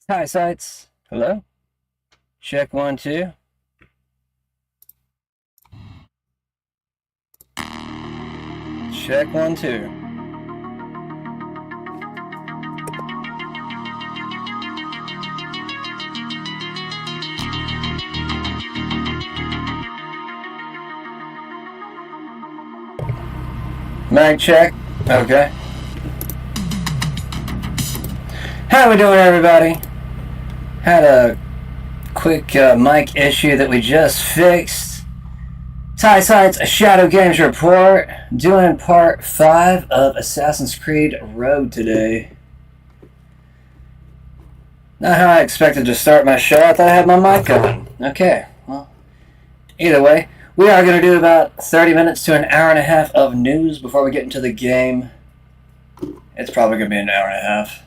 Hi, sites. Hello? Check 1, 2. Check 1, 2. Mic check. Okay. How we doing, everybody? Had a quick mic issue that we just fixed. Ty Sites, a Shadow Games report. Doing part 5 of Assassin's Creed Rogue today. Not how I expected to start my show. I thought I had my mic on. Okay, well, either way, we are going to do about 30 minutes to an hour and a half of news before we get into the game. It's probably going to be an hour and a half.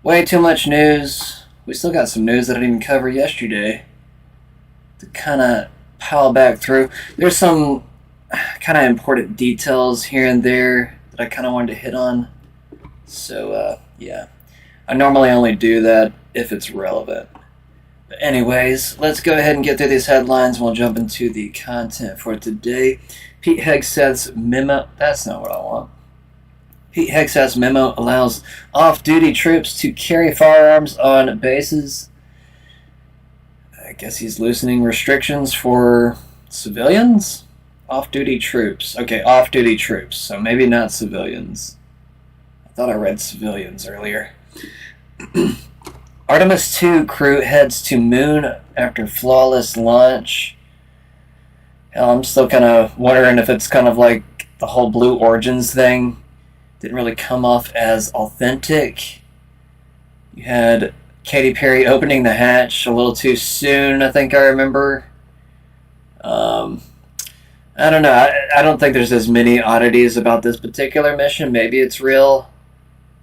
Way too much news. We still got some news that I didn't even cover yesterday to kind of pile back through. There's some kind of important details here and there that I kind of wanted to hit on. So, yeah. I normally only do that if it's relevant. But anyways, let's go ahead and get through these headlines and we'll jump into the content for today. Pete Hegseth's memo. That's not what I want. Pete Hegseth's memo allows off-duty troops to carry firearms on bases. I guess he's loosening restrictions for civilians? Off-duty troops. Okay, off-duty troops, so maybe not civilians. I thought I read civilians earlier. Artemis 2 crew heads to moon after flawless launch. Hell, I'm still kind of wondering if it's kind of like the whole Blue Origins thing. Didn't really come off as authentic. You had Katy Perry opening the hatch a little too soon, I think I remember. I don't know. I don't think there's as many oddities about this particular mission. Maybe it's real,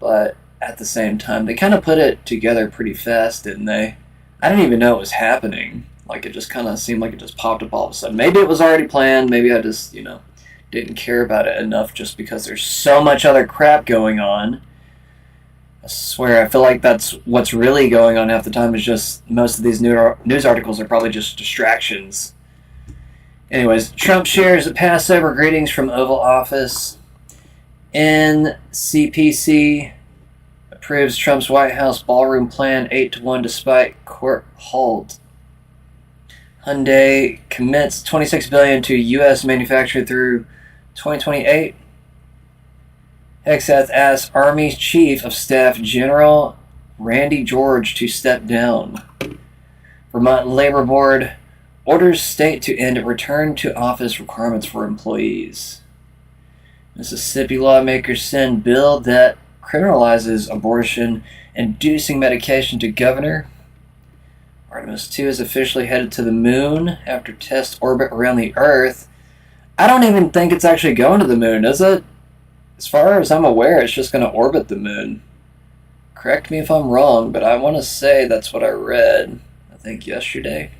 but at the same time, they kind of put it together pretty fast, didn't they? I didn't even know it was happening. Like, it just kind of seemed like it just popped up all of a sudden. Maybe it was already planned. Maybe I just, didn't care about it enough just because there's so much other crap going on. I swear, I feel like that's what's really going on half the time is just most of these news articles are probably just distractions. Anyways, Trump shares Passover greetings from Oval Office. NCPC approves Trump's White House ballroom plan 8-1 despite court halt. Hyundai commits $26 billion to U.S. manufacture through 2028. Hegseth asks Army Chief of Staff General Randy George to step down. Vermont Labor Board orders state to end return to office requirements for employees. Mississippi lawmakers send bill that criminalizes abortion, inducing medication to governor. Artemis 2 is officially headed to the moon after test orbit around the Earth. I don't even think it's actually going to the moon, is it? As far as I'm aware, it's just going to orbit the moon. Correct me if I'm wrong, but I want to say that's what I read, I think yesterday.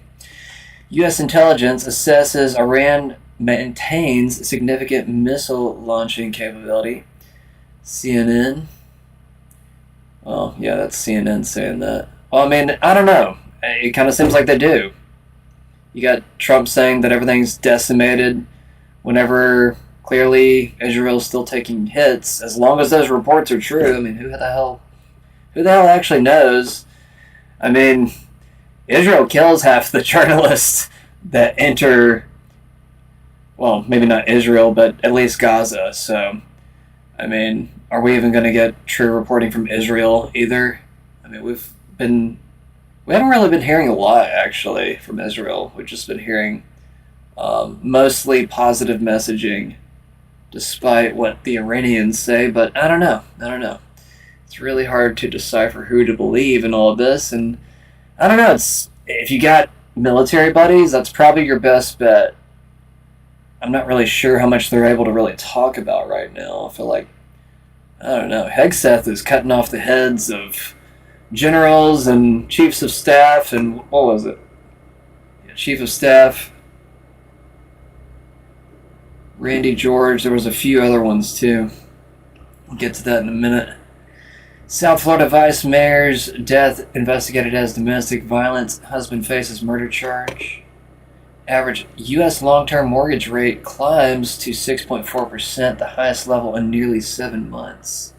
U.S. intelligence assesses Iran maintains significant missile launching capability. CNN. Well, yeah, that's CNN saying that. Well, I mean, I don't know. It kind of seems like they do. You got Trump saying that everything's decimated whenever clearly Israel's still taking hits. As long as those reports are true, I mean, who the hell actually knows? I mean, Israel kills half the journalists that enter, well, maybe not Israel, but at least Gaza. So, I mean, are we even going to get true reporting from Israel either? I mean, we haven't really been hearing a lot, actually, from Israel. We've just been hearing mostly positive messaging, despite what the Iranians say, but I don't know. It's really hard to decipher who to believe in all of this, and I don't know, if you got military buddies, that's probably your best bet. I'm not really sure how much they're able to really talk about right now. I feel like, I don't know, Hegseth is cutting off the heads of generals and chiefs of staff, and what was it? Yeah, Chief of Staff Randy George. There was a few other ones too. We'll get to that in a minute. South Florida Vice Mayor's death investigated as domestic violence. Husband faces murder charge. Average U.S. long-term mortgage rate climbs to 6.4%, the highest level in nearly 7 months.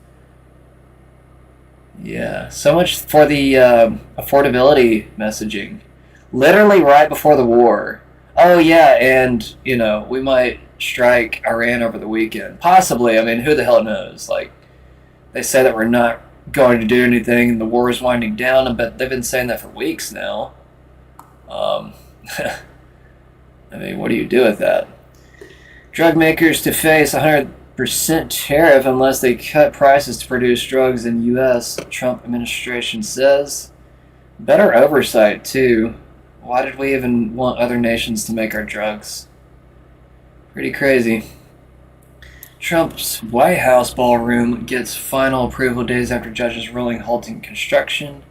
Yeah, so much for the affordability messaging. Literally right before the war. Oh yeah, and, we might strike Iran over the weekend. Possibly, who the hell knows? Like, they say that we're not going to do anything and the war is winding down, but they've been saying that for weeks now. What do you do with that? Drug makers to face 100% tariff unless they cut prices to produce drugs in U.S., Trump administration says. Better oversight, too. Why did we even want other nations to make our drugs? Pretty crazy. Trump's White House ballroom gets final approval days after judges ruling halting construction.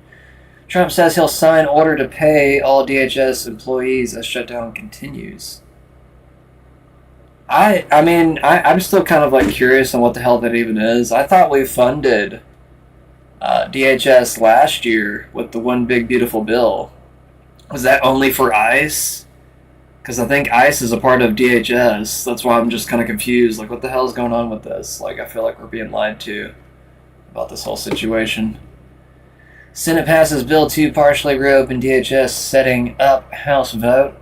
Trump says he'll sign order to pay all DHS employees as shutdown continues. I'm still kind of curious on what the hell that even is. I thought we funded DHS last year with the One Big Beautiful Bill. Was that only for ICE? Because I think ICE is a part of DHS. That's why I'm just kind of confused. What the hell is going on with this? I feel like we're being lied to about this whole situation. Senate passes Bill 2 partially reopen DHS, setting up House vote.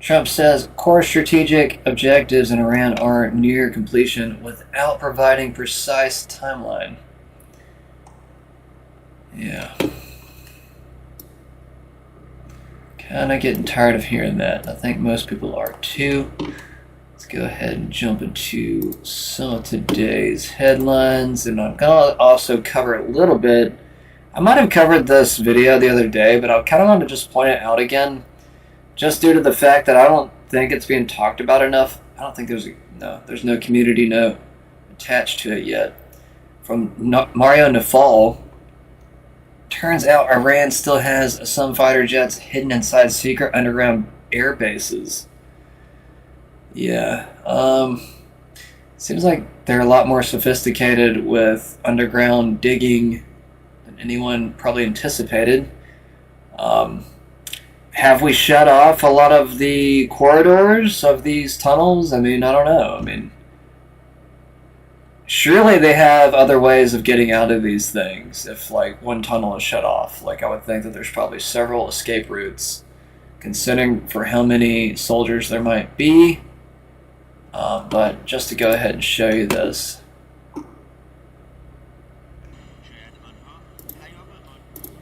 Trump says core strategic objectives in Iran are near completion without providing precise timeline. Yeah. Kind of getting tired of hearing that. I think most people are too. Let's go ahead and jump into some of today's headlines, and I'm going to also cover a little bit. I might have covered this video the other day, but I kind of want to just point it out again, just due to the fact that I don't think it's being talked about enough. I don't think there's no community note attached to it yet. From Mario Nafal. Turns out Iran still has some fighter jets hidden inside secret underground air bases. Yeah. Seems like they're a lot more sophisticated with underground digging than anyone probably anticipated. Have we shut off a lot of the corridors of these tunnels? I don't know. Surely they have other ways of getting out of these things if, one tunnel is shut off. I would think that there's probably several escape routes, considering for how many soldiers there might be. But just to go ahead and show you this.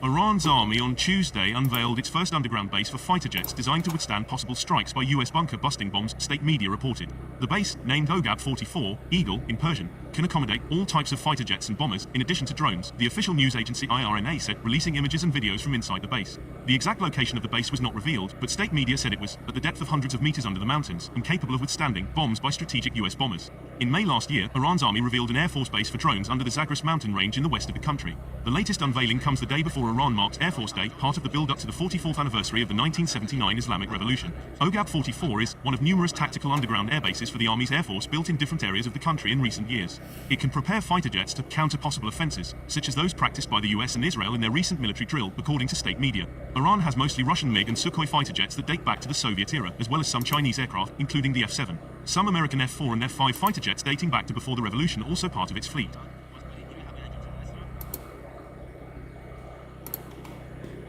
Iran's army on Tuesday unveiled its first underground base for fighter jets designed to withstand possible strikes by US bunker-busting bombs, state media reported. The base, named OGAB-44, Eagle in Persian, can accommodate all types of fighter jets and bombers, in addition to drones, the official news agency IRNA said, releasing images and videos from inside the base. The exact location of the base was not revealed, but state media said it was at the depth of hundreds of meters under the mountains and capable of withstanding bombs by strategic US bombers. In May last year, Iran's army revealed an Air Force base for drones under the Zagros mountain range in the west of the country. The latest unveiling comes the day before Iran marks Air Force Day, part of the build-up to the 44th anniversary of the 1979 Islamic Revolution. OGAB-44 is one of numerous tactical underground air bases for the Army's Air Force built in different areas of the country in recent years. It can prepare fighter jets to counter possible offenses, such as those practiced by the US and Israel in their recent military drill, according to state media. Iran has mostly Russian MiG and Sukhoi fighter jets that date back to the Soviet era, as well as some Chinese aircraft, including the F-7. Some American F-4 and F-5 fighter jets dating back to before the revolution, also part of its fleet.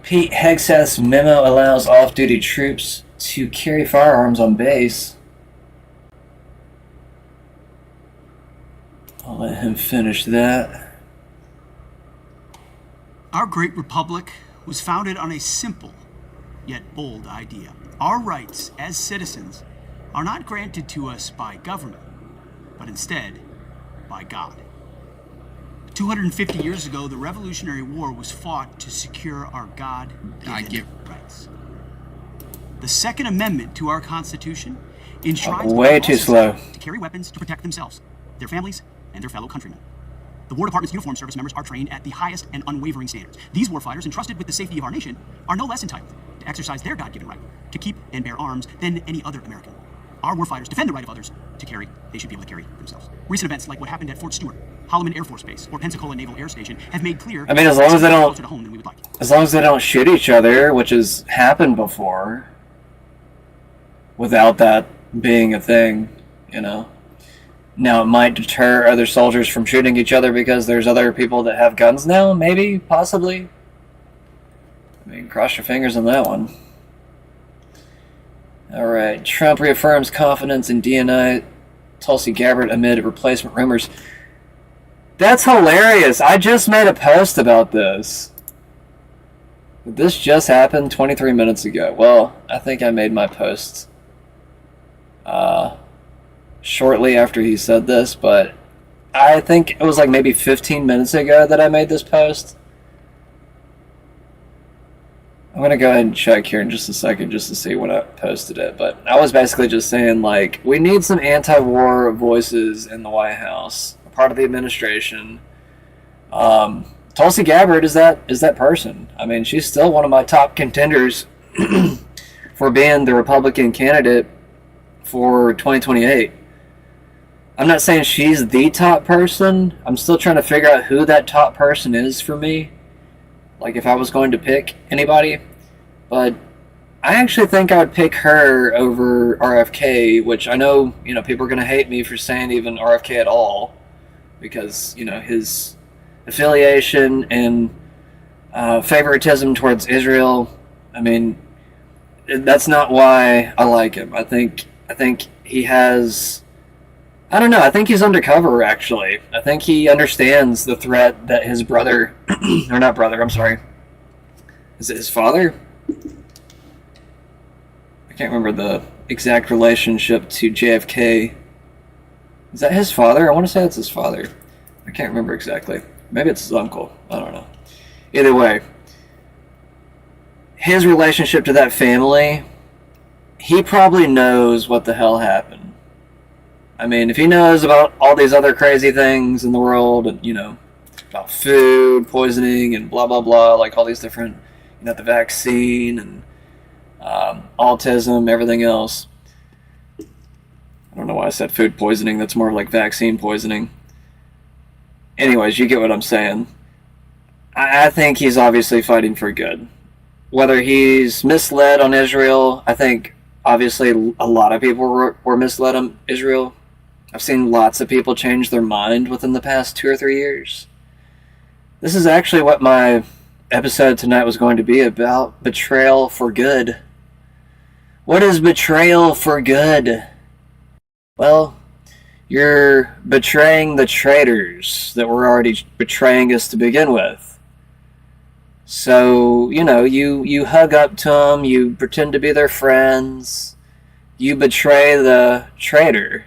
Pete Hegseth's memo allows off-duty troops to carry firearms on base. I'll let him finish that. Our great republic was founded on a simple yet bold idea. Our rights as citizens are not granted to us by government, but instead by God. 250 years ago, the Revolutionary War was fought to secure our God-given rights. The Second Amendment to our Constitution enshrines way too slow to carry weapons to protect themselves, their families, and their fellow countrymen. The War Department's uniformed service members are trained at the highest and unwavering standards. These warfighters, entrusted with the safety of our nation, are no less entitled to exercise their God-given right to keep and bear arms than any other American. Our warfighters defend the right of others to carry. They should be able to carry themselves. Recent events like what happened at Fort Stewart Holloman Air Force Base, or Pensacola Naval Air Station have made clear. I mean, as long as they don't, closer to home than we would like. as long as they don't shoot each other, which has happened before, without that being a thing, you know. Now, it might deter other soldiers from shooting each other because there's other people that have guns now, maybe, possibly. I mean, cross your fingers on that one. Alright, Trump reaffirms confidence in DNI Tulsi Gabbard amid replacement rumors. That's hilarious. I just made a post about this. This just happened 23 minutes ago. Well, I think I made my post shortly after he said this, but I think it was like maybe 15 minutes ago that I made this post. I'm going to go ahead and check here in just a second just to see when I posted it. But I was basically just saying, like, we need some anti-war voices in the White House, a part of the administration. Tulsi Gabbard is that person. I mean, she's still one of my top contenders for being the Republican candidate for 2028. I'm not saying she's the top person. I'm still trying to figure out who that top person is for me. Like, if I was going to pick anybody. But I actually think I would pick her over RFK, which I know, you know, people are going to hate me for saying even RFK at all. Because, you know, his affiliation and favoritism towards Israel, I mean, that's not why I like him. I think he has... I don't know. I think he's undercover, actually. I think he understands the threat that his brother... or not brother, I'm sorry. Is it his father? I can't remember the exact relationship to JFK. Is that his father? I want to say it's his father. I can't remember exactly. Maybe it's his uncle. I don't know. Either way, his relationship to that family, he probably knows what the hell happened. I mean, if he knows about all these other crazy things in the world, and, you know, about food poisoning and blah, blah, blah, like all these different, you know, the vaccine and autism, everything else. I don't know why I said food poisoning. That's more like vaccine poisoning. Anyways, you get what I'm saying. I think he's obviously fighting for good. Whether he's misled on Israel, I think obviously a lot of people were misled on Israel. I've seen lots of people change their mind within the past 2 or 3 years. This is actually what my episode tonight was going to be about. Betrayal for good. What is betrayal for good? Well, you're betraying the traitors that were already betraying us to begin with. So, you know, you hug up to them, you pretend to be their friends, you betray the traitor.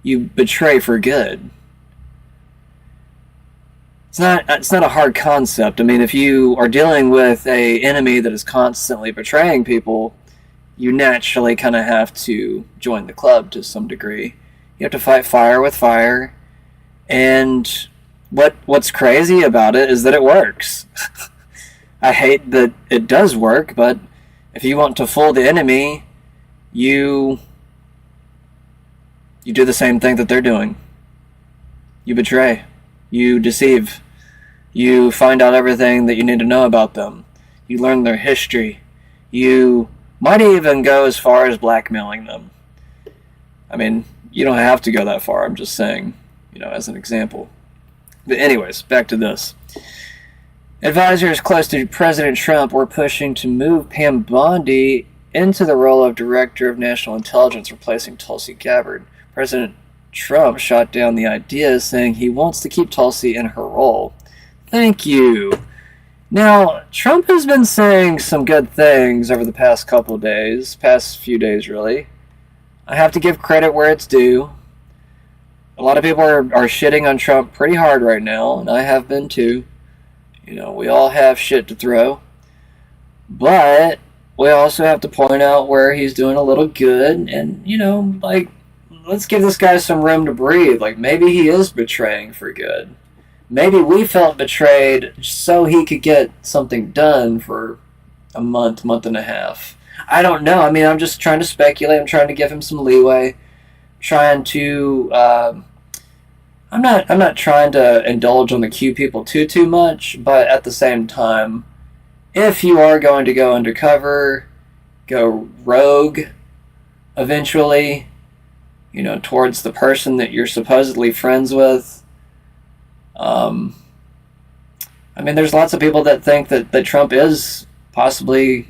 You betray for good. It's not a hard concept. I mean, if you are dealing with an enemy that is constantly betraying people, you naturally kind of have to join the club to some degree. You have to fight fire with fire. And what's crazy about it is that it works. I hate that it does work, but if you want to fool the enemy, you do the same thing that they're doing. You betray. You deceive. You find out everything that you need to know about them. You learn their history. You might even go as far as blackmailing them. I mean, you don't have to go that far. I'm just saying, you know, as an example. But anyways, back to this. Advisors close to President Trump were pushing to move Pam Bondi into the role of Director of National Intelligence, replacing Tulsi Gabbard. President Trump shot down the idea, saying he wants to keep Tulsi in her role. Thank you. Now, Trump has been saying some good things over the past few days really. I have to give credit where it's due. A lot of people are shitting on Trump pretty hard right now, and I have been too. You know, we all have shit to throw. But we also have to point out where he's doing a little good, and, you know, like, let's give this guy some room to breathe. Like, maybe he is betraying for good. Maybe we felt betrayed so he could get something done for a month and a half. I don't know. I mean, I'm just trying to speculate. I'm trying to give him some leeway. Trying to, I'm not trying to indulge on the Q people too much, but at the same time, if you are going to go undercover, go rogue eventually, towards the person that you're supposedly friends with. There's lots of people that think that Trump is possibly,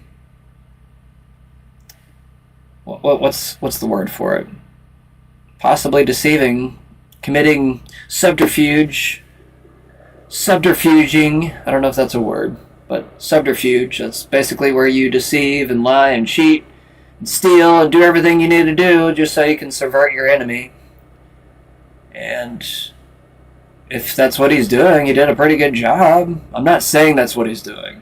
what's the word for it? Possibly deceiving, committing subterfuging. I don't know if that's a word, but subterfuge. That's basically where you deceive and lie and cheat and steal and do everything you need to do just so you can subvert your enemy. And if that's what he's doing, he did a pretty good job. I'm not saying that's what he's doing.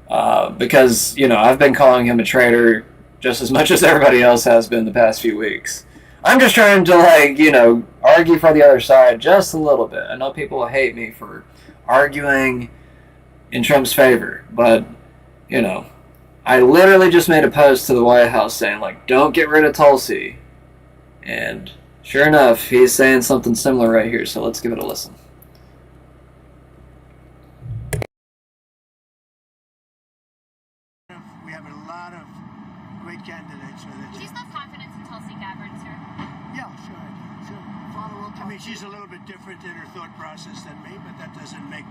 Because, I've been calling him a traitor just as much as everybody else has been the past few weeks. I'm just trying to, argue for the other side just a little bit. I know people will hate me for arguing in Trump's favor, but, I literally just made a post to the White House saying, don't get rid of Tulsi. And sure enough, he's saying something similar right here, so let's give it a listen. We have a lot of great candidates with it. Do you still have confidence in Tulsi Gabbard, sir? Yeah, sure I do. Sure. I mean, she's a little bit different in her thought process than me, but that doesn't make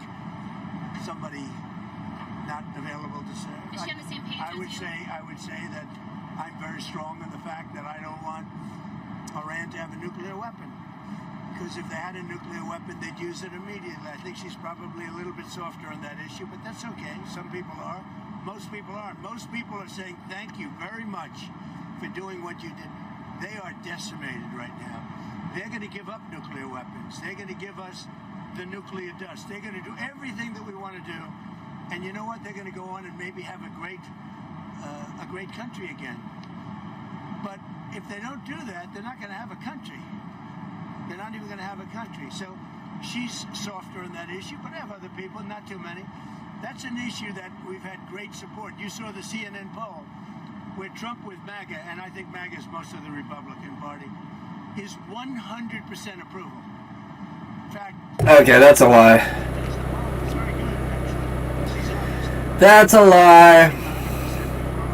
somebody not available to serve. Is she on the same page I with would you? say that I'm very strong on the fact that I don't want Iran to have a nuclear weapon. Because if they had a nuclear weapon, they'd use it immediately. I think she's probably a little bit softer on that issue, but that's okay. Some people are. Most people aren't. Most people are saying thank you very much for doing what you did. They are decimated right now. They're going to give up nuclear weapons. They're going to give us the nuclear dust. They're going to do everything that we want to do. And you know what? They're going to go on and maybe have a great country again. But if they don't do that, they're not going to have a country. They're not even going to have a country. So she's softer on that issue, but I have other people, not too many. That's an issue that we've had great support. You saw the CNN poll where Trump with MAGA, and I think MAGA is most of the Republican Party, is 100% approval. In fact... Okay, that's a lie. It's very good, actually. That's a lie.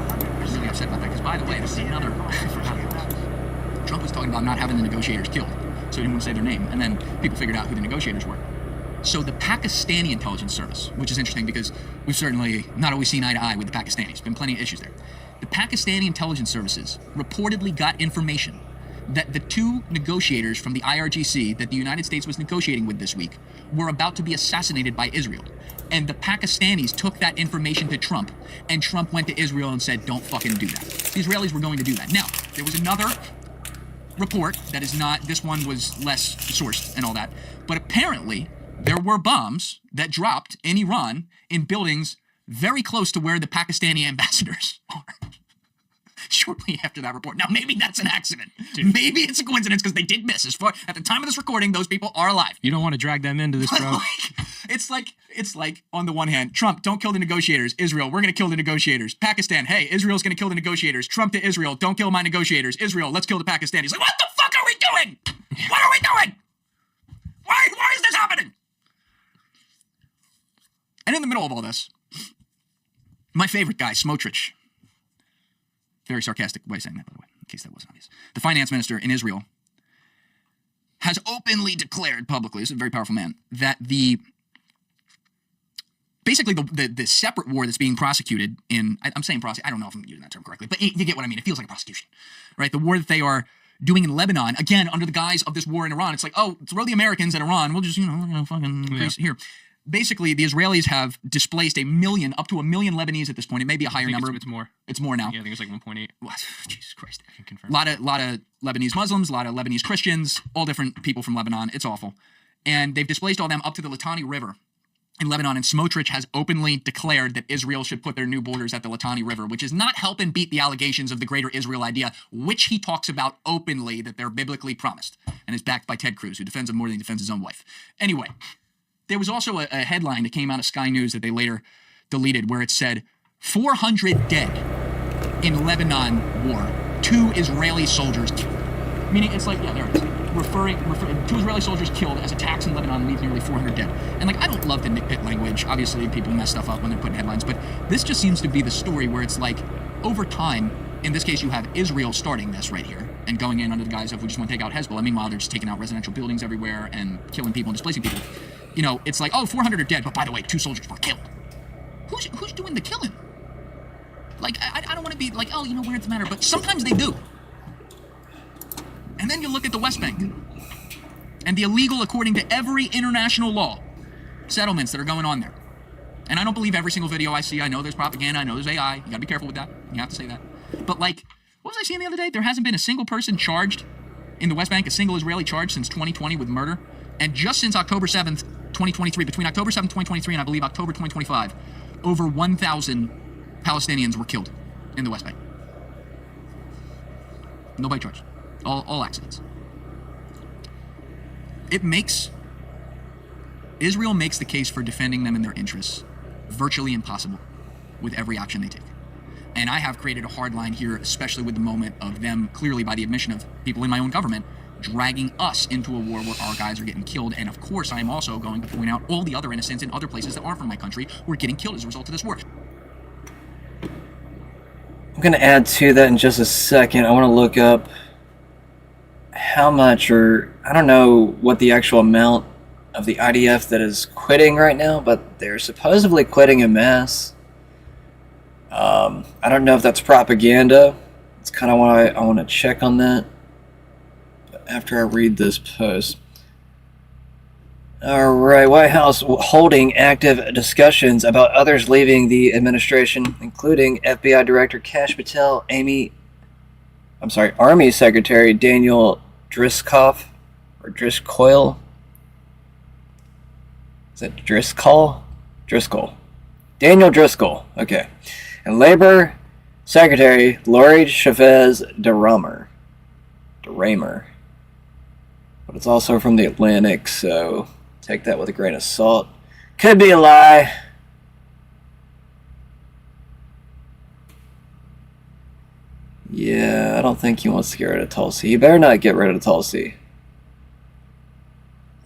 I'm really upset about that because, by the way, this is another... I forgot about this. Trump was talking about not having the negotiators killed, so he didn't want to say their name, and then people figured out who the negotiators were. So the Pakistani intelligence service, which is interesting because we've certainly not always seen eye to eye with the Pakistanis. Been plenty of issues there. The Pakistani intelligence services reportedly got information that the two negotiators from the IRGC that the United States was negotiating with this week were about to be assassinated by Israel. And the Pakistanis took that information to Trump, and Trump went to Israel and said, don't fucking do that. The Israelis were going to do that. Now, there was another report that is not, this one was less sourced and all that, but apparently there were bombs that dropped in Iran in buildings very close to where the Pakistani ambassadors are. Shortly after that report. Now, maybe that's an accident. Dude. Maybe it's a coincidence because they did miss. As far at the time of this recording, those people are alive. You don't want to drag them into this, bro. It's like on the one hand, Trump, don't kill the negotiators. Israel, we're going to kill the negotiators. Pakistan, hey, Israel's going to kill the negotiators. Trump to Israel, don't kill my negotiators. Israel, let's kill the Pakistanis. Like, what the fuck are we doing? What are we doing? Why is this happening? And in the middle of all this, my favorite guy, Smotrich. Very sarcastic way of saying that, by the way, in case that wasn't obvious. The finance minister in Israel has openly declared publicly, this is a very powerful man, that the separate war that's being prosecuted in, I'm saying prosecute, I don't know if I'm using that term correctly, but you get what I mean. It feels like a prosecution, right? The war that they are doing in Lebanon, again, under the guise of this war in Iran. It's like, oh, throw the Americans at Iran. We'll just, fucking increase here. Basically, the Israelis have displaced up to a million Lebanese at this point. It may be a higher number. It's more. It's more now. Yeah, I think it's like 1.8. What? Jesus Christ. I can confirm. A lot of Lebanese Muslims, a lot of Lebanese Christians, all different people from Lebanon. It's awful. And they've displaced all them up to the Litani River in Lebanon. And Smotrich has openly declared that Israel should put their new borders at the Litani River, which is not helping beat the allegations of the greater Israel idea, which he talks about openly that they're biblically promised and is backed by Ted Cruz, who defends him more than he defends his own wife. Anyway. There was also a headline that came out of Sky News that they later deleted where it said, 400 dead in Lebanon war, 2 Israeli soldiers killed. Meaning, it's like, yeah, there it is. referring two Israeli soldiers killed as attacks in Lebanon leave nearly 400 dead. And like, I don't love the nitpick language. Obviously, people mess stuff up when they're putting headlines, but this just seems to be the story where it's like, over time, in this case, you have Israel starting this right here and going in under the guise of we just want to take out Hezbollah. Meanwhile, they're just taking out residential buildings everywhere and killing people and displacing people. You know, it's like, oh, 400 are dead, but by the way, 2 soldiers were killed. Who's doing the killing? Like, I don't want to be like, oh, you know, where it's matter, but sometimes they do. And then you look at the West Bank and the illegal, according to every international law, settlements that are going on there. And I don't believe every single video I see. I know there's propaganda. I know there's AI. You gotta be careful with that. You have to say that. But like, what was I seeing the other day? There hasn't been a single person charged in the West Bank, a single Israeli charged since 2020 with murder. And just since October 7th, 2023, between October 7th, 2023 and I believe October 2025, over 1,000 Palestinians were killed in the West Bank. Nobody charged. All accidents. Israel makes the case for defending them in their interests virtually impossible with every action they take. And I have created a hard line here, especially with the moment of them, clearly by the admission of people in my own government, dragging us into a war where our guys are getting killed. And of course, I am also going to point out all the other innocents in other places that aren't from my country who are getting killed as a result of this war. I'm going to add to that in just a second. I want to look up how much, or I don't know what the actual amount of the IDF that is quitting right now, but they're supposedly quitting en masse. I don't know if that's propaganda. It's kind of why I want to check on that. But after I read this post. Alright, White House holding active discussions about others leaving the administration, including FBI Director Kash Patel, Army Secretary Daniel Driscoll. Is it Driscoll? Driscoll. Daniel Driscoll. Okay. And Labor Secretary Lori Chavez DeRaymer. But it's also from the Atlantic, so take that with a grain of salt. Could be a lie. Yeah, I don't think he wants to get rid of Tulsi. He better not get rid of Tulsi.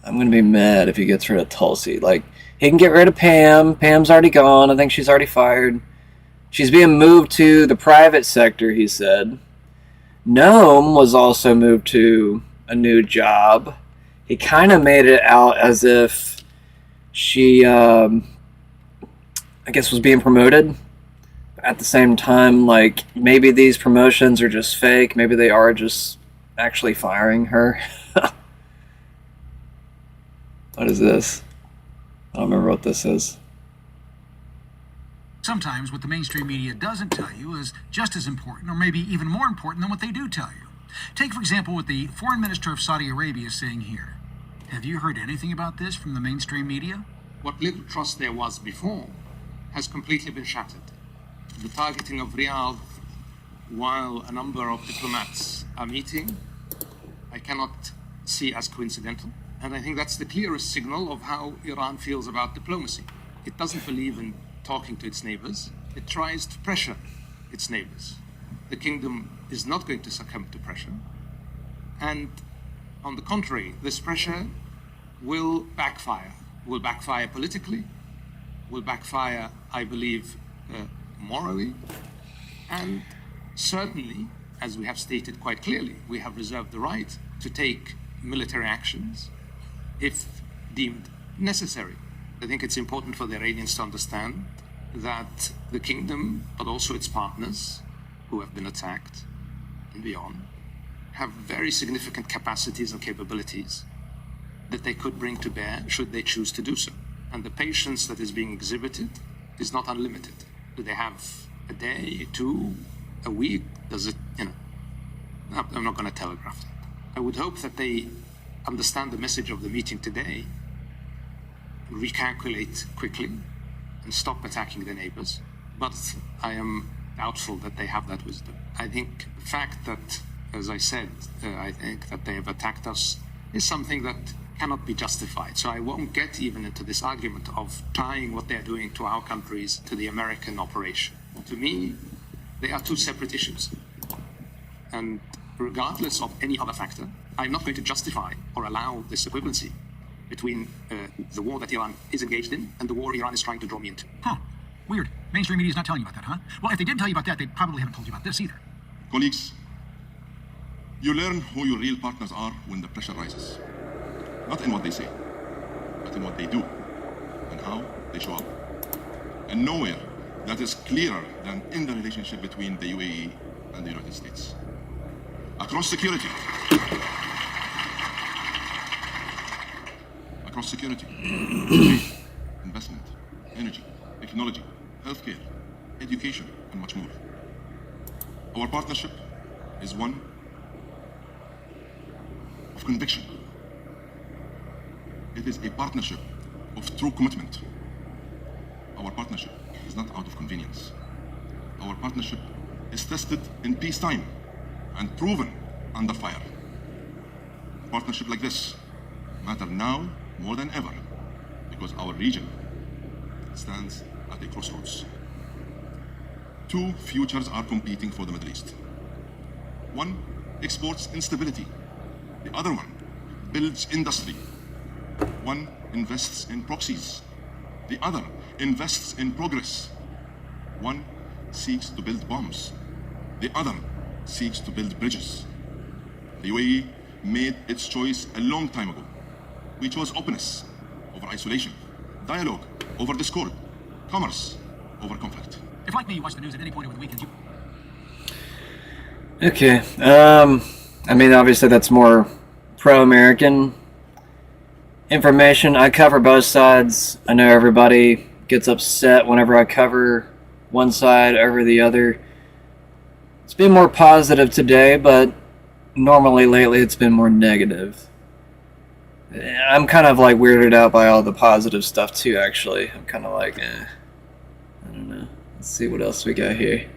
I'm going to be mad if he gets rid of Tulsi. Like, he can get rid of Pam. Pam's already gone. I think she's already fired. She's being moved to the private sector, he said. Noam was also moved to a new job. He kind of made it out as if she, I guess, was being promoted. At the same time, like, maybe these promotions are just fake. Maybe they are just actually firing her. What is this? I don't remember what this is. Sometimes what the mainstream media doesn't tell you is just as important, or maybe even more important than what they do tell you. Take, for example, what the foreign minister of Saudi Arabia is saying here. Have you heard anything about this from the mainstream media? What little trust there was before has completely been shattered. The targeting of Riyadh while a number of diplomats are meeting, I cannot see as coincidental. And I think that's the clearest signal of how Iran feels about diplomacy. It doesn't believe in talking to its neighbors. It tries to pressure its neighbors. The kingdom is not going to succumb to pressure. And on the contrary, this pressure will backfire. Will backfire politically, will backfire, I believe, morally, and certainly, as we have stated quite clearly, we have reserved the right to take military actions if deemed necessary. I think it's important for the Iranians to understand that the kingdom, but also its partners who have been attacked and beyond, have very significant capacities and capabilities that they could bring to bear should they choose to do so. And the patience that is being exhibited is not unlimited. Do they have a day, 2, a week? Does it, I'm not going to telegraph that. I would hope that they understand the message of the meeting today, recalculate quickly, and stop attacking their neighbors. But I am doubtful that they have that wisdom. I think the fact that, as I said, I think that they have attacked us is something that cannot be justified. So I won't get even into this argument of tying what they're doing to our countries to the American operation. To me, they are 2 separate issues. And regardless of any other factor, I'm not going to justify or allow this equivalency between the war that Iran is engaged in and the war Iran is trying to draw me into. Huh. Weird. Mainstream media's not telling you about that, huh? Well, if they did tell you about that, they probably haven't told you about this either. Colleagues, you learn who your real partners are when the pressure rises. Not in what they say, but in what they do and how they show up. And nowhere that is clearer than in the relationship between the UAE and the United States. Across security. Across security. Investment, energy, technology, healthcare, education, and much more. Our partnership is one of conviction. It is a partnership of true commitment. Our partnership is not out of convenience. Our partnership is tested in peacetime and proven under fire. Partnership like this matter now more than ever because our region stands at a crossroads. Two futures are competing for the Middle East. One exports instability. The other one builds industry. One invests in proxies. The other invests in progress. One seeks to build bombs. The other seeks to build bridges. The UAE made its choice a long time ago. We chose openness over isolation, dialogue over discord, commerce over conflict. If, like me, you watch the news at any point over the weekend, you... Okay. I mean, obviously that's more pro-American information. I cover both sides. I know everybody gets upset whenever I cover one side over the other. It's been more positive today, but normally lately it's been more negative. I'm kind of like weirded out by all the positive stuff too, actually. I'm kind of like, I don't know. Let's see what else we got here.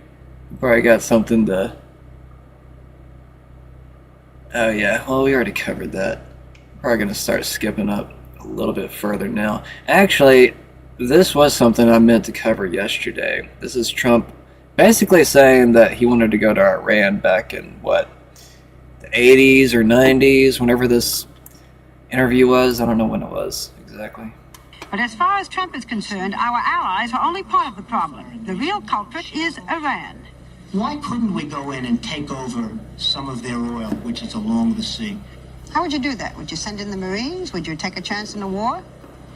Probably got something to... Oh yeah, well we already covered that. Probably going to start skipping up a little bit further now. Actually, this was something I meant to cover yesterday. This is Trump basically saying that he wanted to go to Iran back in, what, the 80s or 90s, whenever this interview was. I don't know when it was exactly. But as far as Trump is concerned, our allies are only part of the problem. The real culprit is Iran. Why couldn't we go in and take over some of their oil, which is along the sea? How would you do that? Would you send in the Marines? Would you take a chance in a war?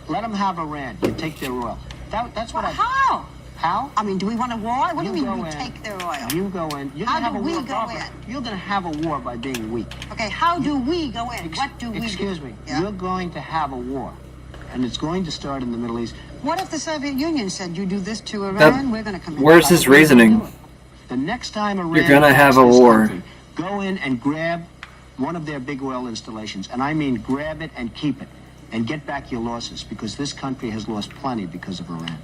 Let them have Iran. You take their oil. That's what How? How? I mean, do we want a war? What do you mean go we in, take their oil? You go in. You're How gonna have do a we war, go Barbara. in? You're going to have a war by being weak. Okay, how do we go in? What do we do? Excuse me. Yeah? You're going to have a war, and it's going to start in the Middle East. What if the Soviet Union said, you do this to Iran, we're going to come in? Where's his reasoning? The next time Iran You're gonna have a attacks this war. country, go in and grab one of their big oil installations, and I mean grab it and keep it, and get back your losses, because this country has lost plenty because of Iran.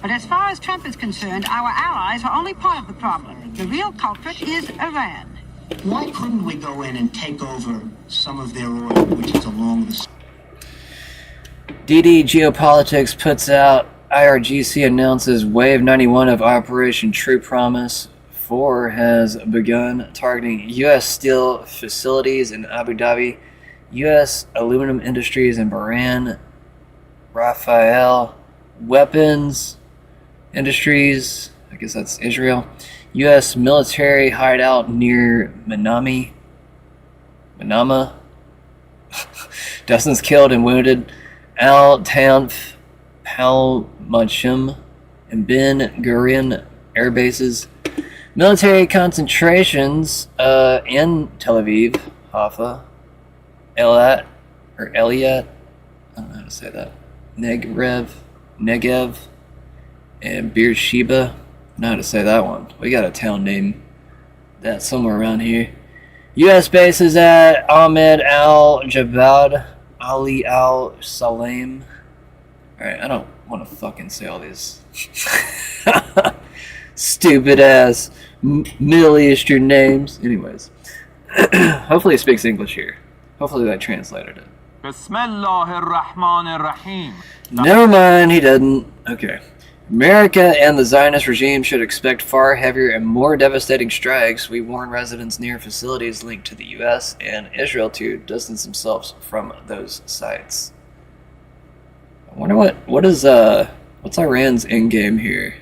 But as far as Trump is concerned, our allies are only part of the problem. The real culprit is Iran. Why couldn't we go in and take over some of their oil, which is along the sea? DD Geopolitics puts out IRGC announces Wave 91 of Operation True Promise 4 has begun targeting U.S. steel facilities in Abu Dhabi, U.S. aluminum industries in Bahrain, Rafael weapons industries, I guess that's Israel, U.S. military hideout near Manama. Dozens killed and wounded. Al Tanf, Pal Machim, and Ben Gurion air bases. Military concentrations in Tel Aviv, Haifa, Eilat, or Eliat, I don't know how to say that, Negev, and Beersheba. I don't know how to say that one. We got a town name that somewhere around here. U.S. bases at Ahmed Al-Jabad, Ali Al-Salem. Alright, I don't want to fucking say all these stupid ass Middle Eastern names. Anyways. Hopefully he speaks English here. Hopefully I translated it. Bismillahir Rahmanir Rahim. Never mind, he doesn't. Okay. America and the Zionist regime should expect far heavier and more devastating strikes. We warn residents near facilities linked to the U.S. and Israel to distance themselves from those sites. I wonder what's Iran's end game here?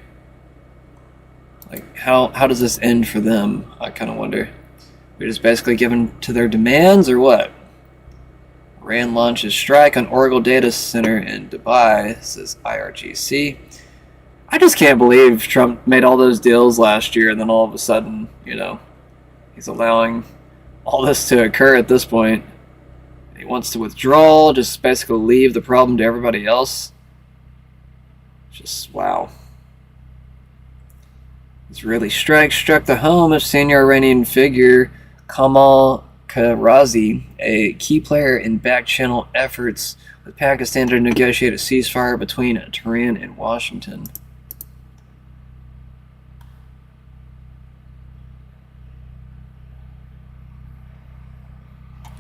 Like, how does this end for them? I kind of wonder. We're just basically given to their demands, or what? Iran launches strike on Oracle data center in Dubai, says IRGC. I just can't believe Trump made all those deals last year, and then all of a sudden, he's allowing all this to occur at this point. He wants to withdraw, just basically leave the problem to everybody else. Just, wow. Israeli strike struck the home of senior Iranian figure Kamal Karazi, a key player in back-channel efforts with Pakistan to negotiate a ceasefire between Tehran and Washington.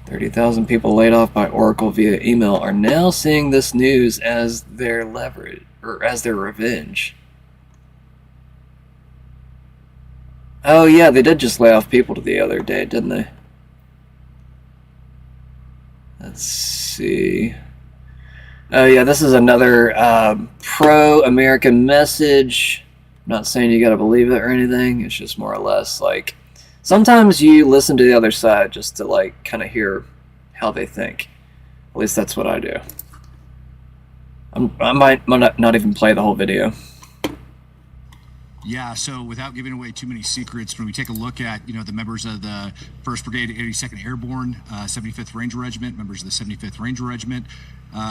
$30,000 people laid off by Oracle via email are now seeing this news as their leverage, or as their revenge. Oh yeah, they did just lay off people the other day, didn't they? Let's see. Oh yeah, this is another pro-American message. I'm not saying you gotta believe it or anything. It's just more or less like, sometimes you listen to the other side just to like kind of hear how they think. At least that's what I do. I might not even play the whole video. Yeah, so without giving away too many secrets, when we take a look at, the members of the 1st Brigade 82nd Airborne, 75th Ranger Regiment, members of the 75th Ranger Regiment,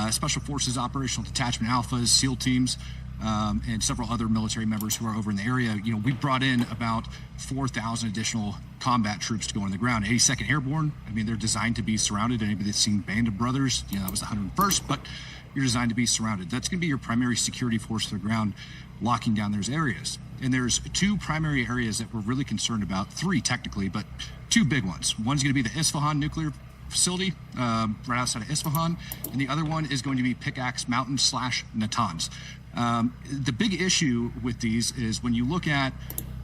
Special Forces Operational Detachment Alphas, SEAL teams, and several other military members who are over in the area, we brought in about 4,000 additional combat troops to go on the ground. 82nd Airborne, they're designed to be surrounded. Anybody that's seen Band of Brothers, that was the 101st, but you're designed to be surrounded. That's going to be your primary security force to the ground, locking down those areas. And there's 2 primary areas that we're really concerned about, 3 technically, but 2 big ones. One's going to be the Isfahan nuclear facility right outside of Isfahan, and the other one is going to be Pickaxe Mountain / Natanz. The big issue with these is when you look at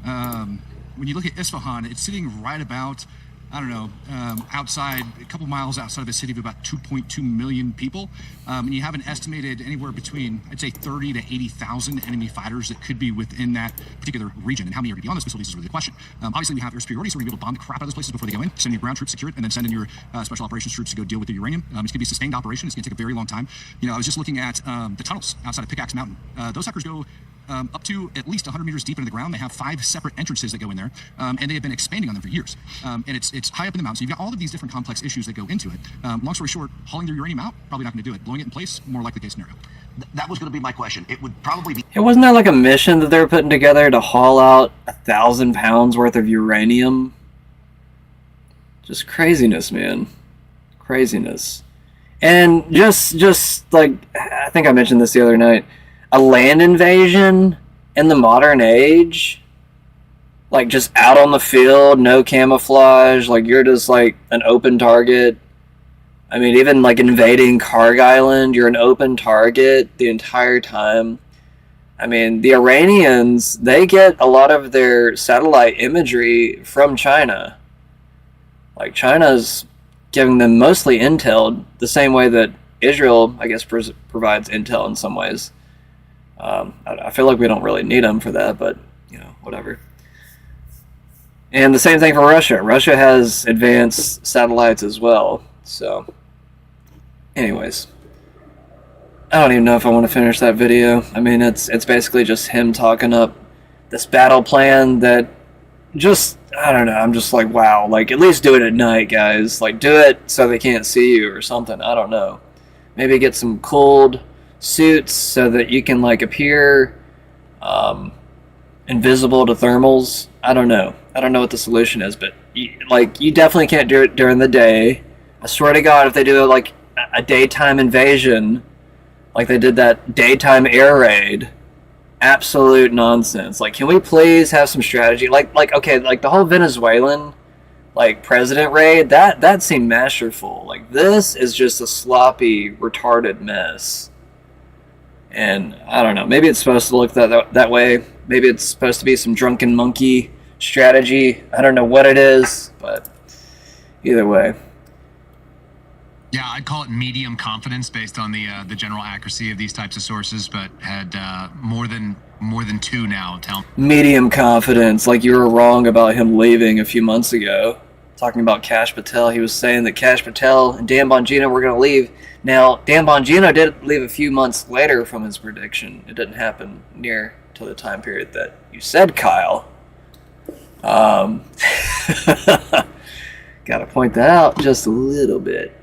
Isfahan, it's sitting right about, outside, a couple miles outside of a city of about 2.2 million people. And you have an estimated anywhere between, I'd say, 30 to 80,000 enemy fighters that could be within that particular region. And how many are going to be on those facilities is really the question. Obviously, we have air superiority, so we're going to be able to bomb the crap out of those places before they go in, send your ground troops, secure it, and then send in your special operations troops to go deal with the uranium. It's going to be a sustained operation. It's going to take a very long time. I was just looking at the tunnels outside of Pickaxe Mountain. Those suckers go up to at least 100 meters deep into the ground. They have 5 separate entrances that go in there, and they have been expanding on them for years. And it's high up in the mountain, so you've got all of these different complex issues that go into it. Long story short, hauling their uranium out, probably not going to do it. Blowing it in place, more likely case scenario. That was going to be my question. It would probably be... It wasn't there like a mission that they were putting together to haul out 1,000 pounds worth of uranium? Just craziness, man. Craziness. And just like, I think I mentioned this the other night, a land invasion in the modern age, like just out on the field, no camouflage, like you're just like an open target. Even like invading Karg Island, you're an open target the entire time. The Iranians, they get a lot of their satellite imagery from China. Like China's giving them mostly intel, the same way that Israel, I guess, provides intel in some ways. I feel like we don't really need them for that, but, whatever. And the same thing for Russia. Russia has advanced satellites as well. So, anyways. I don't even know if I want to finish that video. It's basically just him talking up this battle plan that just, I don't know, I'm just like, wow. Like, at least do it at night, guys. Like, do it so they can't see you or something. I don't know. Maybe get some cooled suits so that you can like appear invisible to thermals. I don't know what the solution is, but you definitely can't do it during the day. I swear to God, if they do like a daytime invasion, like they did that daytime air raid, absolute nonsense. Like, can we please have some strategy? Like okay, like the whole Venezuelan like president raid, that seemed masterful. Like, this is just a sloppy, retarded mess. And I don't know, maybe it's supposed to look that way. Maybe it's supposed to be some drunken monkey strategy. I don't know what it is, but either way. Yeah, I'd call it medium confidence based on the general accuracy of these types of sources, but had more than 2 now. Medium confidence, like you were wrong about him leaving a few months ago. Talking about Kash Patel, he was saying that Kash Patel and Dan Bongino were going to leave. Now, Dan Bongino did leave a few months later from his prediction. It didn't happen near to the time period that you said, Kyle. Got to point that out just a little bit.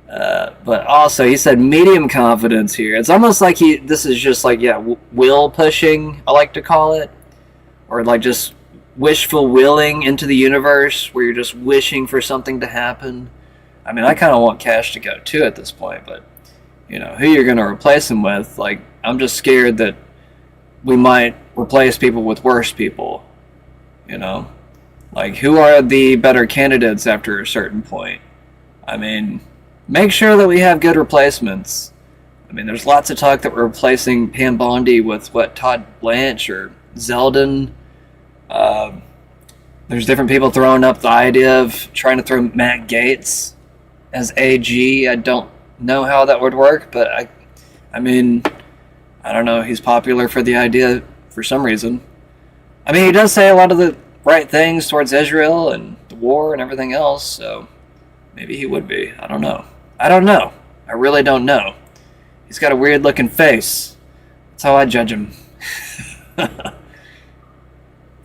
But also, he said medium confidence here. It's almost like this is just like, will pushing, I like to call it. Or like just wishful willing into the universe, where you're just wishing for something to happen. I mean, I kind of want Kash to go too at this point, but, who you're going to replace him with, like, I'm just scared that we might replace people with worse people, Like, who are the better candidates after a certain point? I mean, make sure that we have good replacements. I mean, there's lots of talk that we're replacing Pam Bondi with, Todd Blanche or Zeldin. There's different people throwing up the idea of trying to throw Matt Gaetz as AG. I don't know how that would work, but I mean, I don't know. He's popular for the idea for some reason. I mean, he does say a lot of the right things towards Israel and the war and everything else, so maybe he would be. I don't know. I really don't know. He's got a weird-looking face. That's how I judge him.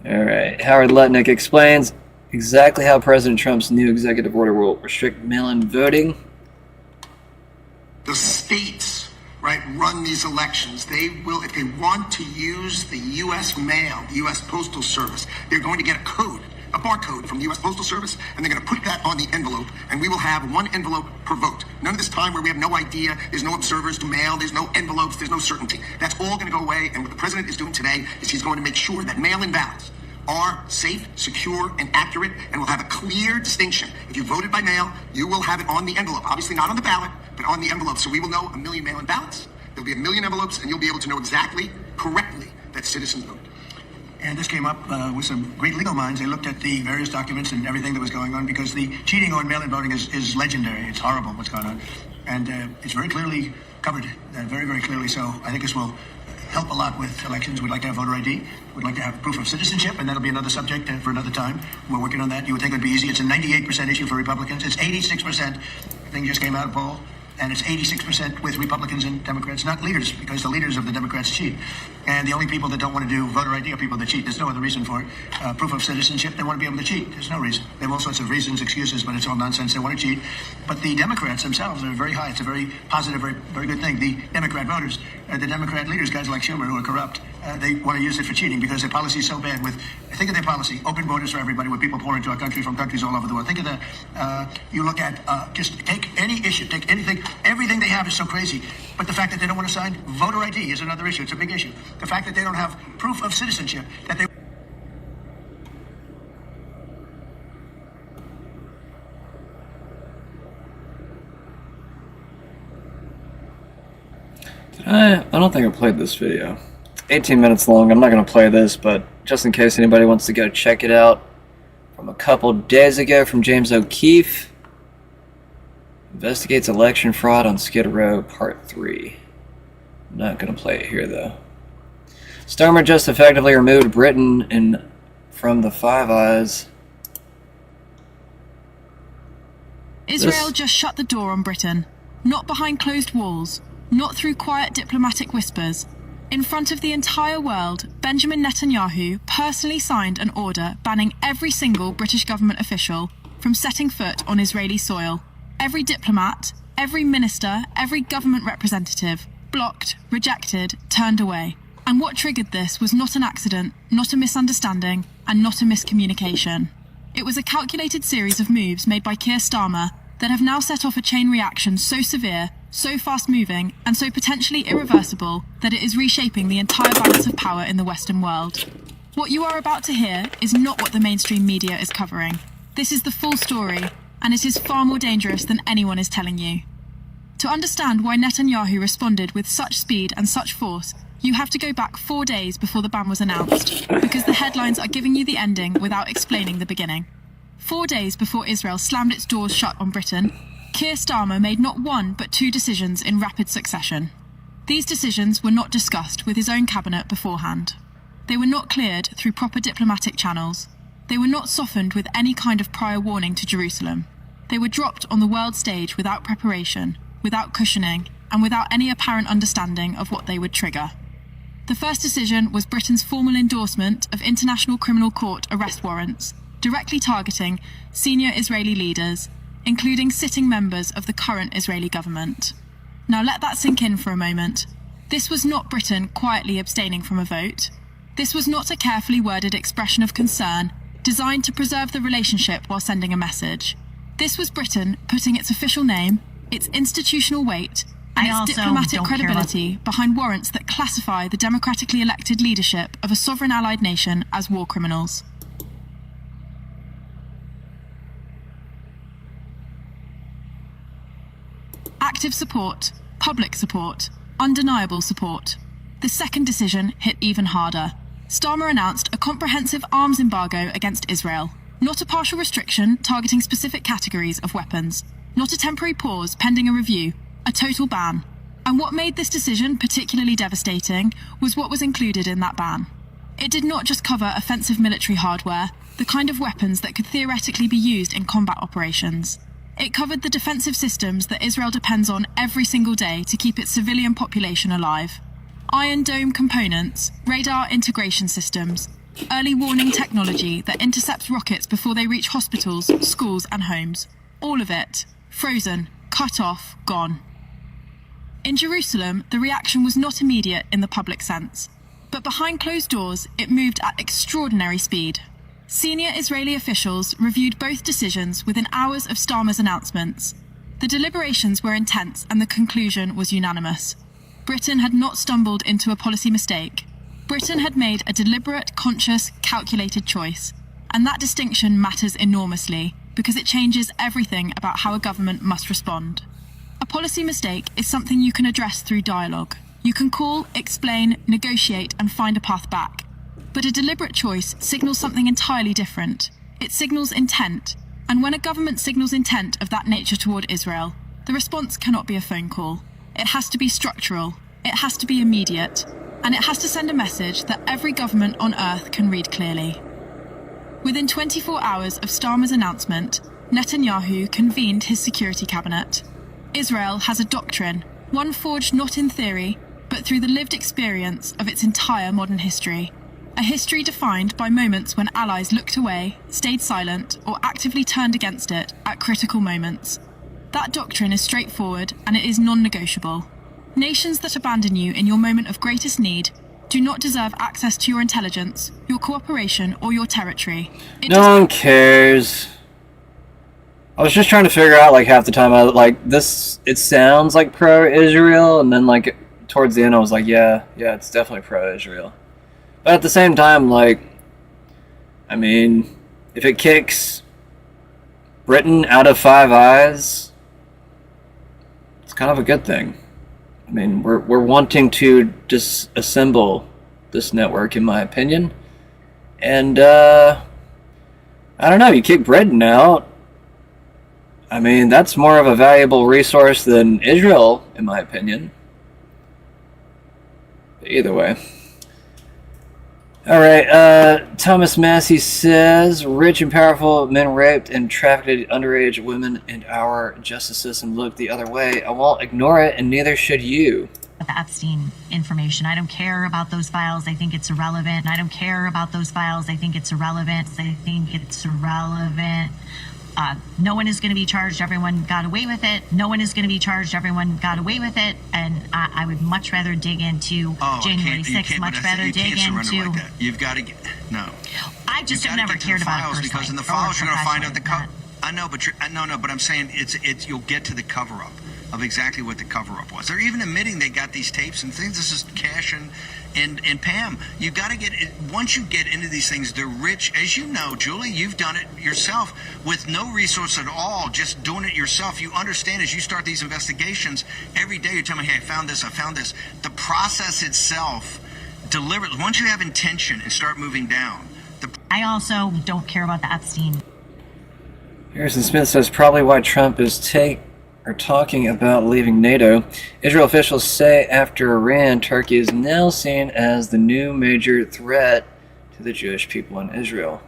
Alright, Howard Lutnick explains exactly how President Trump's new executive order will restrict mail-in voting. The states, right, run these elections. They will, if they want to use the U.S. mail, the U.S. Postal Service, they're going to get a barcode from the U.S. Postal Service, and they're going to put that on the envelope, and we will have one envelope per vote. None of this time where we have no idea, there's no observers to mail, there's no envelopes, there's no certainty. That's all going to go away, and what the president is doing today is he's going to make sure that mail-in ballots are safe, secure, and accurate, and will have a clear distinction. If you voted by mail, you will have it on the envelope. Obviously not on the ballot, but on the envelope. So we will know 1 million mail-in ballots. There'll be 1 million envelopes, and you'll be able to know exactly, correctly, that citizens voted. And this came up with some great legal minds. They looked at the various documents and everything that was going on, because the cheating on mail-in voting is legendary. It's horrible what's going on. And it's very clearly covered, very, very clearly. So I think this will help a lot with elections. We'd like to have voter ID. We'd like to have proof of citizenship, and that'll be another subject for another time. We're working on that. You would think it would be easy. It's a 98% issue for Republicans. It's 86%. The thing just came out of poll. And it's 86% with Republicans and Democrats, not leaders, because the leaders of the Democrats cheat. And the only people that don't want to do voter ID are people that cheat. There's no other reason for it. Proof of citizenship, they want to be able to cheat. There's no reason. They have all sorts of reasons, excuses, but it's all nonsense. They want to cheat. But the Democrats themselves are very high. It's a very positive, very, very good thing. The Democrat voters, the Democrat leaders, guys like Schumer, who are corrupt, they want to use it for cheating because their policy is so bad. Think of their policy, open borders for everybody, with people pouring into our country from countries all over the world. Think of you look at, just take any issue, take anything, everything they have is so crazy. But the fact that they don't want to sign voter ID is another issue. It's a big issue. The fact that they don't have proof of citizenship, that they... I don't think I played this video. 18 minutes long. I'm not going to play this, but just in case anybody wants to go check it out, from a couple days ago from James O'Keefe. Investigates election fraud on Skid Row, Part 3. I'm not going to play it here, though. Starmer just effectively removed Britain from the Five Eyes. Israel just shut the door on Britain. Not behind closed walls. Not through quiet diplomatic whispers. In front of the entire world, Benjamin Netanyahu personally signed an order banning every single British government official from setting foot on Israeli soil. Every diplomat, every minister, every government representative, blocked, rejected, turned away. And what triggered this was not an accident, not a misunderstanding, and not a miscommunication. It was a calculated series of moves made by Keir Starmer that have now set off a chain reaction so severe, so fast-moving, and so potentially irreversible that it is reshaping the entire balance of power in the Western world. What you are about to hear is not what the mainstream media is covering. This is the full story, and it is far more dangerous than anyone is telling you. To understand why Netanyahu responded with such speed and such force, you have to go back 4 days before the ban was announced, because the headlines are giving you the ending without explaining the beginning. 4 days before Israel slammed its doors shut on Britain, Keir Starmer made not one but two decisions in rapid succession. These decisions were not discussed with his own cabinet beforehand. They were not cleared through proper diplomatic channels. They were not softened with any kind of prior warning to Jerusalem. They were dropped on the world stage without preparation, without cushioning, and without any apparent understanding of what they would trigger. The first decision was Britain's formal endorsement of International Criminal Court arrest warrants, directly targeting senior Israeli leaders, including sitting members of the current Israeli government. Now let that sink in for a moment. This was not Britain quietly abstaining from a vote. This was not a carefully worded expression of concern designed to preserve the relationship while sending a message. This was Britain putting its official name, its institutional weight, and its diplomatic credibility behind warrants that classify the democratically elected leadership of a sovereign allied nation as war criminals. Active support, public support, undeniable support. The second decision hit even harder. Starmer announced a comprehensive arms embargo against Israel, not a partial restriction targeting specific categories of weapons, not a temporary pause pending a review, a total ban. And what made this decision particularly devastating was what was included in that ban. It did not just cover offensive military hardware, the kind of weapons that could theoretically be used in combat operations. It covered the defensive systems that Israel depends on every single day to keep its civilian population alive. Iron Dome components, radar integration systems, early warning technology that intercepts rockets before they reach hospitals, schools and homes. All of it, frozen, cut off, gone. In Jerusalem, the reaction was not immediate in the public sense, but behind closed doors, it moved at extraordinary speed. Senior Israeli officials reviewed both decisions within hours of Starmer's announcements. The deliberations were intense and the conclusion was unanimous. Britain had not stumbled into a policy mistake. Britain had made a deliberate, conscious, calculated choice. And that distinction matters enormously because it changes everything about how a government must respond. A policy mistake is something you can address through dialogue. You can call, explain, negotiate, and find a path back. But a deliberate choice signals something entirely different. It signals intent. And when a government signals intent of that nature toward Israel, the response cannot be a phone call. It has to be structural. It has to be immediate. And it has to send a message that every government on earth can read clearly. Within 24 hours of Starmer's announcement, Netanyahu convened his security cabinet. Israel has a doctrine, one forged not in theory, but through the lived experience of its entire modern history. A history defined by moments when allies looked away, stayed silent, or actively turned against it at critical moments. That doctrine is straightforward and it is non-negotiable. Nations that abandon you in your moment of greatest need do not deserve access to your intelligence, your cooperation, or your territory. No one cares. I was just trying to figure out, like, half the time, it sounds like pro-Israel, and then, like, towards the end I was like, yeah, it's definitely pro-Israel. But at the same time, like, I mean, if it kicks Britain out of Five Eyes, it's kind of a good thing. I mean, we're wanting to disassemble this network, in my opinion. And, I don't know, you kick Britain out, I mean, that's more of a valuable resource than Israel, in my opinion. But either way. Alright, Thomas Massey says, rich and powerful men raped and trafficked underage women, and our justice system looked the other way. I won't ignore it, and neither should you. The Epstein information. I don't care about those files. I think it's irrelevant. I don't care about those files. I think it's irrelevant. I think it's irrelevant. No one is going to be charged. Everyone got away with it. No one is going to be charged. Everyone got away with it. And I would much rather dig into January 6th. Much rather dig into. Like that. You've got to get no. I just have never cared about it because in the files you're going to find out the cover. I know, but but I'm saying it's you'll get to the cover up of exactly what the cover up was. They're even admitting they got these tapes and things. This is cashing And Pam, you got to get once you get into these things, they're rich, as you know, Julie. You've done it yourself with no resource at all, just doing it yourself. You understand as you start these investigations every day. You're telling me, "Hey, I found this. I found this." The process itself, once you have intention and start moving down. I also don't care about the Epstein. Harrison Smith says probably why Trump is talking about leaving NATO. Israel officials say after Iran, Turkey is now seen as the new major threat to the Jewish people in Israel,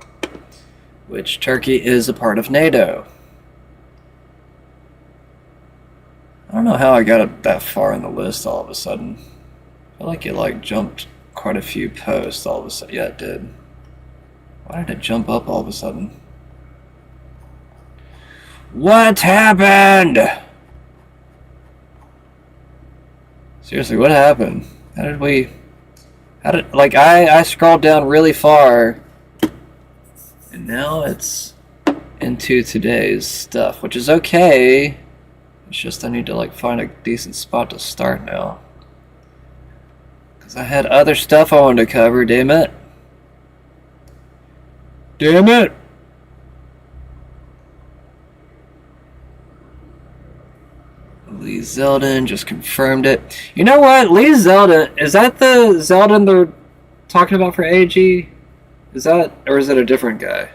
which Turkey is a part of NATO. I don't know how I got it that far in the list all of a sudden. I feel like it jumped quite a few posts all of a sudden. Yeah, it did. Why did it jump up all of a sudden? What happened? Seriously, what happened? I scrolled down really far, and now it's into today's stuff, which is okay. It's just I need to find a decent spot to start now. Because I had other stuff I wanted to cover, damn it. Damn it! Lee Zeldin just confirmed it. You know what? Lee Zeldin, is that the Zeldin they're talking about for AG? Is that, or is it a different guy?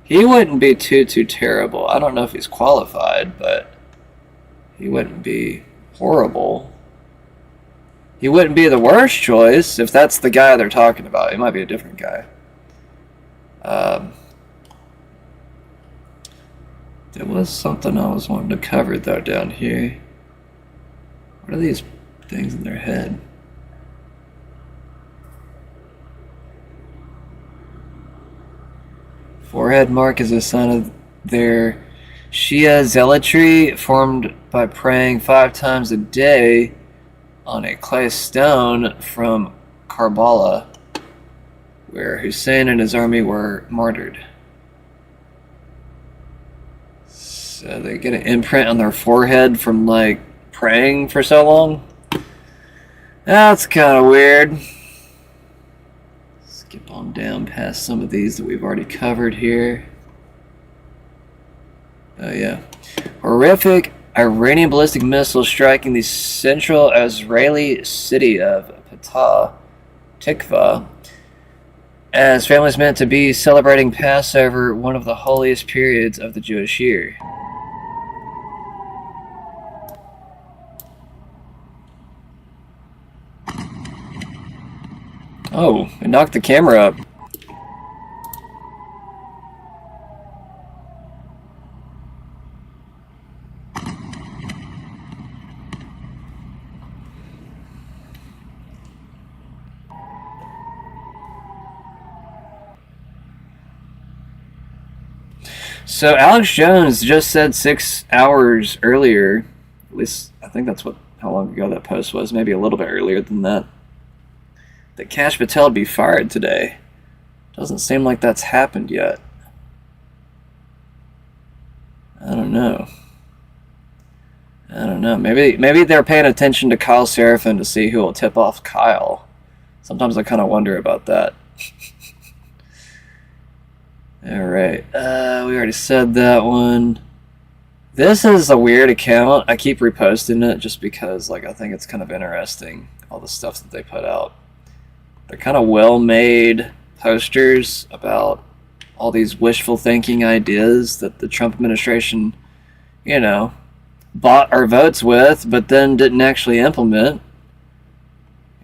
He wouldn't be too terrible. I don't know if he's qualified, but he wouldn't be horrible. He wouldn't be the worst choice if that's the guy they're talking about. It might be a different guy. There was something I was wanting to cover though down here. What are these things in their head? Forehead mark is a sign of their Shia zealotry, formed by praying 5 times a day on a clay stone from Karbala, where Hussein and his army were martyred. So they get an imprint on their forehead from praying for so long. That's kind of weird. Skip on down past some of these that we've already covered here. Oh yeah. Horrific Iranian ballistic missile striking the central Israeli city of Petah Tikva, as families meant to be celebrating Passover, one of the holiest periods of the Jewish year. Oh, it knocked the camera up. So Alex Jones just said 6 hours earlier, at least I think that's how long ago that post was, maybe a little bit earlier than that Kash Patel would be fired today. Doesn't seem like that's happened yet. I don't know. Maybe they're paying attention to Kyle Seraphin to see who will tip off Kyle. Sometimes I kind of wonder about that. Alright, we already said that one. This is a weird account. I keep reposting it just because I think it's kind of interesting, all the stuff that they put out. They're kind of well-made posters about all these wishful thinking ideas that the Trump administration, bought our votes with, but then didn't actually implement.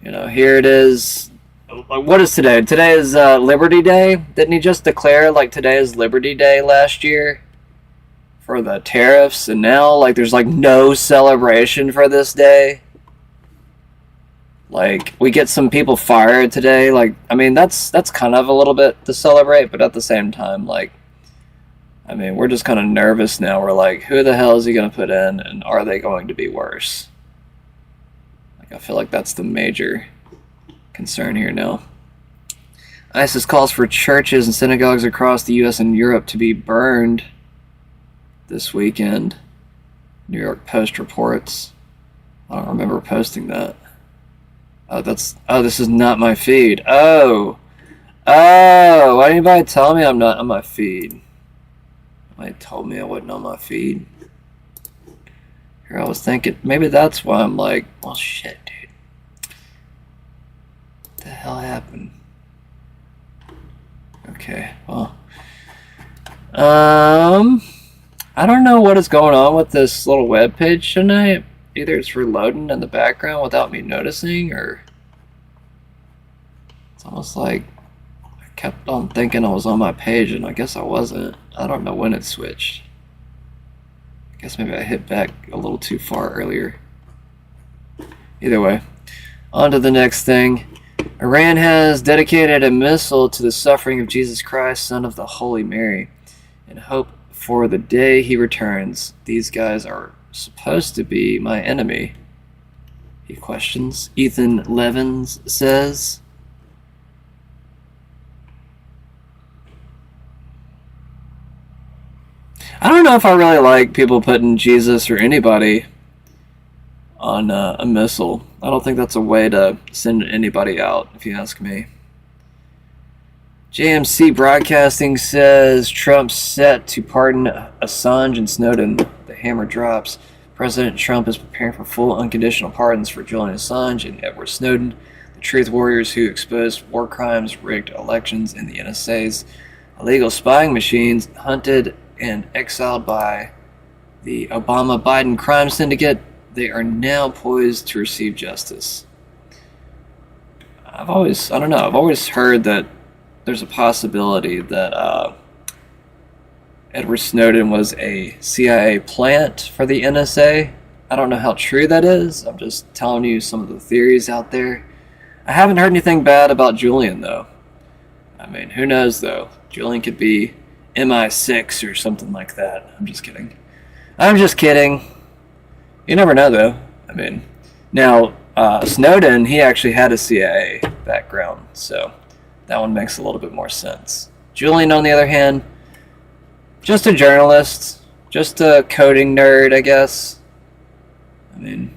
Here it is. What is today? Today is Liberty Day. Didn't he just declare today is Liberty Day last year for the tariffs, and now there's no celebration for this day? We get some people fired today. That's kind of a little bit to celebrate, but at the same time, we're just kind of nervous now. We're who the hell is he going to put in, and are they going to be worse? I feel like that's the major concern here now. ISIS calls for churches and synagogues across the U.S. and Europe to be burned this weekend. New York Post reports. I don't remember posting that. Oh, this is not my feed. Oh, why didn't anybody tell me I'm not on my feed? Somebody told me I wasn't on my feed. Here, I was thinking, maybe that's why I'm like, well, shit, dude. What the hell happened? Okay, well. I don't know what is going on with this little web page tonight. Either it's reloading in the background without me noticing, or it's almost like I kept on thinking I was on my page, and I guess I wasn't. I don't know when it switched. I guess maybe I hit back a little too far earlier. Either way, on to the next thing. Iran has dedicated a missile to the suffering of Jesus Christ, Son of the Holy Mary, in hope for the day he returns. These guys are supposed to be my enemy, he questions. Ethan Levins says. I don't know if I really like people putting Jesus or anybody on a missile. I don't think that's a way to send anybody out, if you ask me. JMC Broadcasting says Trump's set to pardon Assange and Snowden. The hammer drops. President Trump is preparing for full unconditional pardons for Julian Assange and Edward Snowden, the truth warriors who exposed war crimes, rigged elections, and the NSA's illegal spying machines, hunted and exiled by the Obama-Biden crime syndicate. They are now poised to receive justice. I've always heard that there's a possibility that Edward Snowden was a CIA plant for the NSA. I don't know how true that is. I'm just telling you some of the theories out there. I haven't heard anything bad about Julian, though. I mean, who knows, though? Julian could be MI6 or something like that. I'm just kidding. You never know, though. I mean, now, Snowden, he actually had a CIA background, so that one makes a little bit more sense. Julian, on the other hand, just a journalist, just a coding nerd, I guess. I mean,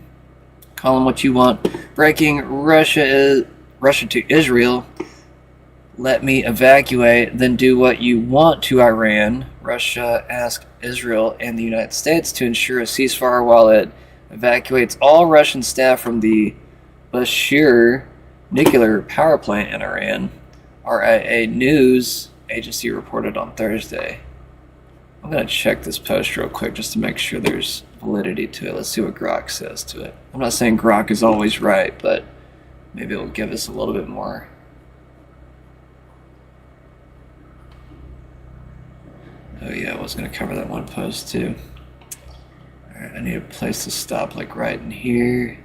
call him what you want. Breaking Russia to Israel. Let me evacuate, then do what you want to Iran. Russia asked Israel and the United States to ensure a ceasefire while it evacuates all Russian staff from the Bushehr nuclear power plant in Iran. RIA News agency reported on Thursday. I'm going to check this post real quick just to make sure there's validity to it. Let's see what Grok says to it. I'm not saying Grok is always right, but maybe it'll give us a little bit more. Oh yeah, I was going to cover that one post too. Alright, I need a place to stop, like right in here.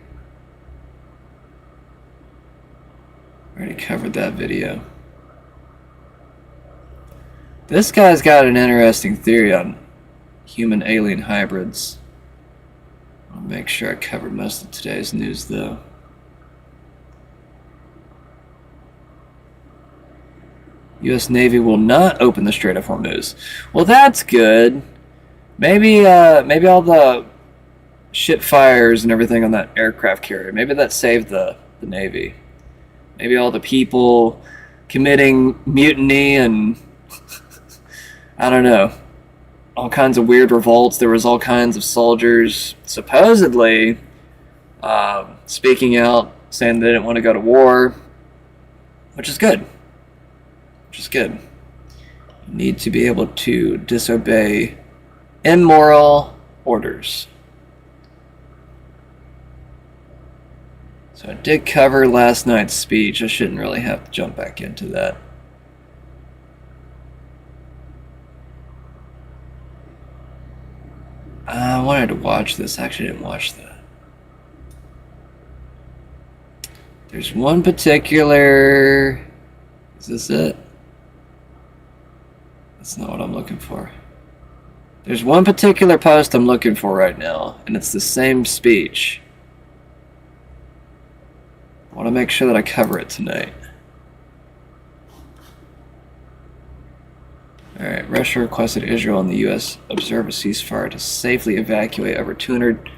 Already covered that video. This guy's got an interesting theory on human-alien hybrids. I'll make sure I cover most of today's news, though. U.S. Navy will not open the Strait of Hormuz. Well, that's good. Maybe all the ship fires and everything on that aircraft carrier, maybe that saved the Navy. Maybe all the people committing mutiny and I don't know, all kinds of weird revolts. There was all kinds of soldiers supposedly speaking out, saying they didn't want to go to war, which is good. You need to be able to disobey immoral orders. So I did cover last night's speech. I shouldn't really have to jump back into that. I wanted to watch this. I actually didn't watch that. There's one particular... Is this it? That's not what I'm looking for. There's one particular post I'm looking for right now, and it's the same speech. I want to make sure that I cover it tonight. Alright, Russia requested Israel and the U.S. observe a ceasefire to safely evacuate over 200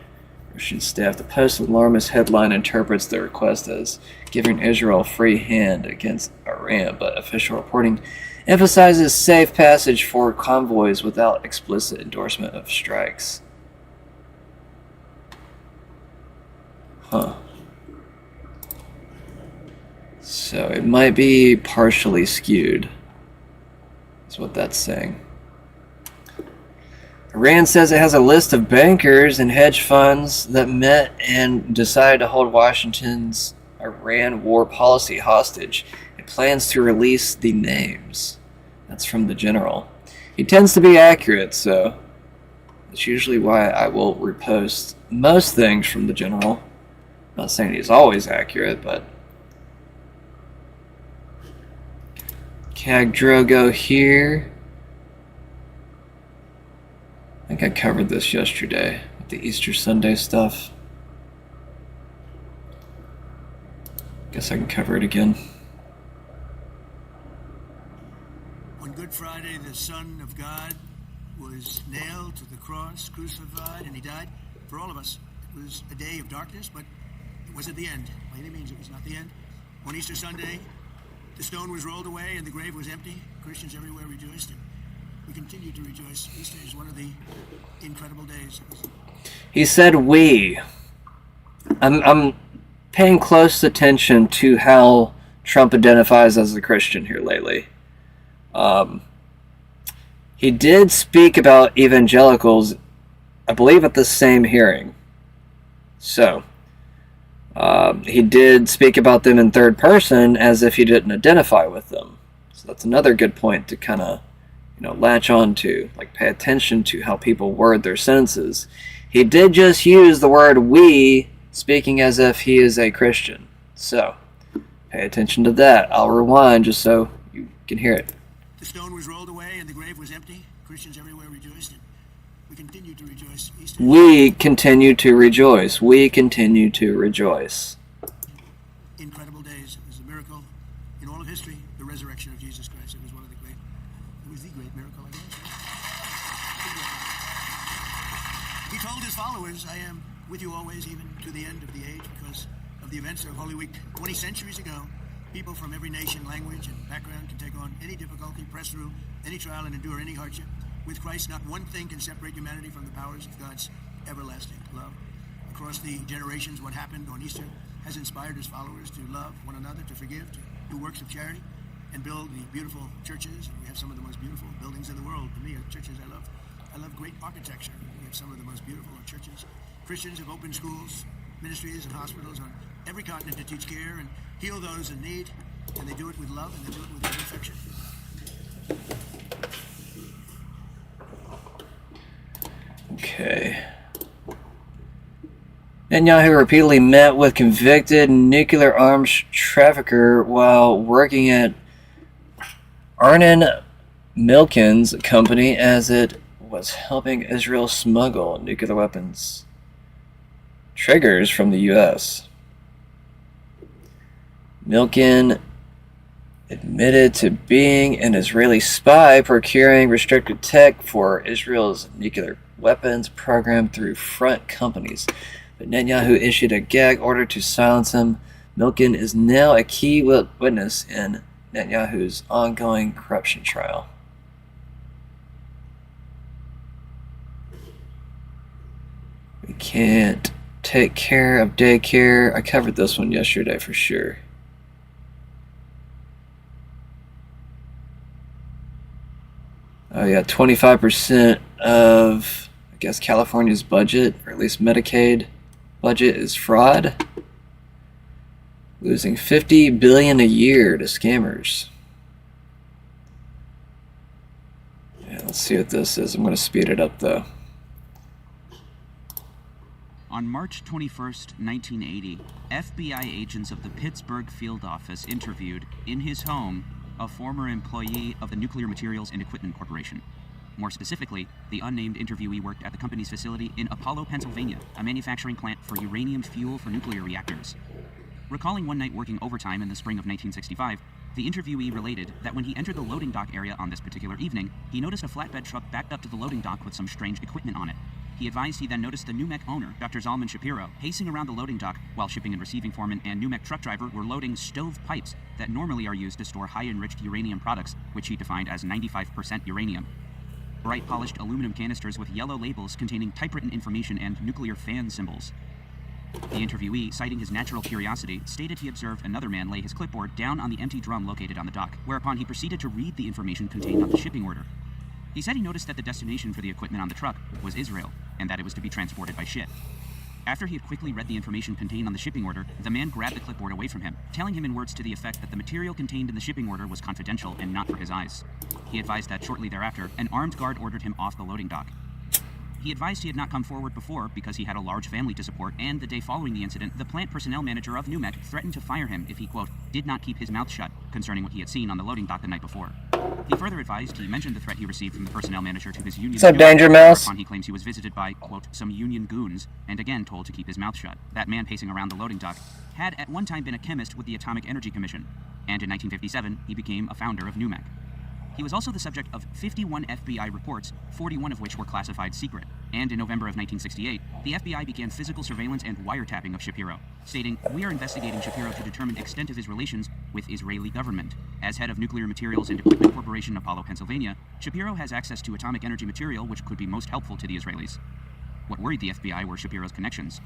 Christian staff. The Post-alarmist headline interprets the request as giving Israel a free hand against Iran, but official reporting emphasizes safe passage for convoys without explicit endorsement of strikes. Huh. So it might be partially skewed. That's what that's saying. Iran says it has a list of bankers and hedge funds that met and decided to hold Washington's Iran war policy hostage. It plans to release the names. That's from the general. He tends to be accurate, so that's usually why I will repost most things from the general. I'm not saying he's always accurate, but Cag Drogo here. I think I covered this yesterday with the Easter Sunday stuff. Guess I can cover it again. On Good Friday, the Son of God was nailed to the cross, crucified, and he died for all of us. It was a day of darkness, but it wasn't the end. By any means, it was not the end. On Easter Sunday, the stone was rolled away and the grave was empty. Christians everywhere rejoiced, and we continue to rejoice. Easter is one of the incredible days. He said we. I'm paying close attention to how Trump identifies as a Christian here lately. He did speak about evangelicals, I believe, at the same hearing. So, he did speak about them in third person as if he didn't identify with them. So that's another good point to kind of, latch on to, like pay attention to how people word their sentences. He did just use the word we, speaking as if he is a Christian. So, pay attention to that. I'll rewind just so you can hear it. The stone was rolled away and the grave was empty. Christians everywhere rejoiced, and we continue to rejoice. Easter. We continue to rejoice. We continue to rejoice. Incredible days. It was a miracle in all of history, the resurrection of Jesus Christ. It was one of the great, it was the great miracle, I guess. He told his followers, I am with you always, even to the end of the age, because of the events of Holy Week 20 centuries ago. People from every nation, language, and background can take on any difficulty, press through any trial, and endure any hardship. With Christ, not one thing can separate humanity from the powers of God's everlasting love. Across the generations, what happened on Easter has inspired his followers to love one another, to forgive, to do works of charity, and build the beautiful churches. And we have some of the most beautiful buildings in the world. To me, churches I love. I love great architecture. We have some of the most beautiful churches. Christians have opened schools, ministries, and hospitals on every continent to teach care and heal those in need. And they do it with love, and they do it with great affection. Okay. Netanyahu repeatedly met with convicted nuclear arms trafficker while working at Arnon Milken's company as it was helping Israel smuggle nuclear weapons triggers from the U.S. Milken admitted to being an Israeli spy procuring restricted tech for Israel's nuclear weapons program through front companies. But Netanyahu issued a gag order to silence him. Milken is now a key witness in Netanyahu's ongoing corruption trial. We can't take care of daycare. I covered this one yesterday for sure. Oh yeah, 25% of, I guess, California's budget, or at least Medicaid budget, is fraud. Losing $50 billion a year to scammers. Yeah, let's see what this is. I'm going to speed it up though. On March 21st, 1980, FBI agents of the Pittsburgh field office interviewed, in his home, a former employee of the Nuclear Materials and Equipment Corporation. More specifically, the unnamed interviewee worked at the company's facility in Apollo, Pennsylvania, a manufacturing plant for uranium fuel for nuclear reactors. Recalling one night working overtime in the spring of 1965, the interviewee related that when he entered the loading dock area on this particular evening, he noticed a flatbed truck backed up to the loading dock with some strange equipment on it. He advised he then noticed the NUMEC owner, Dr. Zalman Shapiro, pacing around the loading dock while shipping and receiving foreman and NUMEC truck driver were loading stove pipes that normally are used to store high-enriched uranium products, which he defined as 95% uranium. Bright polished aluminum canisters with yellow labels containing typewritten information and nuclear fan symbols. The interviewee, citing his natural curiosity, stated he observed another man lay his clipboard down on the empty drum located on the dock, whereupon he proceeded to read the information contained on the shipping order. He said he noticed that the destination for the equipment on the truck was Israel, and that it was to be transported by ship. After he had quickly read the information contained on the shipping order, the man grabbed the clipboard away from him, telling him in words to the effect that the material contained in the shipping order was confidential and not for his eyes. He advised that shortly thereafter, an armed guard ordered him off the loading dock. He advised he had not come forward before because he had a large family to support, and the day following the incident, the plant personnel manager of NUMEC threatened to fire him if he, quote, did not keep his mouth shut concerning what he had seen on the loading dock the night before. He further advised he mentioned the threat he received from the personnel manager to his union. What's up, Danger Mouse? He claims he was visited by, quote, some union goons, and again told to keep his mouth shut. That man pacing around the loading dock had at one time been a chemist with the Atomic Energy Commission, and in 1957 he became a founder of NUMEC. He was also the subject of 51 FBI reports, 41 of which were classified secret. And in November of 1968, the FBI began physical surveillance and wiretapping of Shapiro, stating, "We are investigating Shapiro to determine extent of his relations with Israeli government. As head of Nuclear Materials and Equipment Corporation, Apollo, Pennsylvania, Shapiro has access to atomic energy material which could be most helpful to the Israelis." What worried the FBI were Shapiro's connections.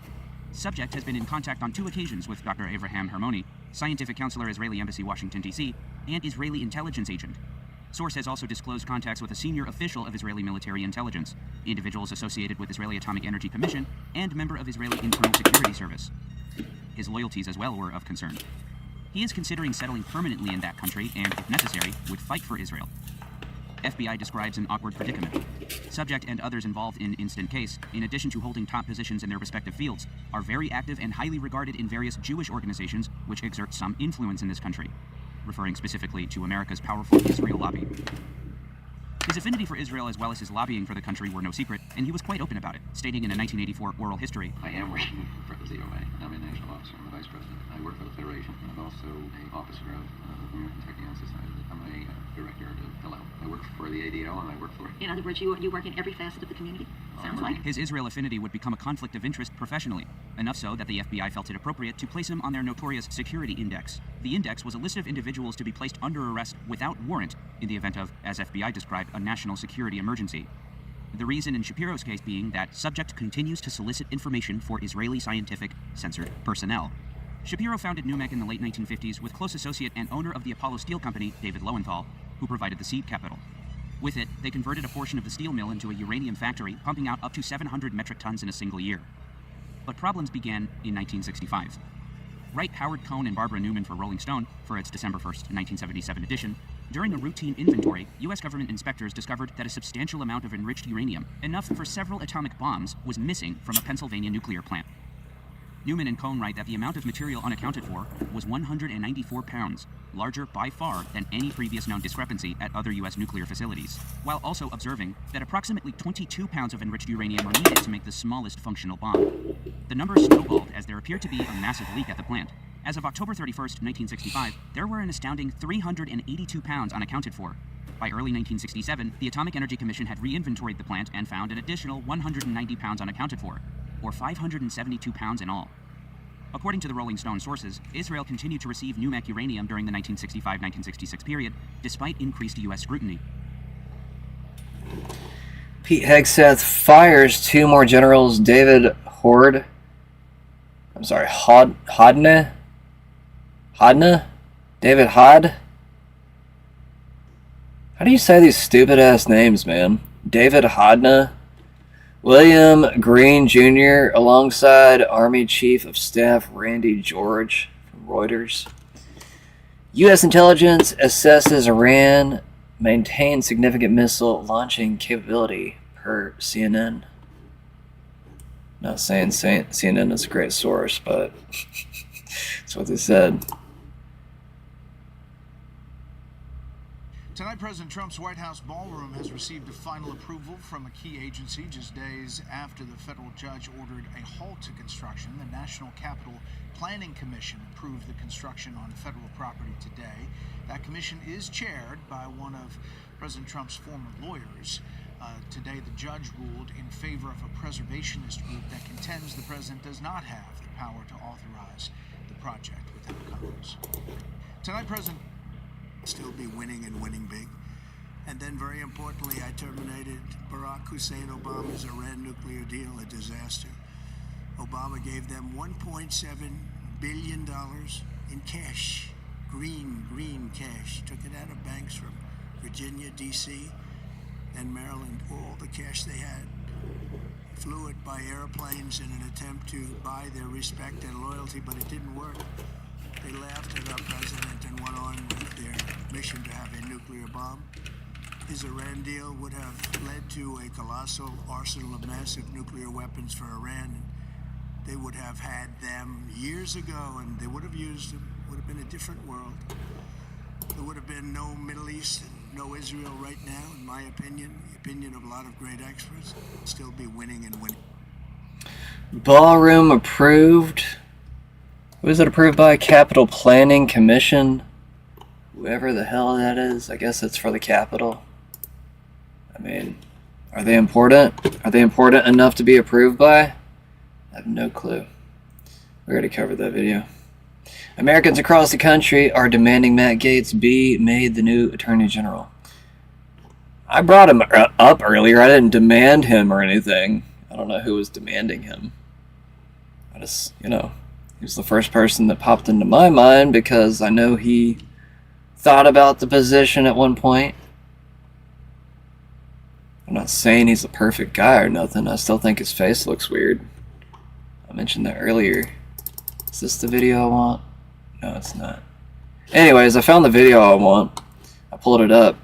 Subject has been in contact on 2 occasions with Dr. Avraham Hermoni, scientific counselor, Israeli Embassy, Washington, D.C., and Israeli intelligence agent. Source has also disclosed contacts with a senior official of Israeli military intelligence, individuals associated with Israeli Atomic Energy Commission, and member of Israeli Internal Security Service. His loyalties as well were of concern. He is considering settling permanently in that country and, if necessary, would fight for Israel. FBI describes an awkward predicament. Subject and others involved in instant case, in addition to holding top positions in their respective fields, are very active and highly regarded in various Jewish organizations which exert some influence in this country, referring specifically to America's powerful Israel lobby. His affinity for Israel as well as his lobbying for the country were no secret, and he was quite open about it, stating in a 1984 oral history, I am working for the ZOA. I'm a national officer. I'm the vice president. I work for the Federation. I'm also an officer of the American Technion Society. I'm a director of Hillel. I work for the ADL and I work for... In other words, you work in every facet of the community, sounds like. His Israel affinity would become a conflict of interest professionally, enough so that the FBI felt it appropriate to place him on their notorious security index. The index was a list of individuals to be placed under arrest without warrant in the event of, as FBI described, a national security emergency. The reason in Shapiro's case being that subject continues to solicit information for Israeli scientific censored personnel. Shapiro founded NUMEC in the late 1950s with close associate and owner of the Apollo Steel Company, David Lowenthal, who provided the seed capital. With it, they converted a portion of the steel mill into a uranium factory, pumping out up to 700 metric tons in a single year. But problems began in 1965. Write Howard Cohn and Barbara Newman for Rolling Stone, for its December 1st, 1977 edition, during a routine inventory, U.S. government inspectors discovered that a substantial amount of enriched uranium, enough for several atomic bombs, was missing from a Pennsylvania nuclear plant. Newman and Cohn write that the amount of material unaccounted for was 194 pounds, larger by far than any previous known discrepancy at other U.S. nuclear facilities, while also observing that approximately 22 pounds of enriched uranium are needed to make the smallest functional bomb. The numbers snowballed as there appeared to be a massive leak at the plant. As of October 31st, 1965, there were an astounding 382 pounds unaccounted for. By early 1967, the Atomic Energy Commission had re-inventoried the plant and found an additional 190 pounds unaccounted for, or 572 pounds in all. According to the Rolling Stone sources, Israel continued to receive NUMEC uranium during the 1965-1966 period, despite increased U.S. scrutiny. Pete Hegseth fires 2 more generals, David Hodne? David Hod? How do you say these stupid-ass names, man? David Hodne? William Green Jr. alongside Army Chief of Staff Randy George from Reuters. U.S. intelligence assesses Iran maintains significant missile launching capability per CNN. Not saying CNN is a great source, but that's what they said. Tonight, President Trump's White House ballroom has received a final approval from a key agency just days after the federal judge ordered a halt to construction. The National Capital Planning Commission approved the construction on federal property today. That commission is chaired by one of President Trump's former lawyers. Today, the judge ruled in favor of a preservationist group that contends the president does not have the power to authorize the project without Congress. Tonight, President still be winning and winning big. And then, very importantly, I terminated Barack Hussein Obama's Iran nuclear deal, a disaster. Obama gave them $1.7 billion in cash, green cash. Took it out of banks from Virginia, D.C., and Maryland, all the cash they had. Flew it by airplanes in an attempt to buy their respect and loyalty, but it didn't work. They laughed at our president and went on with their mission to have a nuclear bomb. His Iran deal would have led to a colossal arsenal of massive nuclear weapons for Iran. They would have had them years ago, and they would have used them. It would have been a different world. There would have been no Middle East and no Israel right now, in my opinion, the opinion of a lot of great experts. Still be winning and winning. Ballroom approved. Who is it approved by? Capital Planning Commission. Whoever the hell that is. I guess it's for the Capitol. I mean, are they important? Are they important enough to be approved by? I have no clue. We already covered that video. Americans across the country are demanding Matt Gaetz be made the new Attorney General. I brought him up earlier. I didn't demand him or anything. I don't know who was demanding him. I just, he was the first person that popped into my mind because I know he thought about the position at one point. I'm not saying he's the perfect guy or nothing. I still think his face looks weird. I mentioned that earlier. Is this the video I want? No, it's not. Anyways, I found the video I want. I pulled it up.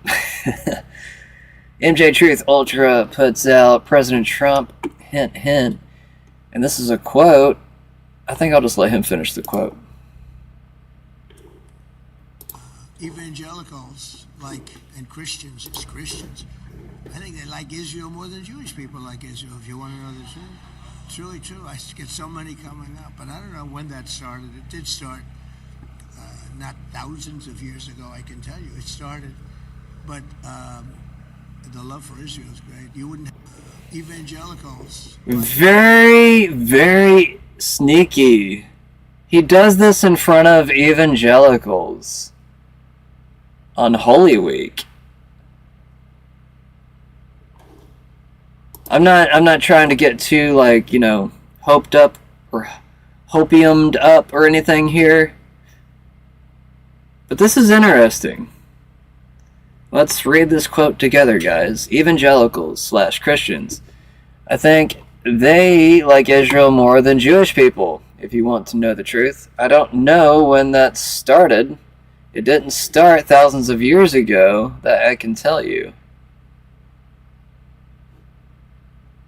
MJ Truth Ultra puts out President Trump, hint, hint. And this is a quote. I think I'll just let him finish the quote. Evangelicals and Christians, it's Christians. I think they like Israel more than Jewish people like Israel, if you want to know the truth. It's really true. I get so many coming up, but I don't know when that started. It did start. Not thousands of years ago, I can tell you. It started, but the love for Israel is great. You wouldn't have evangelicals. Very, very sneaky. He does this in front of evangelicals on Holy Week. I'm not trying to get too hoped up or hopiumed up or anything here. But this is interesting. Let's read this quote together, guys. Evangelicals / Christians. I think they like Israel more than Jewish people, if you want to know the truth. I don't know when that started. It didn't start thousands of years ago, that I can tell you.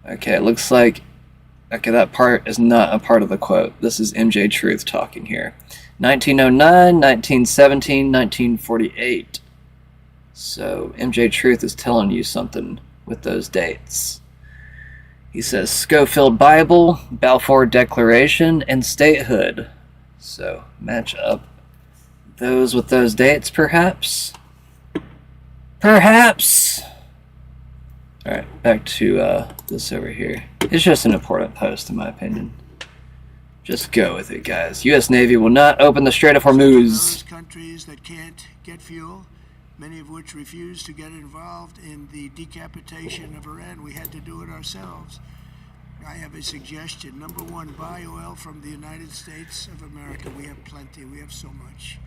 Okay, it looks like... Okay, that part is not a part of the quote. This is MJ Truth talking here. 1909, 1917, 1948. So MJ Truth is telling you something with those dates. He says Schofield Bible, Balfour Declaration, and statehood. So match up those with those dates, perhaps? Perhaps! Alright, back to this over here. It's just an important post, in my opinion. Just go with it, guys. U.S. Navy will not open the Strait of Hormuz. Those countries that can't get fuel, many of which refuse to get involved in the decapitation of Iran, we had to do it ourselves. I have a suggestion. Number one, buy oil from the United States of America. We have plenty. We have so much.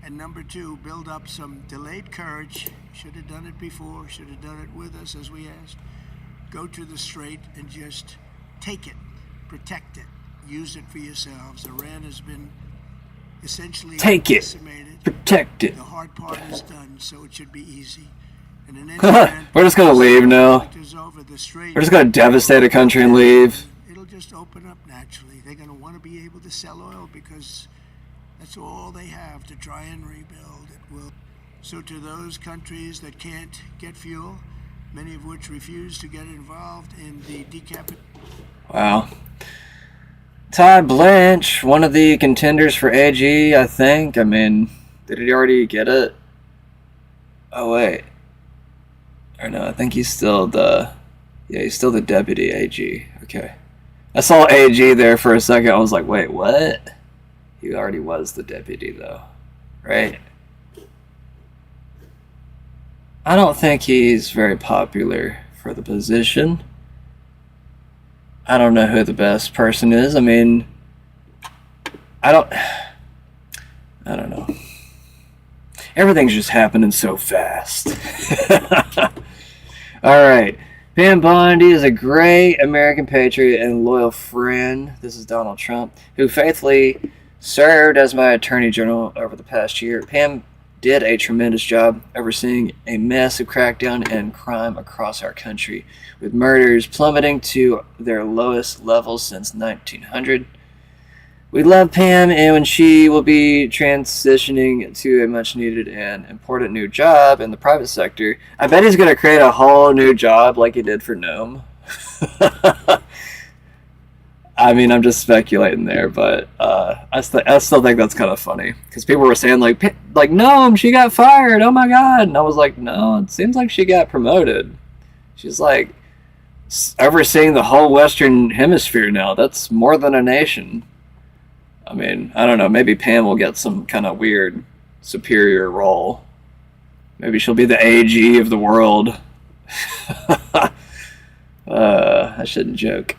And number two, build up some delayed courage. Should have done it before. Should have done it with us, as we asked. Go to the strait and just take it. Protect it. Use it for yourselves. Iran has been essentially decimated. Protect it. The hard part is done, so it should be easy. And in any We're just gonna leave now. We're just gonna devastate a country and leave. It'll just open up naturally. They're gonna want to be able to sell oil because that's all they have to try and rebuild. It will. So to those countries that can't get fuel, many of which refuse to get involved in the decapitation. Wow. Ty Blanche, one of the contenders for AG, I think. I mean, did he already get it? Oh, wait. Or no, I think he's still the... Yeah, he's still the deputy AG. Okay. I saw AG there for a second. I was like, wait, what? He already was the deputy, though. Right? I don't think he's very popular for the position. I don't know who the best person is. I mean, I don't know. Everything's just happening so fast. Alright. Pam Bondi is a great American patriot and loyal friend. This is Donald Trump, who faithfully served as my attorney general over the past year. Pam did a tremendous job overseeing a massive crackdown and crime across our country, with murders plummeting to their lowest levels since 1900. We love Pam, and when she will be transitioning to a much-needed and important new job in the private sector, I bet he's going to create a whole new job like he did for Nome. I mean, I'm just speculating there, but I still think that's kind of funny, because people were saying, like, Nome, she got fired, oh my god, and I was like, no, it seems like she got promoted. She's, like, overseeing the whole Western Hemisphere now. That's more than a nation. I mean, I don't know, maybe Pam will get some kind of weird superior role. Maybe she'll be the AG of the world. I shouldn't joke.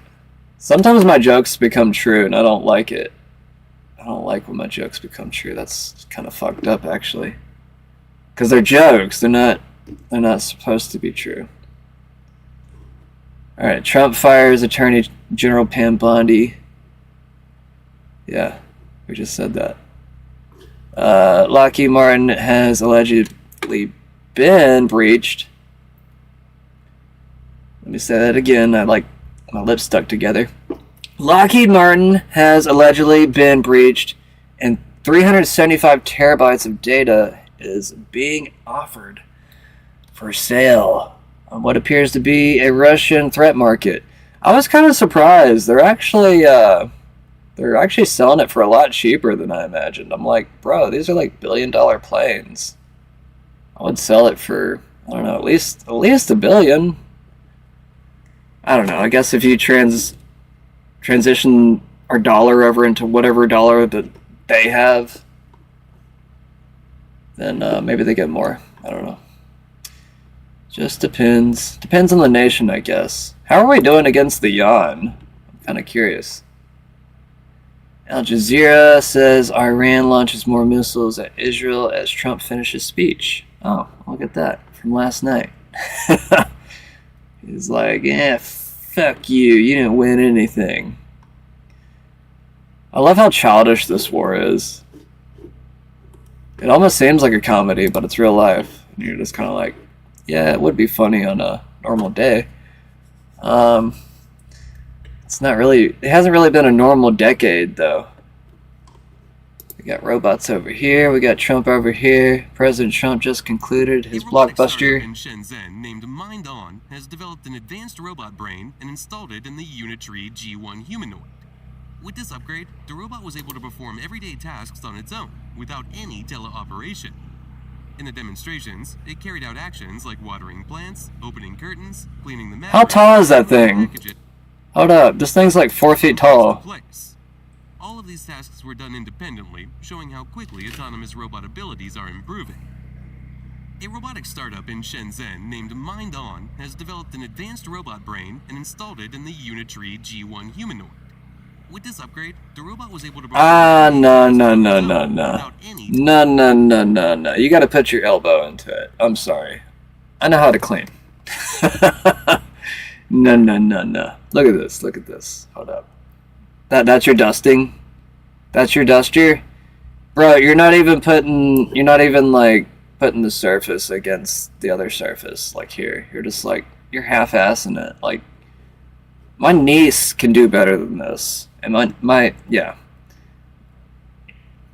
Sometimes my jokes become true, and I don't like it. I don't like when my jokes become true. That's kind of fucked up, actually. Because they're jokes. They're not supposed to be true. Alright, Trump fires Attorney General Pam Bondi. Yeah, we just said that. Lockheed Martin has allegedly been breached. Let me say that again. I like my lips stuck together. Lockheed Martin has allegedly been breached, and 375 terabytes of data is being offered for sale on what appears to be a Russian threat market. I was kind of surprised. They're actually selling it for a lot cheaper than I imagined. I'm like, bro, these are like billion-dollar planes. I would sell it for, I don't know, at least $1 billion. I don't know. I guess if you transition our dollar over into whatever dollar that they have, then maybe they get more. I don't know. Just depends. Depends on the nation, I guess. How are we doing against the yuan? I'm kind of curious. Al Jazeera says Iran launches more missiles at Israel as Trump finishes speech. Oh, look at that. From last night. He's like, yeah, fuck you. You didn't win anything. I love how childish this war is. It almost seems like a comedy, but it's real life. And you're just kind of like, yeah, it would be funny on a normal day. It's not really, it hasn't really been a normal decade, though. We got robots over here, we got Trump over here. President Trump just concluded his blockbuster. In Shenzhen named MindOn has developed an advanced robot brain and installed it in the Unitree G1 humanoid. With this upgrade, the robot was able to perform everyday tasks on its own, without any teleoperation. In the demonstrations, it carried out actions like watering plants, opening curtains, cleaning the mattress. How tall is that thing? Hold up, this thing's like 4 feet tall. All of these tasks were done independently, showing how quickly autonomous robot abilities are improving. A robotics startup in Shenzhen named MindOn has developed an advanced robot brain and installed it in the Unitree G1 humanoid. With this upgrade, the robot was able to... No. No. You gotta put your elbow into it. I'm sorry. I know how to clean. No. Look at this. Hold up. That's your dusting? That's your duster? Bro, you're not even like putting the surface against the other surface, like here. You're just like, you're half-assing it. Like, my niece can do better than this. And yeah.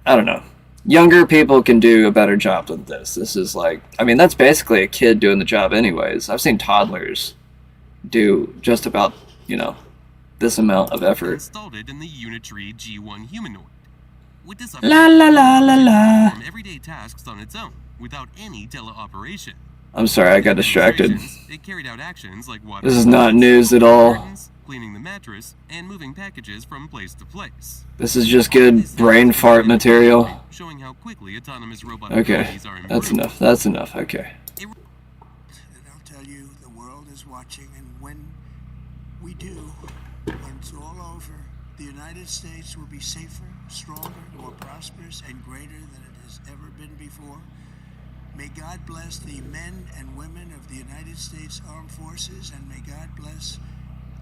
I don't know. Younger people can do a better job than this. This is like, I mean, that's basically a kid doing the job anyways. I've seen toddlers do just about, this amount of effort. Installed it in the Unitree G1 humanoid. With this la. everyday tasks on its own, without any teleoperation. I'm sorry, I got distracted. It carried out actions like This is not news at all. cleaning the mattress, and moving packages from place to place. This is just good brain fart material. Showing how quickly autonomous robot Okay, abilities are improved. that's enough. That's enough. Okay. And I'll tell you, the world is watching, and when we do, when it's all over, the United States will be safer, stronger, more prosperous, and greater than it has ever been before. May God bless the men and women of the United States Armed Forces, and may God bless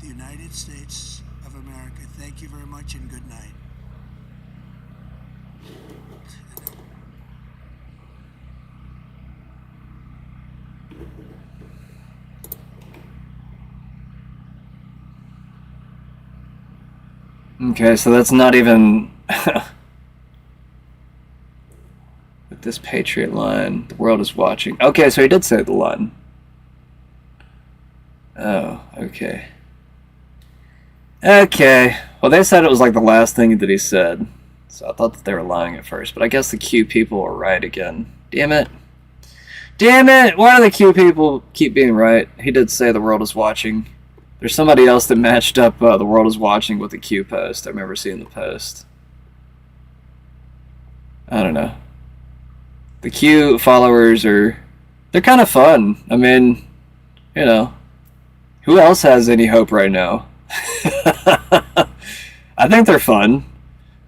the United States of America. Thank you very much, and good night. Okay, so that's not even with this Patriot line. The world is watching. Okay, so he did say the line. Oh, okay. Okay. Well, they said it was like the last thing that he said, so I thought that they were lying at first. But I guess the Q people are right again. Damn it! Damn it! Why do the Q people keep being right? He did say the world is watching. There's somebody else that matched up the world is watching with the Q post. I remember seeing the post. I don't know. The Q followers they're kind of fun. I mean, you know, who else has any hope right now? I think they're fun.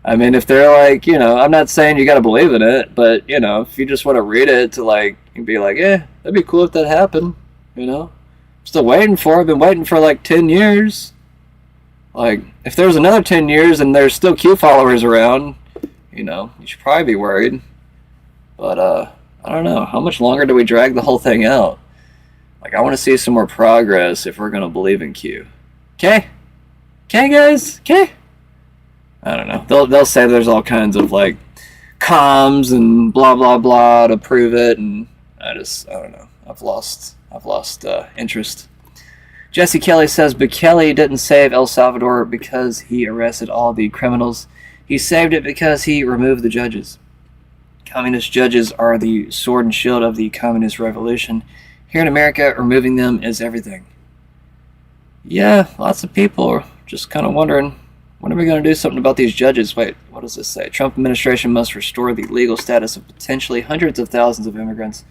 I mean, if they're like, you know, I'm not saying you gotta believe in it, but, you know, if you just want to read it to like, and be like, yeah, that'd be cool if that happened, you know? Still waiting for it. I've been waiting for like 10 years. Like, if there was another 10 years and there's still Q followers around, you know, you should probably be worried. But, I don't know. How much longer do we drag the whole thing out? Like, I want to see some more progress if we're going to believe in Q. Okay? Okay, guys? Okay? I don't know. They'll say there's all kinds of, like, comms and blah, blah, blah to prove it, and I don't know. I've lost interest. Jesse Kelly says Bukele didn't save El Salvador because he arrested all the criminals. He saved it because he removed the judges. Communist judges are the sword and shield of the communist revolution. Here in America, removing them is everything. Yeah, lots of people are just kind of wondering, when are we going to do something about these judges? Wait, what does this say? Trump administration must restore the legal status of potentially hundreds of thousands of immigrants.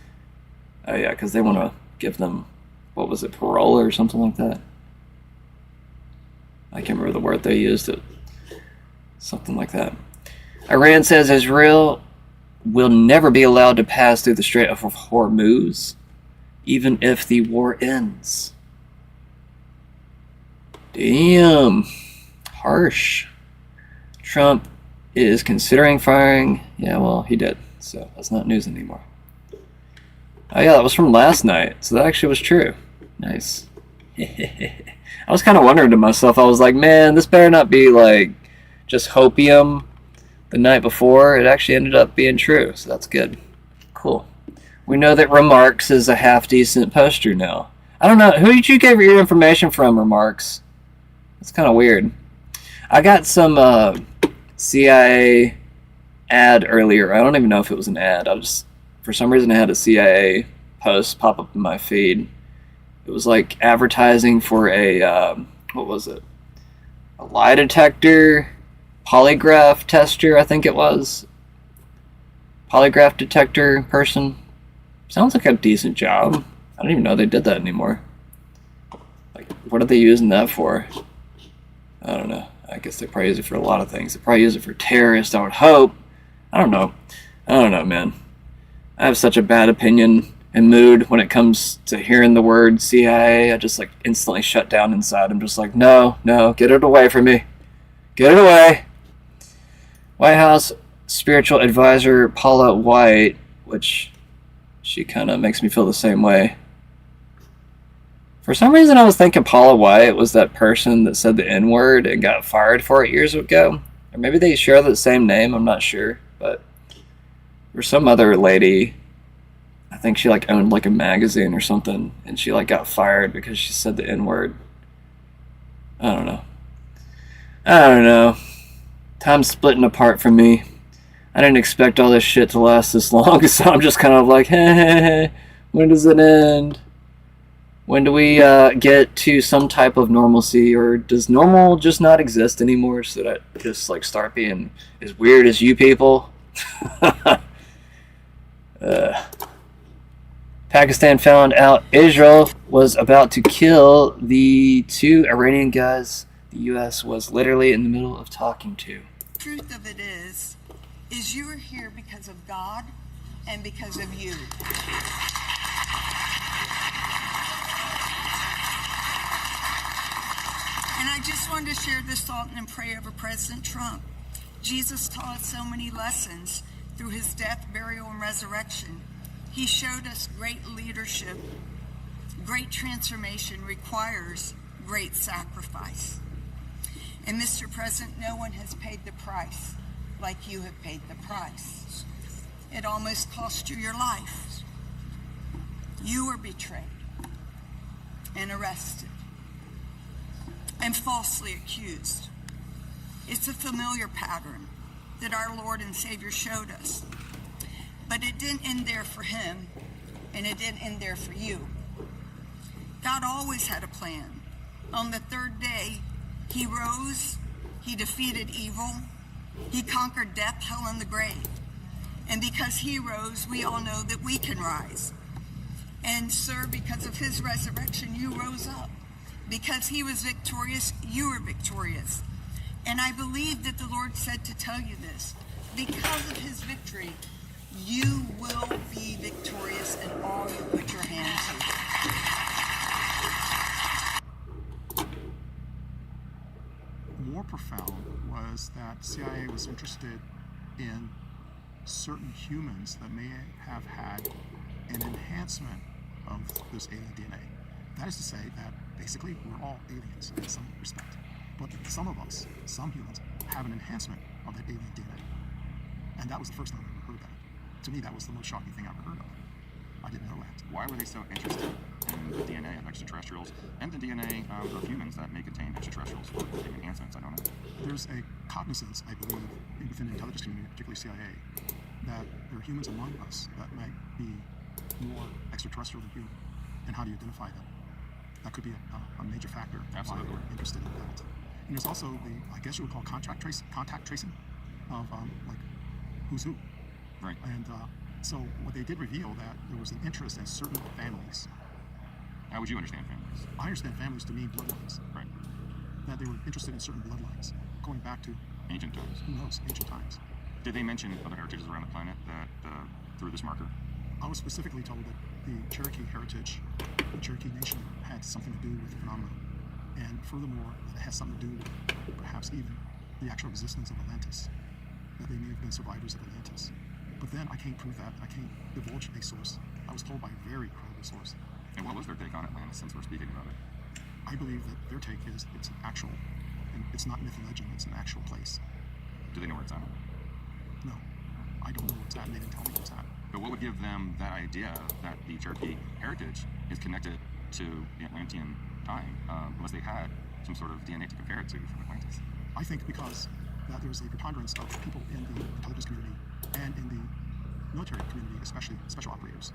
Oh yeah, because they want to give them, what was it, parole or something like that? I can't remember the word they used. It something like that. Iran says Israel will never be allowed to pass through the Strait of Hormuz, even if the war ends. Damn. Harsh. Trump is considering firing. Yeah, well, he did. So that's not news anymore. Oh yeah, that was from last night. So that actually was true. Nice. I was kind of wondering to myself, I was like, man, this better not be like just hopium the night before. It actually ended up being true. So that's good. Cool. We know that Remarks is a half-decent poster now. I don't know. Who did you get your information from, Remarks? That's kind of weird. I got some CIA ad earlier. I don't even know if it was an ad. For some reason, I had a CIA post pop up in my feed. It was like advertising for a, what was it? A lie detector, polygraph tester, I think it was. Polygraph detector person. Sounds like a decent job. I don't even know they did that anymore. Like, what are they using that for? I don't know. I guess they probably use it for a lot of things. They probably use it for terrorists, I would hope. I don't know, man. I have such a bad opinion and mood when it comes to hearing the word CIA. I just like instantly shut down inside. I'm just like, no, get it away from me. Get it away. White House spiritual advisor Paula White, which she kind of makes me feel the same way. For some reason, I was thinking Paula White was that person that said the N-word and got fired for it years ago. Or maybe they share the same name, I'm not sure. But there's some other lady, I think she like owned like a magazine or something, and she like got fired because she said the N-word. I don't know. Time's splitting apart from me. I didn't expect all this shit to last this long, so I'm just kind of like, hey, When does it end? When do we get to some type of normalcy, or does normal just not exist anymore? So that just like start being as weird as you people? Pakistan found out Israel was about to kill the 2 Iranian guys the U.S. was literally in the middle of talking to. The truth of it is you are here because of God and because of you. And I just wanted to share this thought and pray over President Trump. Jesus taught us so many lessons through his death, burial, and resurrection. He showed us great leadership. Great transformation requires great sacrifice. And Mr. President, no one has paid the price like you have paid the price. It almost cost you your life. You were betrayed and arrested and falsely accused. It's a familiar pattern that our Lord and Savior showed us. But it didn't end there for him, and it didn't end there for you. God always had a plan. On the 3rd day, he rose, he defeated evil, he conquered death, hell, and the grave. And because he rose, we all know that we can rise. And sir, because of his resurrection, you rose up. Because he was victorious, you were victorious. And I believe that the Lord said to tell you this. Because of his victory, you will be victorious in all you put your hand to. More profound was that CIA was interested in certain humans that may have had an enhancement of this alien DNA. That is to say that basically we're all aliens in some respect. But some of us, some humans, have an enhancement of that alien DNA. And that was the first time I ever heard that. To me, that was the most shocking thing I ever heard of. I didn't know that. Why were they so interested in the DNA of extraterrestrials and the DNA of humans that may contain extraterrestrials for enhancements? I don't know. There's a cognizance, I believe, within the intelligence community, particularly CIA, that there are humans among us that might be more extraterrestrial than human. And how do you identify them? That could be a major factor. Absolutely. Why we're interested in that. And there's also the, I guess you would call contact tracing of like who's who. Right. And so what they did reveal that there was an interest in certain families. How would you understand families? I understand families to mean bloodlines. Right. That they were interested in certain bloodlines, going back to ancient times. Who knows? Ancient times. Did they mention other heritages around the planet that through this marker? I was specifically told that the Cherokee heritage, the Cherokee nation, had something to do with the phenomenon. And furthermore, that it has something to do with perhaps even the actual existence of Atlantis, that they may have been survivors of Atlantis. But then I can't prove that. I can't divulge a source. I was told by a very credible source. And what was their take on Atlantis, since we're speaking about it? I believe that their take is it's an actual, and it's not myth and legend, it's an actual place. Do they know where it's at? No. I don't know where it's at, and they didn't tell me where it's at. But what would give them that idea that the Cherokee heritage is connected to the Atlantean time, unless they had some sort of DNA to compare it to from Atlantis? I think because that there was a preponderance of people in the intelligence community and in the military community, especially special operators,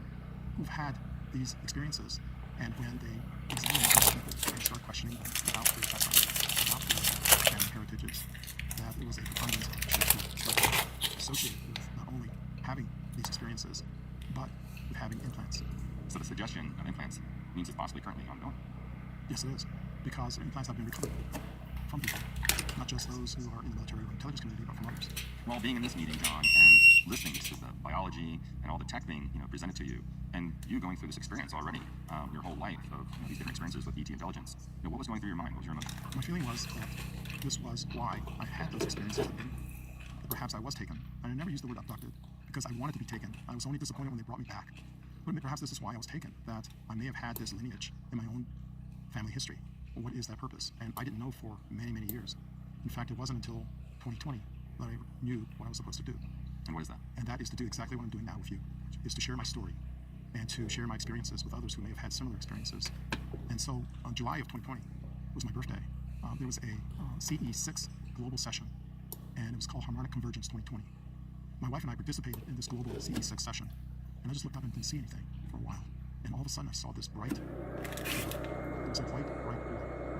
who've had these experiences, and when they examine these people and start questioning them about their background, about their family heritages, that there was a preponderance of Cherokee associated with not only having these experiences, but with having implants. So the suggestion of implants means it's possibly currently ongoing? Yes, it is, because implants have been recovered from people, not just those who are in the military or intelligence community, but from others. Well, being in this meeting, John, and listening to the biology and all the tech being presented to you, and you going through this experience already, your whole life of these different experiences with ET intelligence, what was going through your mind? What was your emotion? My feeling was that this was why I had those experiences, that perhaps I was taken. And I never used the word abducted, because I wanted to be taken. I was only disappointed when they brought me back. But perhaps this is why I was taken, that I may have had this lineage in my own family history. Well, what is that purpose? And I didn't know for many, many years. In fact, it wasn't until 2020 that I knew what I was supposed to do. And what is that? And that is to do exactly what I'm doing now with you, is to share my story and to share my experiences with others who may have had similar experiences. And so on July of 2020 was my birthday. There was a CE6 global session, and it was called Harmonic Convergence 2020. My wife and I participated in this global CE6 session, and I just looked up and didn't see anything for a while. And all of a sudden I saw this bright, there was a bright orb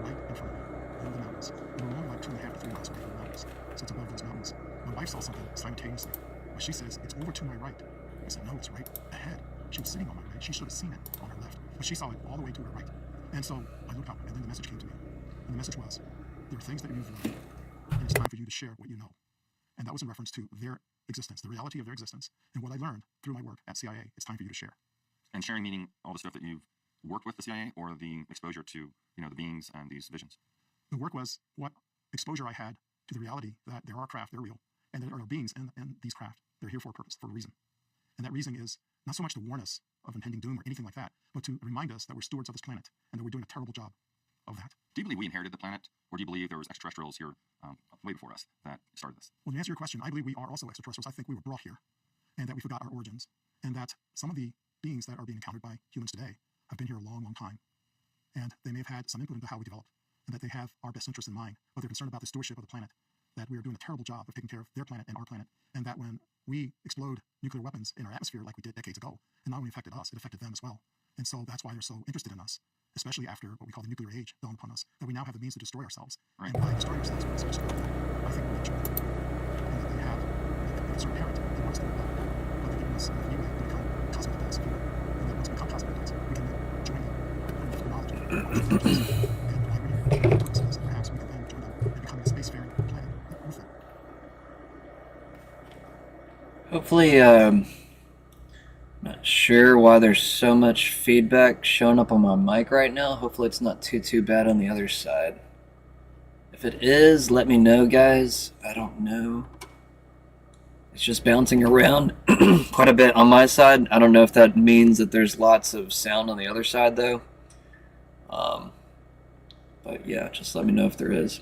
right in front of me, over the mountains. We were only like 2.5 to 3 miles away from the mountains, so it's above those mountains. My wife saw something simultaneously. But she says, it's over to my right. I said, no, it's right ahead. She was sitting on my right. She should have seen it on her left. But she saw it all the way to her right. And so I looked up, and then the message came to me. And the message was, there are things that you've learned, and it's time for you to share what you know. And that was in reference to their existence, the reality of their existence, and what I learned through my work at CIA. It's time for you to share. And sharing meaning all the stuff that you've worked with the CIA, or the exposure to, the beings and these visions? The work was what exposure I had to the reality that there are craft, they're real, and there are beings in these craft. They're here for a purpose, for a reason. And that reason is not so much to warn us of impending doom or anything like that, but to remind us that we're stewards of this planet and that we're doing a terrible job of that. Do you believe we inherited the planet, or do you believe there was extraterrestrials here way before us that started this? Well, to answer your question, I believe we are also extraterrestrials. I think we were brought here, and that we forgot our origins, and that some of the beings that are being encountered by humans today have been here a long, long time, and they may have had some input into how we developed, and that they have our best interests in mind, but they're concerned about the stewardship of the planet, that we are doing a terrible job of taking care of their planet and our planet, and that when we explode nuclear weapons in our atmosphere like we did decades ago, it not only affected us, it affected them as well. And so that's why they're so interested in us, especially after what we call the nuclear age dawned upon us, that we now have the means to destroy ourselves. Right. And by destroying ourselves, we're supposed to destroy them. I think we're enjoying them. And that they have, that it's our parent that wants to do well, but they're giving us a new way to become cosmic adults, if you will. And that once we become cosmic adults, we can then join them with their knowledge. And by reading purposes, perhaps we can then join them and become a spacefaring planet with them. Hopefully, not sure why there's so much feedback showing up on my mic right now. Hopefully it's not too bad on the other side. If it is, let me know, guys. I don't know. It's just bouncing around quite a bit on my side. I don't know if that means that there's lots of sound on the other side, though. But yeah, just let me know if there is.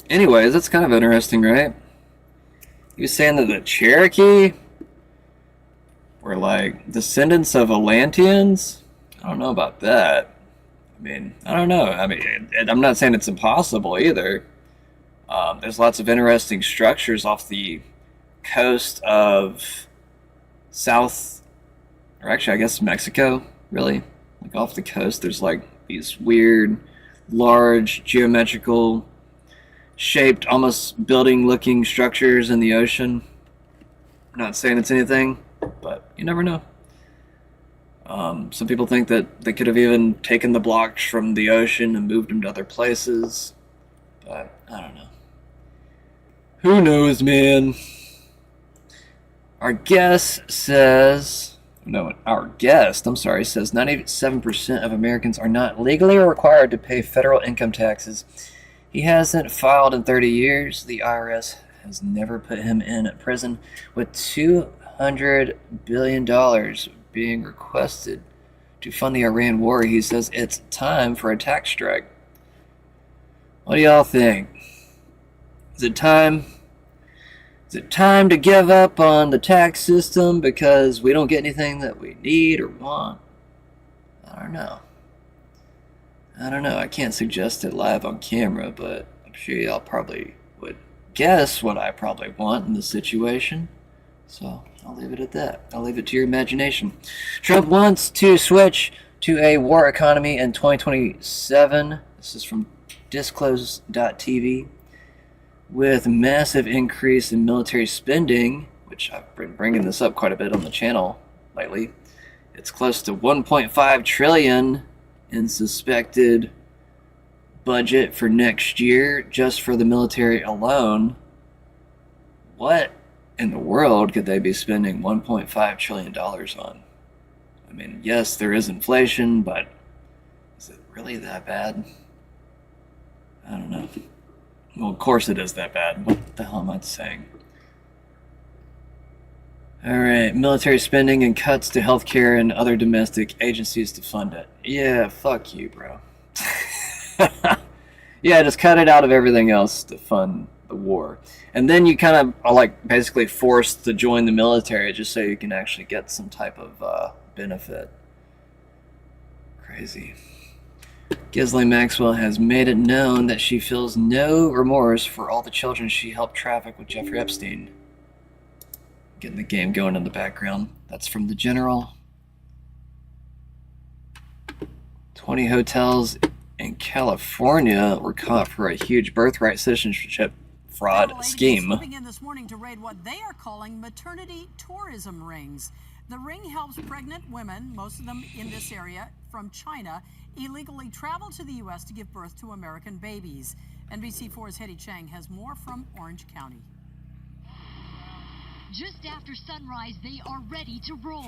Anyways, that's kind of interesting, right? He was saying that the Cherokee were like descendants of Atlanteans. I don't know about that. I mean, I don't know. I mean, I'm not saying it's impossible either. There's lots of interesting structures off the coast of South, or actually I guess Mexico, really. Like off the coast, there's like these weird, large, geometrical shaped, almost building-looking structures in the ocean. I'm not saying it's anything, but you never know. Some people think that they could have even taken the blocks from the ocean and moved them to other places, but I don't know. Who knows, man? Our guest says 97% of Americans are not legally required to pay federal income taxes. He hasn't filed in 30 years. The IRS has never put him in prison, with $200 billion being requested to fund the Iran war. He says it's time for a tax strike. What do y'all think? Is it time? Is it time to give up on the tax system because we don't get anything that we need or want? I don't know. I can't suggest it live on camera, but I'm sure y'all probably would guess what I probably want in this situation. So I'll leave it at that. I'll leave it to your imagination. Trump wants to switch to a war economy in 2027. This is from disclose.tv. With massive increase in military spending, which I've been bringing this up quite a bit on the channel lately, it's close to $1.5 trillion in suspected budget for next year just for the military alone. What in the world could they be spending $1.5 trillion on? I mean, yes, there is inflation, but is it really that bad? I don't know. Well, of course it is that bad. What the hell am I saying? Alright, military spending and cuts to healthcare and other domestic agencies to fund it. Yeah, fuck you, bro. Yeah, just cut it out of everything else to fund the war. And then you kind of are like basically forced to join the military just so you can actually get some type of benefit. Crazy. Ghislaine Maxwell has made it known that she feels no remorse for all the children she helped traffic with Jeffrey Epstein. Getting the game going in the background. That's from The General. 20 hotels in California were caught for a huge birthright citizenship fraud scheme. Swooping in this morning to raid what they are calling maternity tourism rings. The ring helps pregnant women, most of them in this area from China, illegally travel to the U.S. to give birth to American babies. NBC4's Hetty Chang has more from Orange County. Just after sunrise, they are ready to roll.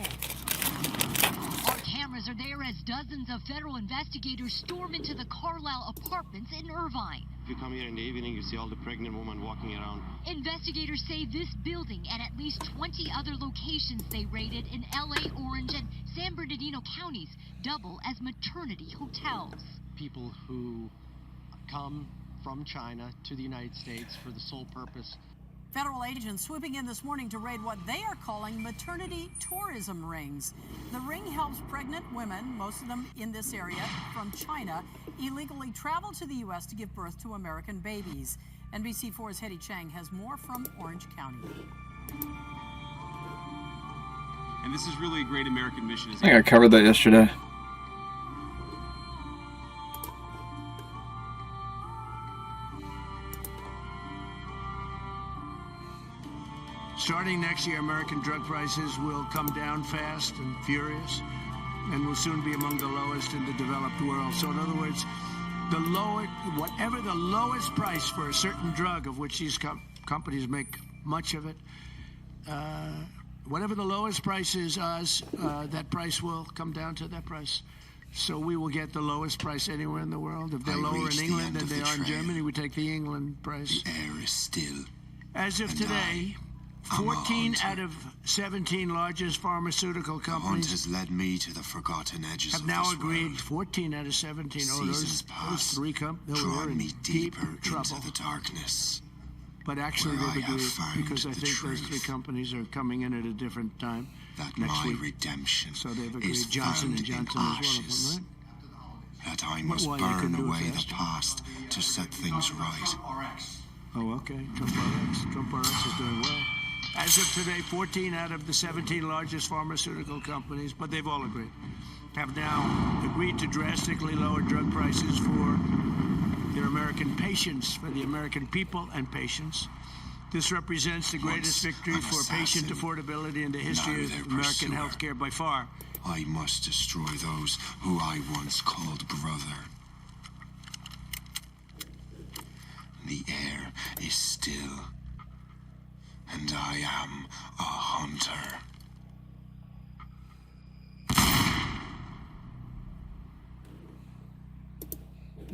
Our cameras are there as dozens of federal investigators storm into the Carlisle apartments in Irvine. If you come here in the evening, you see all the pregnant women walking around. Investigators say this building and at least 20 other locations they raided in LA, Orange, and San Bernardino counties double as maternity hotels. People who come from China to the United States for the sole purpose. Federal agents swooping in this morning to raid what they are calling maternity tourism rings. The ring helps pregnant women, most of them in this area from China, illegally travel to the U.S. to give birth to American babies. NBC4's Hetty Chang has more from Orange County. And this is really a great American mission. I think I covered that yesterday. Starting next year, American drug prices will come down fast and furious and will soon be among the lowest in the developed world. So in other words, whatever the lowest price for a certain drug, of which these companies make much of it, whatever the lowest price is, that price will come down to that price. So we will get the lowest price anywhere in the world. If they're lower in England than they are in Germany, we take the England price. The air is still. As of today, 14 out of 17 largest pharmaceutical companies has led me to the forgotten edges have of now this agreed. world. 14 out of 17. Seasons past, those three companies drawn me deeper trouble. into the darkness. But actually, where they've I have agreed found because I the think those truth. three companies are coming in at a different time. That next my week. redemption So they've agreed. is Johnson found and Johnson in is one of ashes. them, right? That I must Why you burn couldn't do it away the faster? past to set things right. Oh, okay. Trump RX. Trump RX is doing well. As of today, 14 out of the 17 largest pharmaceutical companies, but they've all agreed, have now agreed to drastically lower drug prices for their American patients, for the American people and patients. This represents the greatest victory for patient affordability in the history of American healthcare by far. I must destroy those who I once called brother. The air is still, and I am a hunter.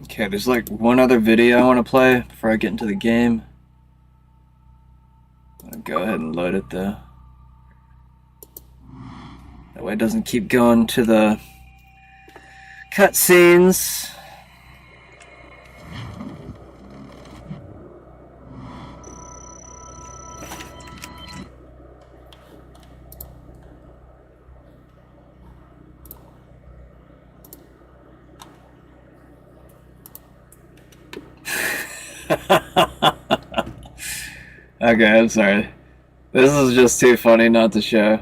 Okay, there's like one other video I want to play before I get into the game. I'm gonna go ahead and load it though. That way it doesn't keep going to the cutscenes. Okay, I'm sorry. This is just too funny not to show.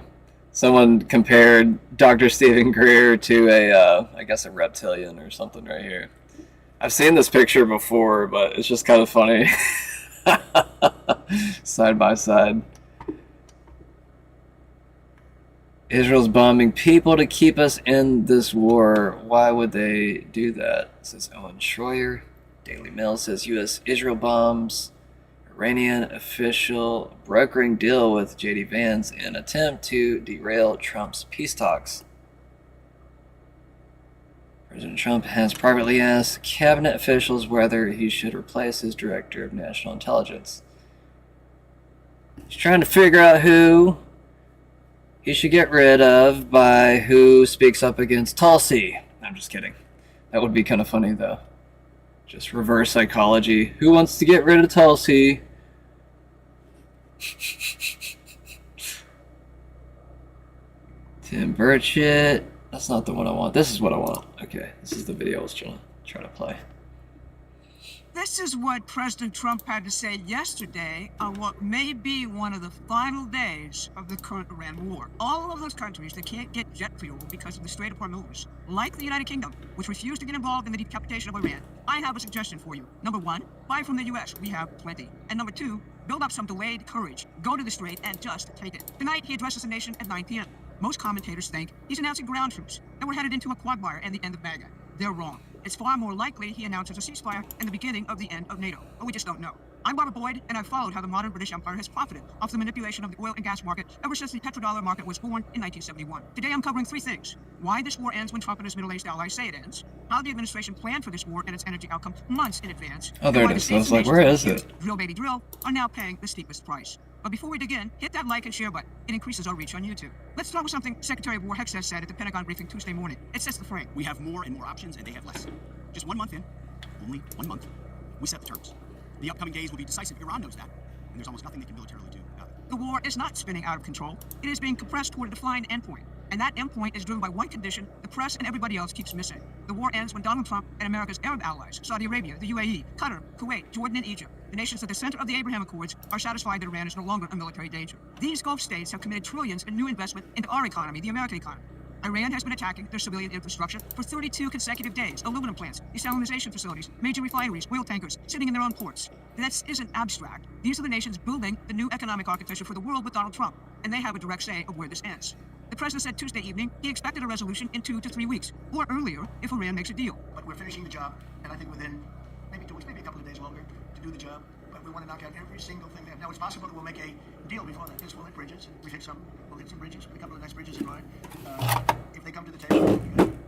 Someone compared Dr. Stephen Greer to I guess a reptilian or something right here. I've seen this picture before, but it's just kind of funny. Side by side. Israel's bombing people to keep us in this war. Why would they do that? Says Owen Schroyer. Daily Mail says U.S. Israel bombs Iranian official brokering deal with J.D. Vance in attempt to derail Trump's peace talks. President Trump has privately asked cabinet officials whether he should replace his director of national intelligence. He's trying to figure out who he should get rid of by who speaks up against Tulsi. I'm just kidding. That would be kind of funny, though. Just reverse psychology. Who wants to get rid of Tulsi? Tim Burchett. That's not the one I want. This is what I want. Okay, this is the video I was trying to play. This is what President Trump had to say yesterday on what may be one of the final days of the current Iran war. All of those countries that can't get jet fuel because of the Strait of Hormuz, like the United Kingdom, which refused to get involved in the decapitation of Iran, I have a suggestion for you. Number one, buy from the U.S. We have plenty. And number two, build up some delayed courage. Go to the Strait and just take it. Tonight, he addresses the nation at 9 p.m. Most commentators think he's announcing ground troops, and we're headed into a quagmire and the end of Baghdad. They're wrong. It's far more likely he announces a ceasefire and the beginning of the end of NATO, but we just don't know. I'm Robert Boyd, and I've followed how the modern British Empire has profited off the manipulation of the oil and gas market ever since the petrodollar market was born in 1971. Today I'm covering three things: why this war ends when Trump and his middle-aged allies say it ends, how the administration planned for this war and its energy outcome months in advance, Oh, there it is. I was like, where is it? Drill baby drill, are now paying the steepest price. But before we dig in, hit that like and share button. It increases our reach on YouTube. Let's start with something Secretary of War Hexes said at the Pentagon briefing Tuesday morning. It sets the frame. We have more and more options, and they have less. Just 1 month in, only 1 month, we set the terms. The upcoming days will be decisive. Iran knows that, and there's almost nothing they can militarily do about it. The war is not spinning out of control. It is being compressed toward a defined endpoint. And that endpoint is driven by one condition the press and everybody else keeps missing. The war ends when Donald Trump and America's Arab allies, Saudi Arabia, the UAE, Qatar, Kuwait, Jordan, and Egypt, the nations at the center of the Abraham Accords, are satisfied that Iran is no longer a military danger. These Gulf states have committed trillions in new investment into our economy, the American economy. Iran has been attacking their civilian infrastructure for 32 consecutive days. Aluminum plants, desalinization facilities, major refineries, oil tankers, sitting in their own ports. This isn't abstract. These are the nations building the new economic architecture for the world with Donald Trump, and they have a direct say of where this ends. The president said Tuesday evening he expected a resolution in 2 to 3 weeks, or earlier if Iran makes a deal. But we're finishing the job, and I think within maybe 2 weeks, maybe a couple of days longer to do the job. But we want to knock out every single thing there. Now, it's possible that we'll make a deal before that. Yes, we'll hit bridges. We'll hit some bridges, a couple of nice bridges in line. If they come to the table.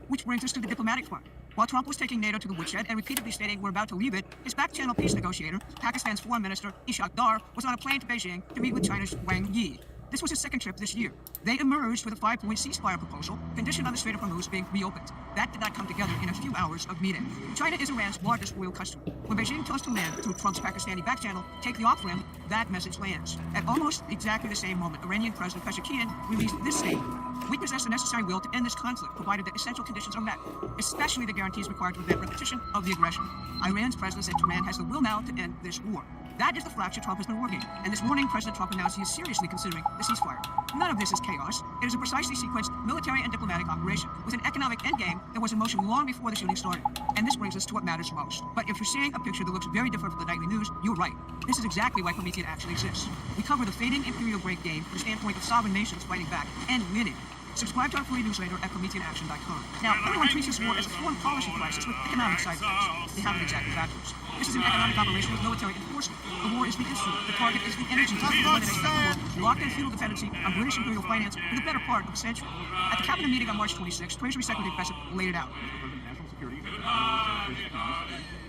Which brings us to the diplomatic front. While Trump was taking NATO to the woodshed and repeatedly stating we're about to leave it, his back-channel peace negotiator, Pakistan's foreign minister Ishaq Dar, was on a plane to Beijing to meet with China's Wang Yi. This was his second trip this year. They emerged with a 5-point ceasefire proposal, conditioned on the Strait of Hormuz being reopened. That did not come together in a few hours of meeting. China is Iran's largest oil customer. When Beijing tells Tehran through Trump's Pakistani back channel, take the off-ramp, that message lands. At almost exactly the same moment, Iranian President Pezeshkian released this statement. We possess the necessary will to end this conflict, provided that essential conditions are met, especially the guarantees required to prevent repetition of the aggression. Iran's president said Tehran has the will now to end this war. That is the fracture Trump has been working, and this morning President Trump announced he is seriously considering the ceasefire. None of this is chaos. It is a precisely sequenced military and diplomatic operation with an economic endgame that was in motion long before the shooting started. And this brings us to what matters most. But if you're seeing a picture that looks very different from the nightly news, you're right. This is exactly why Promethean actually exists. We cover the fading imperial great game from the standpoint of sovereign nations fighting back and winning. Subscribe to our free newsletter at PrometheanAction.com. Now, everyone treats this war as a foreign policy crisis with economic side effects. They have it exactly backwards. This is an economic operation with military enforcement. The war is the instrument. The target is the energy to eliminate the war. Locked in feudal dependency on British imperial finance for the better part of a century. At the cabinet meeting on March 26, Treasury Secretary Bessent laid it out. National security,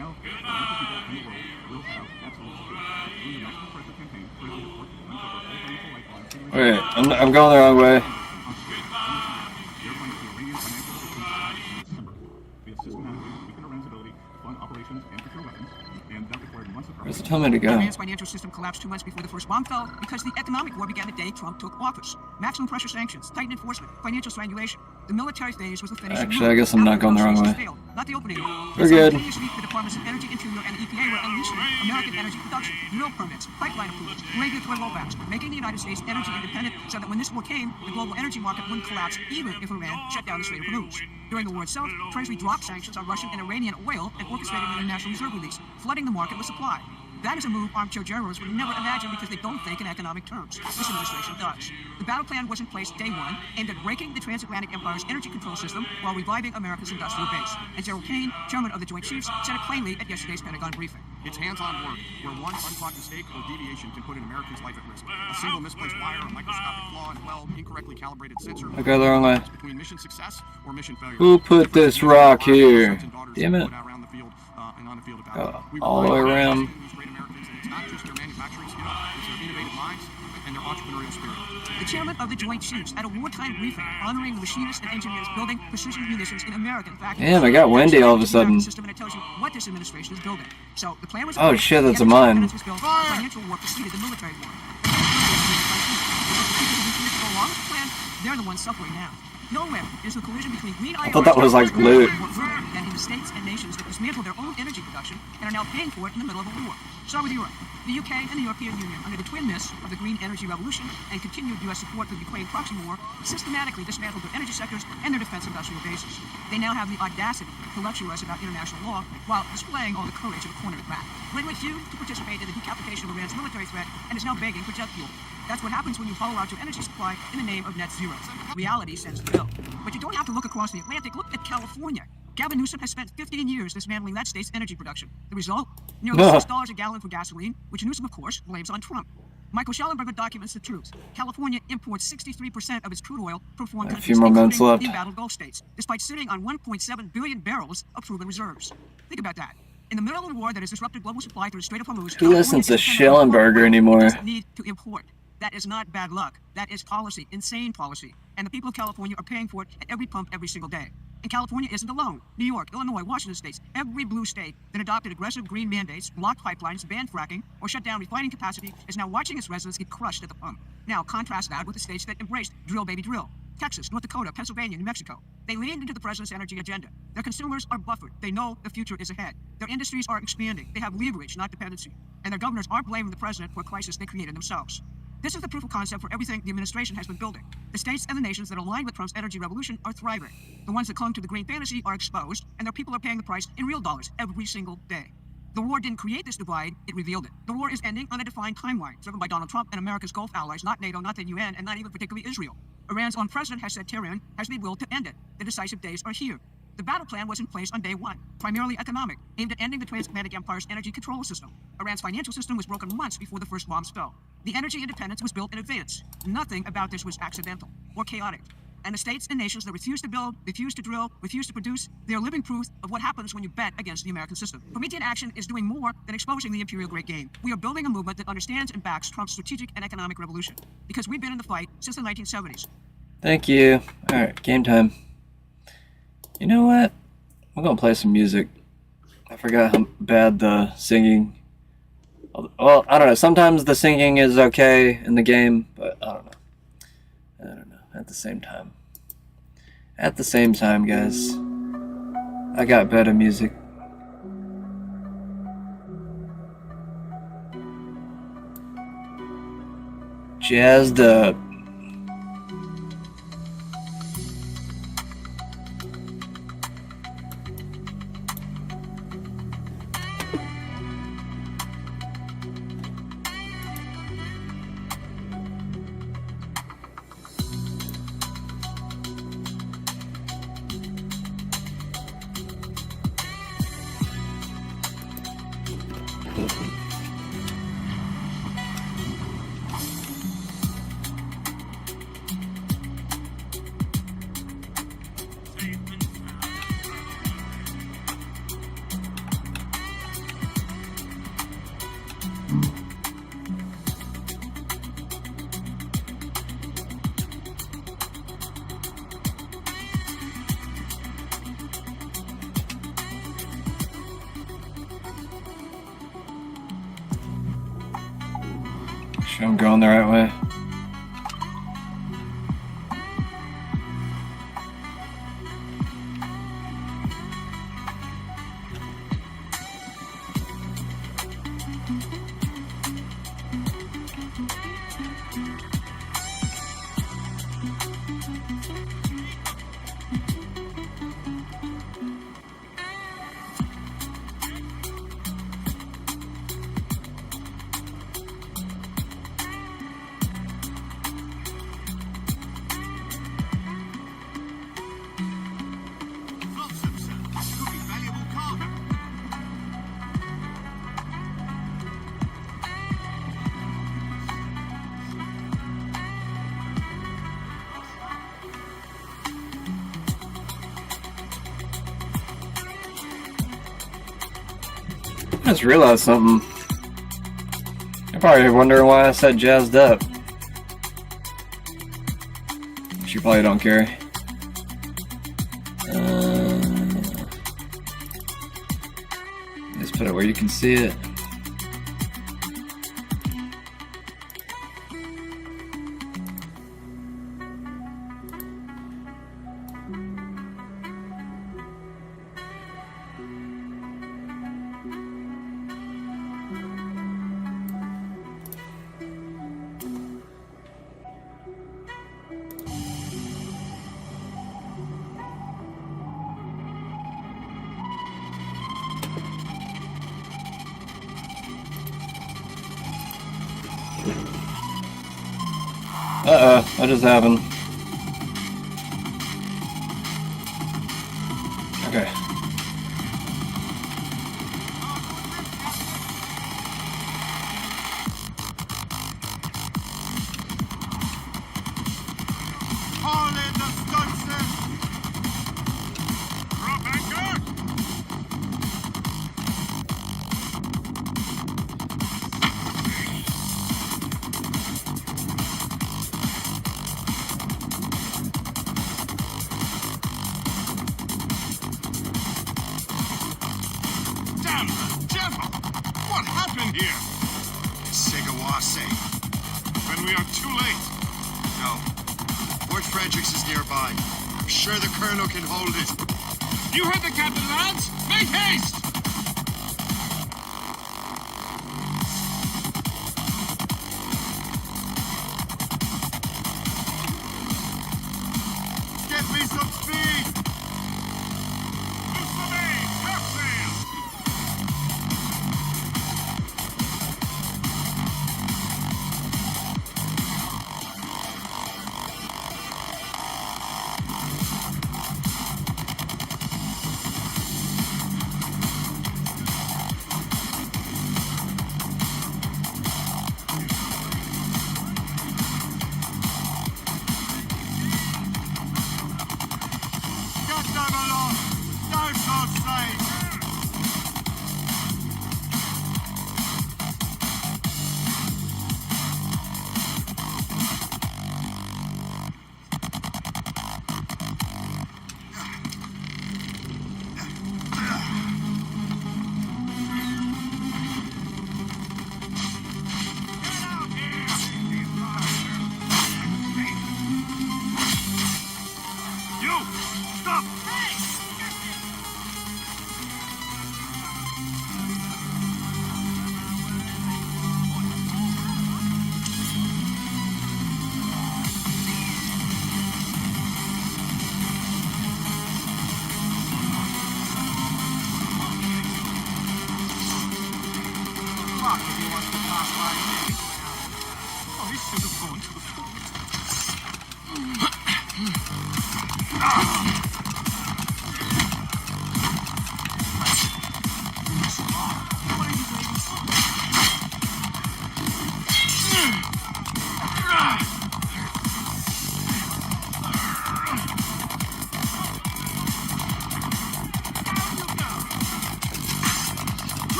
now, the people in the world will have absolute security. In the national pressure campaign, Treasury will work to uncover all financial lifelines. Wait, I'm going the wrong way. Where's the time to go? Iran's financial system collapsed 2 months before the first bomb fell because the economic war began the day Trump took office. Maximum pressure sanctions, tightened enforcement, financial strangulation. The military phase was the finishing. Actually, I guess I'm not going the wrong way. Failed, not the opening. We're good. The Departments of Energy, Interior, and the EPA were unleashing American energy production, drill permits, pipeline approvals, regulatory rollbacks, making the United States energy independent so that when this war came, the global energy market wouldn't collapse even if Iran shut down the Strait of Hormuz. During the war itself, Treasury dropped sanctions on Russian and Iranian oil and orchestrated an international reserve release, flooding the market with supply. That is a move armchair generals would never imagine because they don't think in economic terms. This administration does. The battle plan was in place day one, aimed at breaking the transatlantic empire's energy control system while reviving America's industrial base. And General Kane, chairman of the Joint Chiefs, said it plainly at yesterday's Pentagon briefing. It's hands-on work, where one uncaught mistake or deviation can put an American's life at risk. A single misplaced wire, a microscopic flaw in a well, incorrectly calibrated sensor. I got the wrong way. Between mission success or mission failure. Who put this rock here? Damn it. All the way around. Not just their manufacturing skill, it's their innovative minds and their entrepreneurial spirit. The chairman of the Joint Chiefs at a wartime briefing honoring the machinists and engineers building precision munitions in American factories. Damn, I got windy all of a sudden. System, and it tells you what this administration is building. So the plan was oh shit, that's a mine. Financial war preceded the military war. They're the ones suffering now. Nowhere is the collision between green I thought that was like loot. and in the states and nations that dismantle their own energy production and are now paying for it in the middle of a war. Start with Europe. The UK and the European Union, under the twin myths of the green energy revolution and continued U.S. support for the Ukraine proxy war, systematically dismantled their energy sectors and their defense industrial bases. They now have the audacity to lecture us about international law while displaying all the courage of a cornered rat. Glenn refused to participate in the decapitation of Iran's military threat and is now begging for jet fuel. That's what happens when you hollow out your energy supply in the name of net zero. Reality sends the bill. But you don't have to look across the Atlantic. Look at California. Gavin Newsom has spent 15 years dismantling that state's energy production. The result? Nearly $6 a gallon for gasoline, which Newsom, of course, blames on Trump. Michael Schellenberger documents the truth. California imports 63% of its crude oil from foreign countries, A few more minutes including left. the embattled Gulf states, despite sitting on 1.7 billion barrels of proven reserves. Think about that. In the middle of a war that has disrupted global supply through the Strait of Hormuz, Who listens to California is dependent on Schellenberger oil anymore? it doesn't need to import. That is not bad luck. That is policy, insane policy. And the people of California are paying for it at every pump every single day. And California isn't alone. New York, Illinois, Washington states, every blue state that adopted aggressive green mandates, blocked pipelines, banned fracking, or shut down refining capacity is now watching its residents get crushed at the pump. Now contrast that with the states that embraced drill baby drill. Texas, North Dakota, Pennsylvania, New Mexico. They leaned into the president's energy agenda. Their consumers are buffered. They know the future is ahead. Their industries are expanding. They have leverage, not dependency. And their governors aren't blaming the president for a crisis they created themselves. This is the proof of concept for everything the administration has been building. The states and the nations that align with Trump's energy revolution are thriving. The ones that clung to the green fantasy are exposed, and their people are paying the price in real dollars every single day. The war didn't create this divide, it revealed it. The war is ending on a defined timeline, driven by Donald Trump and America's Gulf allies, not NATO, not the UN, and not even particularly Israel. Iran's own president has said Tehran has the will to end it. The decisive days are here. The battle plan was in place on day one, primarily economic, aimed at ending the transatlantic empire's energy control system. Iran's financial system was broken months before the first bombs fell. The energy independence was built in advance. Nothing about this was accidental or chaotic. And the states and nations that refuse to build, refuse to drill, refuse to produce, they are living proof of what happens when you bet against the American system. Promethean action is doing more than exposing the imperial great game. We are building a movement that understands and backs Trump's strategic and economic revolution. Because we've been in the fight since the 1970s. Thank you. Alright, game time. You know what? I'm gonna play some music. I forgot how bad the singing. Well, I don't know. Sometimes the singing is okay in the game, but I don't know. I don't know. At the same time. At the same time, guys. I got better music. Jazzed up. Sure I'm going the right way. I just realized something. You're probably wondering why I said jazzed up. But you probably don't care. Let's put it where you can see it. Uh-oh, what just happened? Okay. Damn the devil! What happened here? Segawase. When we are too late. No. Fort Fredericks is nearby. I'm sure the colonel can hold it. You heard the captain, lads! Make haste! Get me some speed!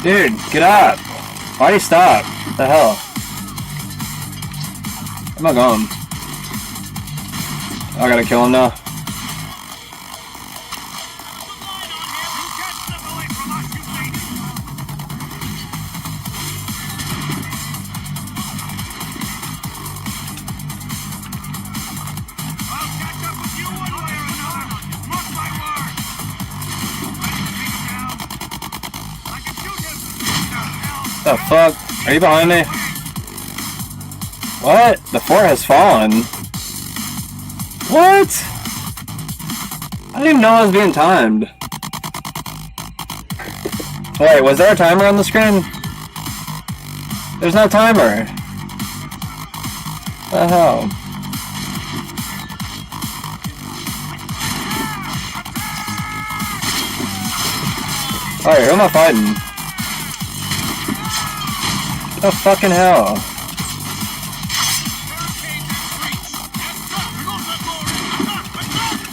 Dude, get up! Why do you stop? What the hell? Where am I going? I gotta kill him now. The fuck? Are you behind me? What? The fort has fallen. What? I didn't even know I was being timed. Wait, was there a timer on the screen? There's no timer. What the hell? Alright, who am I fighting? Oh fucking hell.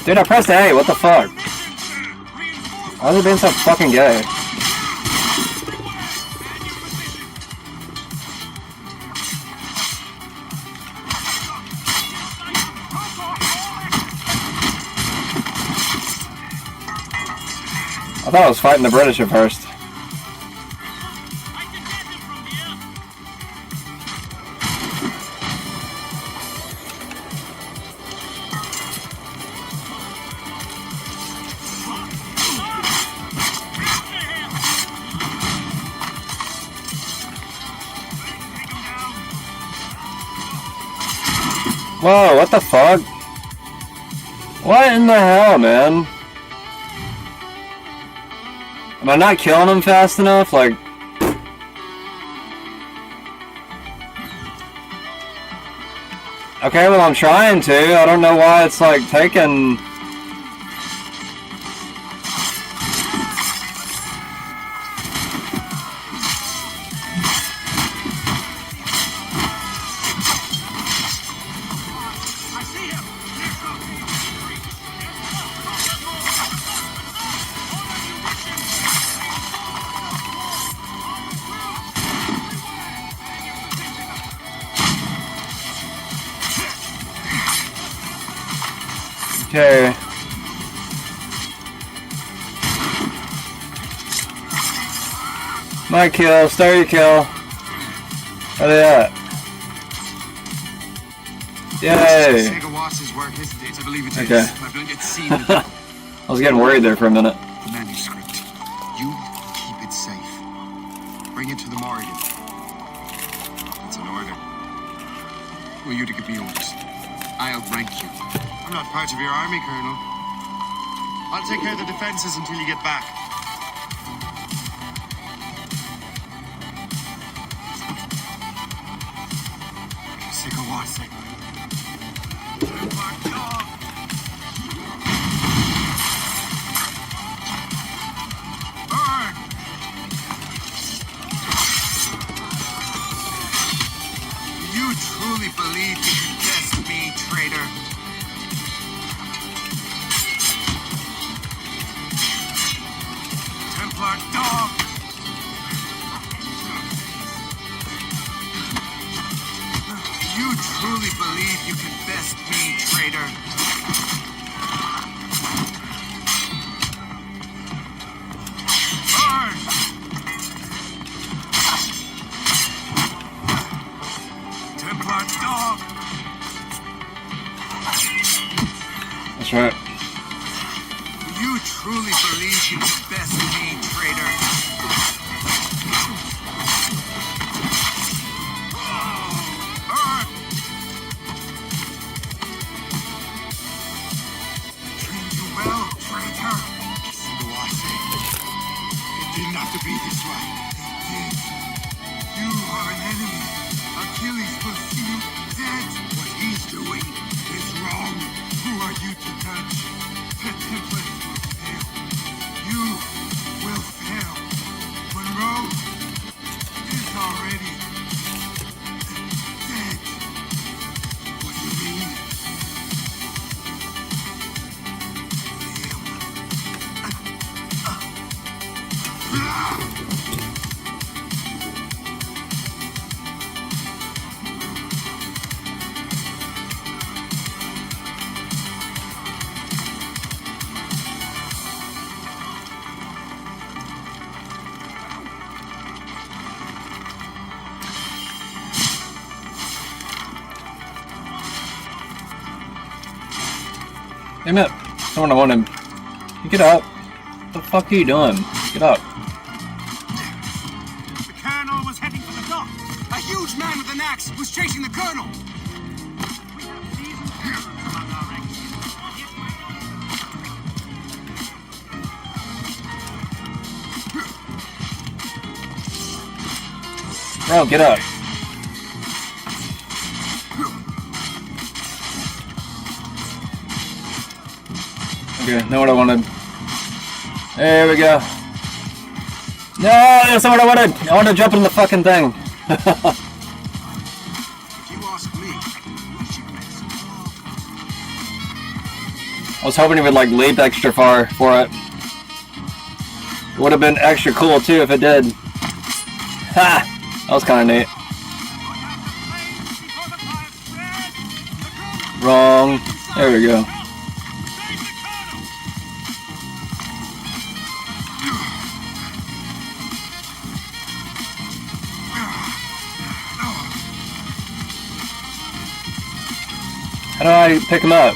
Dude, I pressed A, what the fuck? Why is it being so fucking gay? I thought I was fighting the British at first. Whoa, what the fuck? What in the hell, man? Am I not killing him fast enough? Like... Okay, well I'm trying to. I don't know why it's like taking... Okay. My kill, start your kill. Where they at? Yay! Segawasa's work, isn't it? I believe it is. Okay. I've not yet seen it. I was getting worried there for a minute. The manuscript. You keep it safe. Bring it to the Morrigan. It's an order. Who are you to give me orders? I outrank you. I'm not part of your army, Colonel. I'll take care of the defenses until you get back. Segawase. Burn! You truly believe you can test me, traitor? Templar dog! You truly believe you can best me, traitor? Burn! Templar dog! That's right. You truly believe you can best me, traitor? Burn! Treat you well, traitor. Segawase. It didn't have to be this way. It did. You are an enemy. Achilles will see you dead. What he's doing is wrong. Who are you to judge? The Templars will fail. You will fail. Monroe is already dead. What do you mean? Damn it. Someone I want him. You get up. What the fuck are you doing? Get up. The colonel was heading for the dock. A huge man with an axe was chasing the colonel. Bro, get up. Okay, know what I wanted. There we go. No, that's not what I wanted. I want to jump in the fucking thing. If you ask me, I was hoping he would like leap extra far for it. It would have been extra cool too if it did. Ha! That was kind of neat. Wrong. There we go. How do I pick him up?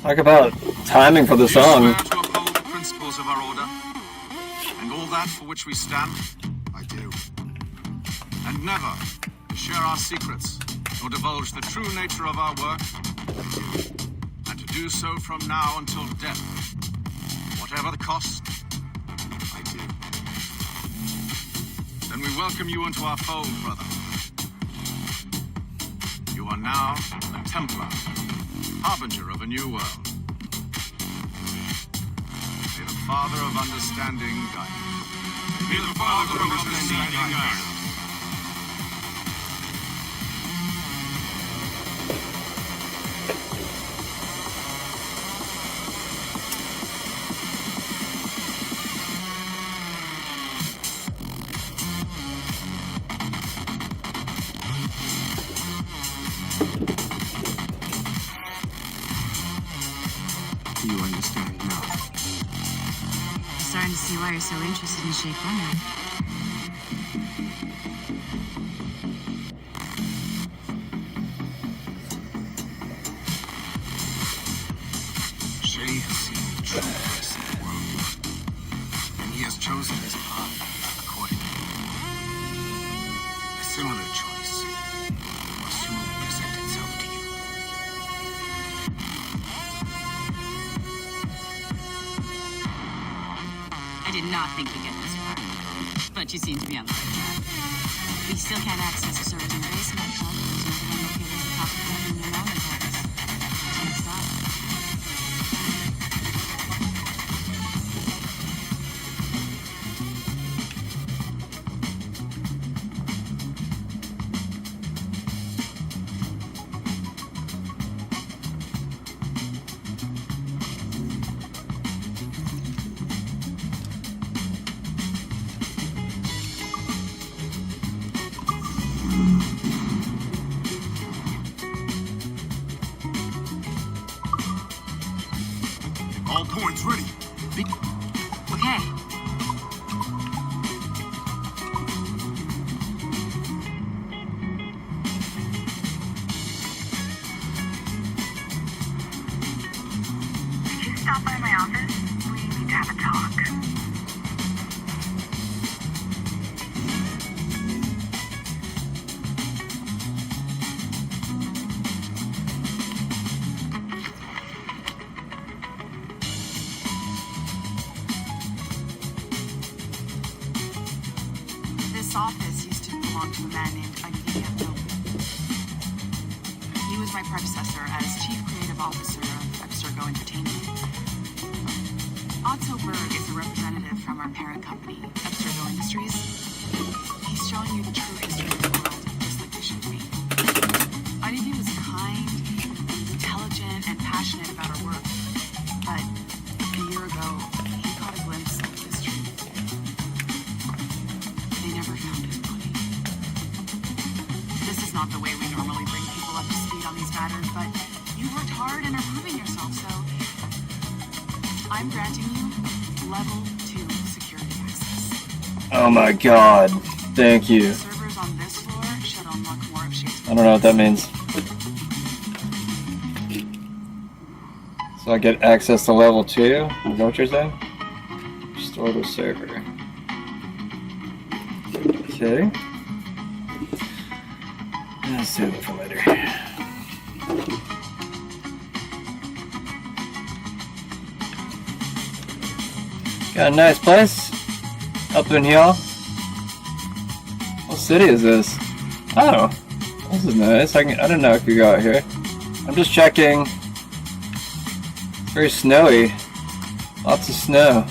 Talk about timing for the song. You swear to uphold the principles of our order, and all that for which we stand? I do. And never to share our secrets, or divulge the true nature of our work? I do. And to do so from now until death, whatever the cost? I do. Then we welcome you into our fold, brother. You are now a Templar, harbinger of a new world. May the Father of Understanding guide you. May the Father of Understanding guide you. You understand now. I'm starting to see why you're so interested in Shay Fleming. Shay has seen the true face of the world, and he has chosen his path accordingly. A similar choice will soon present itself to you. I did not think we'd get this far, but you seem to be on the right track. We still can't access the servers in the basement, but there's no one located at the top of the building in the mountain office. So next stop. All points ready. Okay. Could you stop by my office? We need to have a talk. This office used to belong to a man named Agnew. He was my predecessor as Chief Creative Officer of Abstergo Entertainment. Otto Berg is a representative from our parent company, Abstergo Industries. He's showing you the true history of the world, just like they showed me. Agnew was kind, intelligent, and passionate about our work. But a year ago, he caught a glimpse of this truth. They never found his body. This is not the way we normally bring people up to speed on these matters, but you worked hard and are proving yourself, so I'm granting you level 2 security access. Oh my god. Thank you. Servers on this floor should unlock more of Shay's. I don't know what that means. So I get access to level 2? Is that what you're saying? Restore the server. Okay. Let's save it for later. Got a nice place up in here. What city is this? Oh, this is nice. I didn't know I could go out here. I'm just checking. It's very snowy. Lots of snow.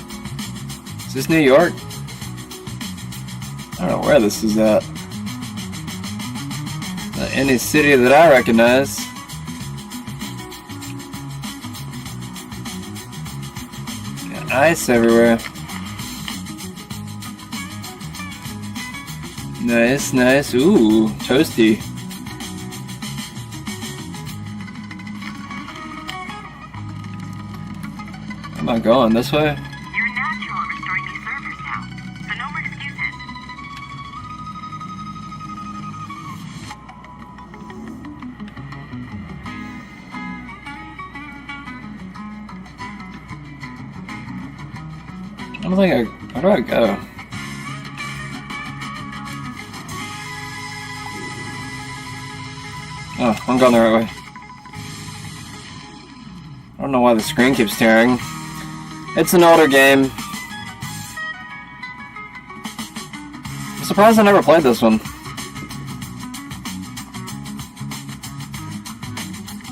Is this New York? I don't know where this is at. Not any city that I recognize. Got ice everywhere. Nice, nice. Ooh, toasty. Am I going this way? You're natural at restoring these servers now, so no more excuses. don't think where do I go? Oh, I'm going the right way. I don't know why the screen keeps tearing. It's an older game. I'm surprised I never played this one.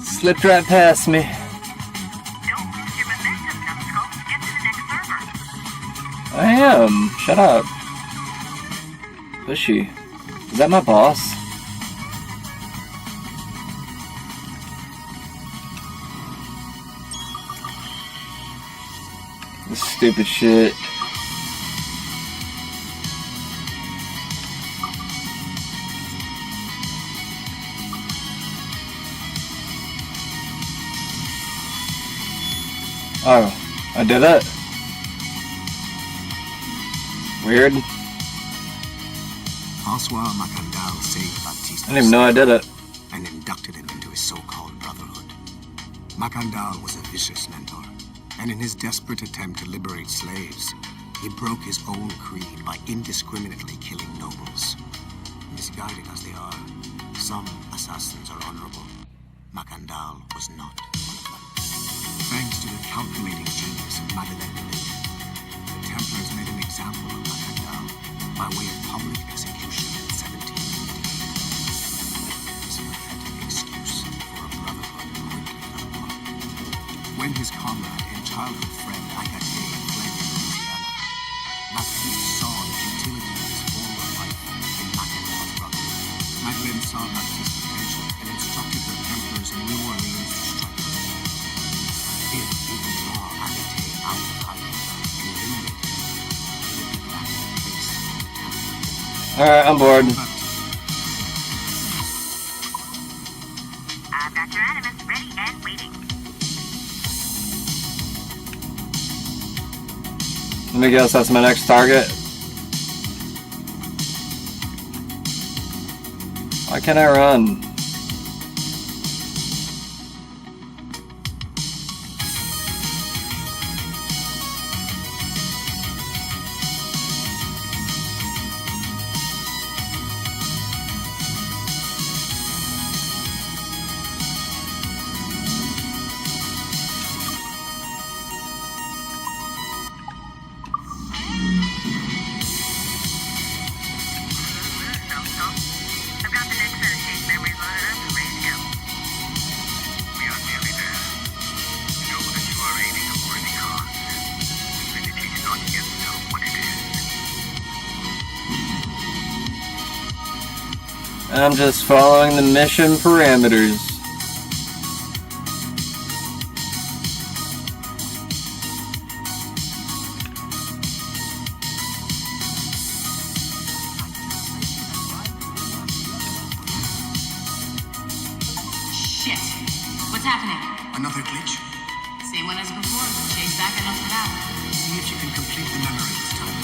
Slipped right past me. I am. Shut up. Pushy. Is that my boss? This stupid shit. Oh, I did it? Weird. François Macandal saved Baptiste I didn't even know I did it. and inducted him into his so-called brotherhood. Macandal was a vicious mentor, and in his desperate attempt to liberate slaves, he broke his own creed by indiscriminately killing nobles. Misguided as they are, some assassins are honorable. Macandal was not one of them. Thanks to the calculating genius of Madeleine de Lille, the Templars made an example of Macandal by way of public execution in 1788. This pathetic excuse for a brotherhood quickly fell apart. When his comrade and childhood friend Agate fled in Louisiana, Baptiste saw the futility of his former life in Macandal's brotherhood. Madeleine saw Baptiste's potential and instructed the Templars in New Orleans to strike him. If he could draw Agate out of hiding and eliminate him, he would be back in place in the Templar. Alright, I'm bored. I've got your animus ready and waiting. Let me guess, that's my next target. Why can't I run? I've got the next set of shape memories loaded up and ready to go. We are nearly there. Know that you are aiding a worthy cause, even if you do not yet know what it is. I'm just following the mission parameters. Shit. What's happening? Another glitch? Same one as before. Chase back and Notre Dame. See if you can complete the memory this time.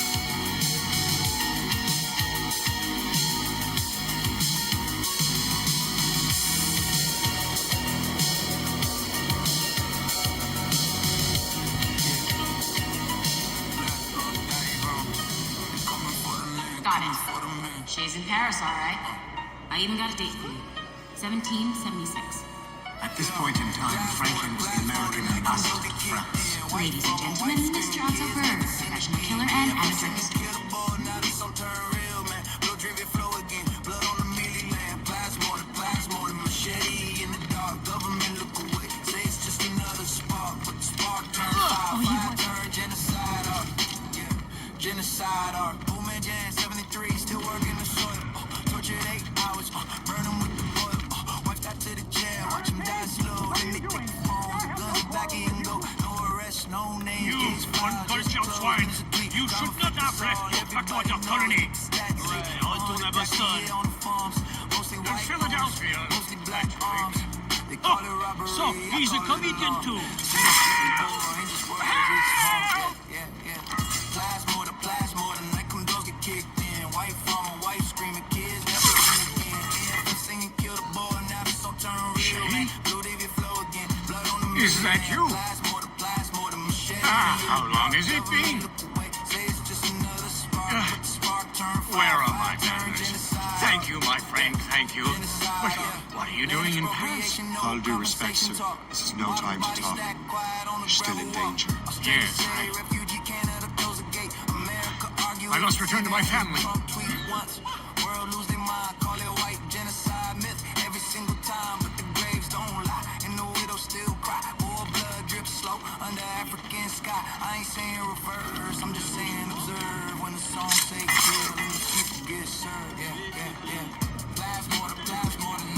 Got it. Shay's in Paris, all right. I even got a date for you. 1776. At this point in time, Franklin was the American ambassador to France. Ladies and gentlemen, Mr. Otto Berg, professional killer and amateur. Genocide art, Bowman Jan 73, still working the soil. Tortured 8 hours, burn them with the boil. Watch that to the jail, watch them die slow. Then they take the phones, the guns back and go. No arrest, no name. You uncultured swine! You should not have left your Pacoita colony! I don't have a son. In Philadelphia, actually. Oh, so he's a comedian too. Help! Plasmor, the night come dogs get kicked in. White farmer, wife screaming, kids never seen again. AFM singing, kill the boy, now this song turn real, man. Blue Davy flow again, blood on the Is that you? How long has it been? Where are my manners? Thank you, my friend, thank you. But what are you doing in Paris? All due respect, sir. This is no time to talk. You're still in danger. Yes, I must return to my family. Under African sky, I ain't saying reverse, I'm just saying observe. When the song say kill, and the people get served. Yeah. Blast more than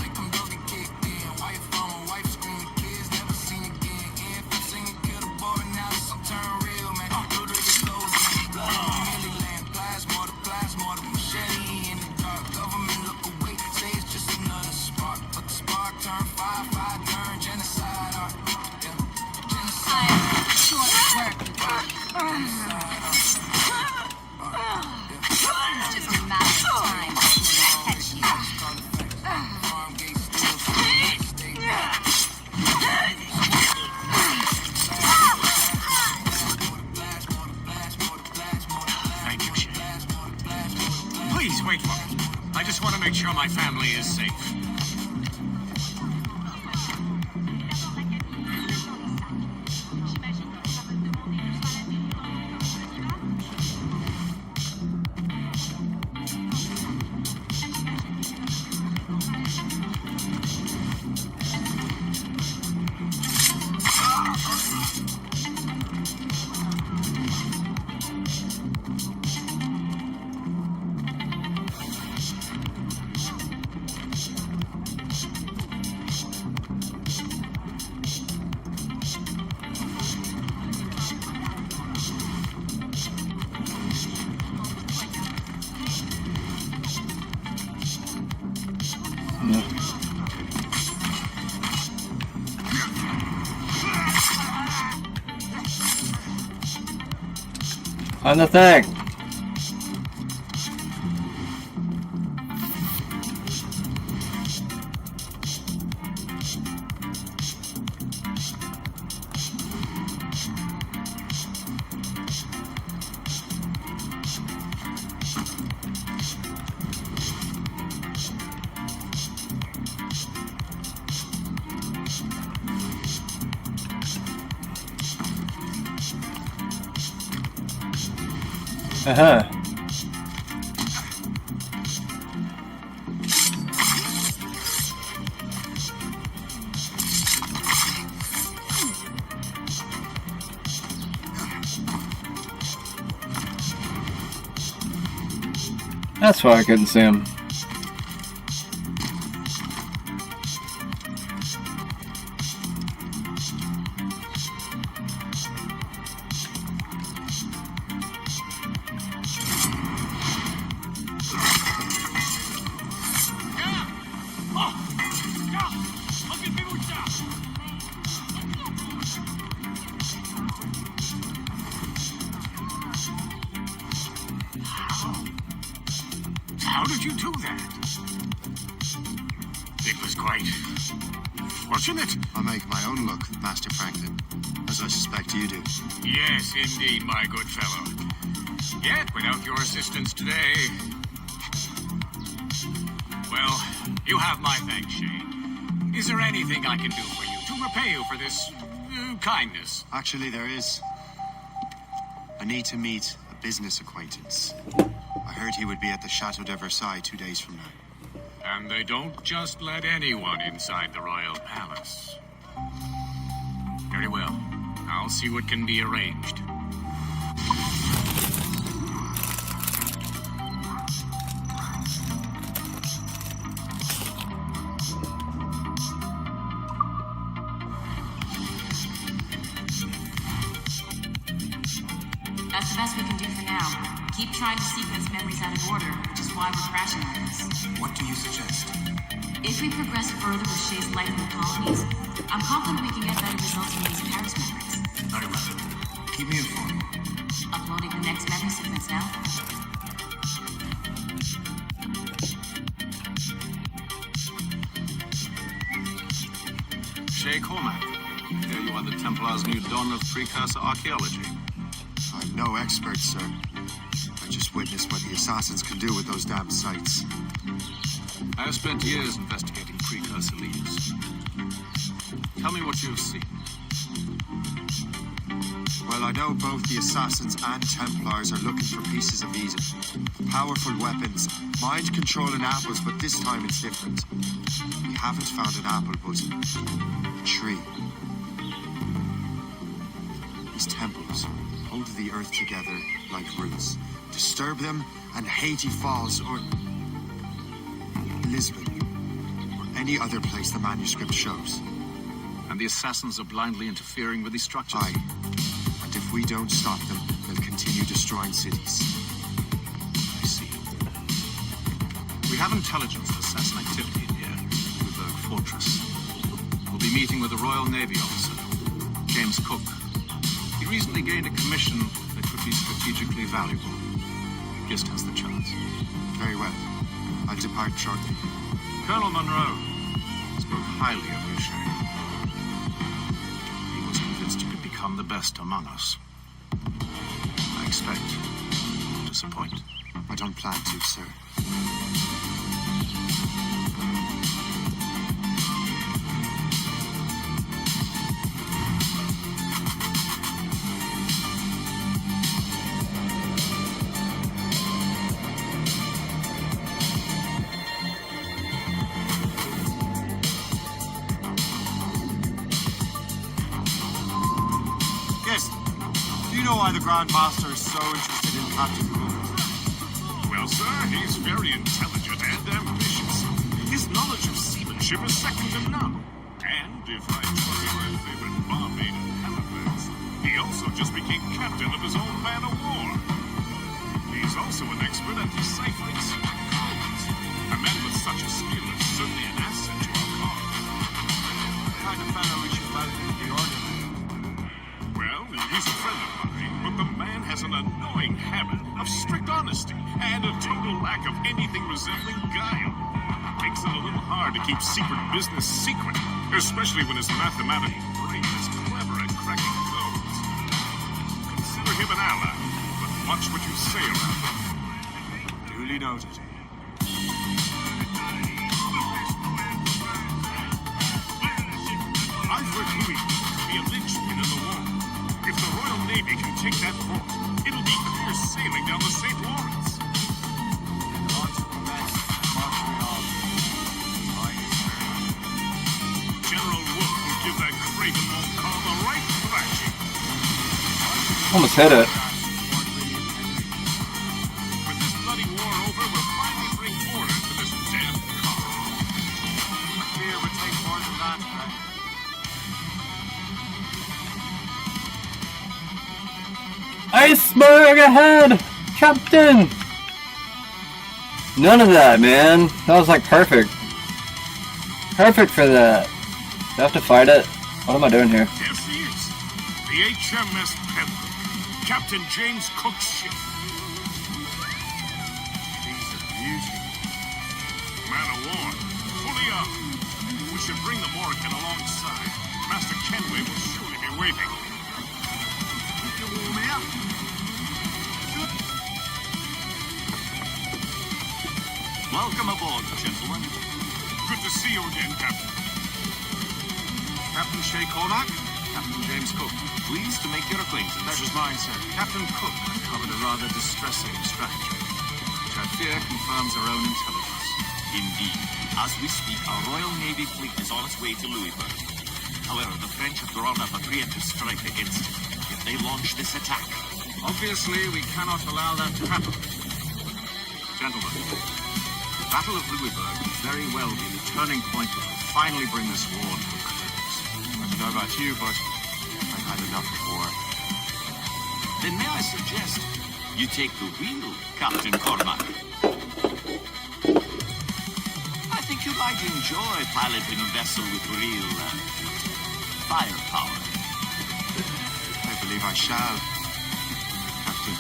like I'm dog get kicked in. Wife from a wife screaming, kids never seen again. If singing kill the boy, now this will turn real, man. No drink is closed, blood on Millie land. Blast more, the machete in the dark. Government look away, say it's just another spark. But the spark turn fire turn genocide. It's just a matter of time before I catch you. Thank you, Shane. Please wait for me. I just want to make sure my family is safe. On the thing. Uh-huh. That's why I couldn't see him. How did you do that? It was quite fortunate. I make my own luck, Master Franklin, as I suspect you do. Yes, indeed, my good fellow. Yet, without your assistance today... Well, you have my thanks, Shane. Is there anything I can do for you to repay you for this kindness? Actually, there is. I need to meet a business acquaintance. I heard he would be at the Chateau de Versailles 2 days from now. And they don't just let anyone inside the royal palace. Very well. I'll see what can be arranged. That's the best we can do for now. Keep trying to sequence memories out of order, which is why we're crashing on this. What do you suggest? If we progress further with Shay's life in the colonies, I'm confident we can get better results from these Paris memories. Very well. Keep me informed. Uploading the next memory sequence now. Shay Cormac, here you are the Templar's new dawn of precursor archaeology. I'm no expert, sir. I I just witnessed what the assassins can do with those damn sites. I have spent years investigating precursor leaves. Tell me what you've seen. Well, I know both the Assassins and Templars are looking for pieces of Eden. Powerful weapons, mind-controlling apples, but this time it's different. We haven't found an apple, but a tree. These temples hold the earth together like roots. Disturb them, and Haiti falls, or Lisbon, or any other place the manuscript shows. And the Assassins are blindly interfering with these structures? Aye. And if we don't stop them, they'll continue destroying cities. I see. We have intelligence of assassin activity in here, Louisburg Fortress. We'll be meeting with a Royal Navy officer, James Cook. He recently gained a commission that could be strategically valuable. Gist has the chance. Very well. I'll depart shortly. Colonel Monroe spoke highly of you, Sherry. He was convinced you could become the best among us. I expect you'll disappoint. I don't plan to, sir. Why the Grand Master is so interested in Captain Cook? Well, sir, he's very intelligent and ambitious. His knowledge of seamanship is second to none. And if I told you my favorite barmaid in Halifax, he also just became captain of his own man of war. He's also an expert at deciphering secret codes. A man with such a skill is certainly an asset to our cause. The kind of fellow we should welcome in the order. Well, he's a friend of mine. But the man has an annoying habit of strict honesty and a total lack of anything resembling guile. Makes it a little hard to keep secret business secret, especially when his mathematical brain is clever at cracking codes. Consider him an ally, but watch what you say around him. Duly noted. I've heard Louis to be a linchpin in the war. If the Royal Navy can take that port, it'll be clear sailing down the St. Lawrence. General Wolfe will give that craven Montcalm a right thrashing. Almost hit it. With this bloody war over, we'll finally bring order to this damn continent. I fear it would take more than that, Frank. Iceberg ahead! Captain! None of that, man. That was like perfect. Perfect for that. Do I have to fight it? What am I doing here? Yes, he is. The HMS Pembroke, Captain James Cook's ship. He's a beauty. Man of war, fully armed. We should bring the Morrigan alongside. Master Kenway will surely be waiting. Welcome aboard, gentlemen. Good to see you again, Captain. Captain Shay Cormac, Captain James Cook. Pleased to make your acquaintance. Pleasure's mine, sir. Captain Cook uncovered a rather distressing strategy, which I fear confirms our own intelligence. Indeed. As we speak, our Royal Navy fleet is on its way to Louisburg. However, the French have drawn up a preemptive strike against it if they launch this attack. Obviously, we cannot allow that to happen. Gentlemen, the Battle of Louisburg may very well be the turning point that will finally bring this war to a close. I don't know about you, but I've had enough of war. Then may I suggest you take the wheel, Captain Cormac? I think you might enjoy piloting a vessel with real firepower. I believe I shall, Captain.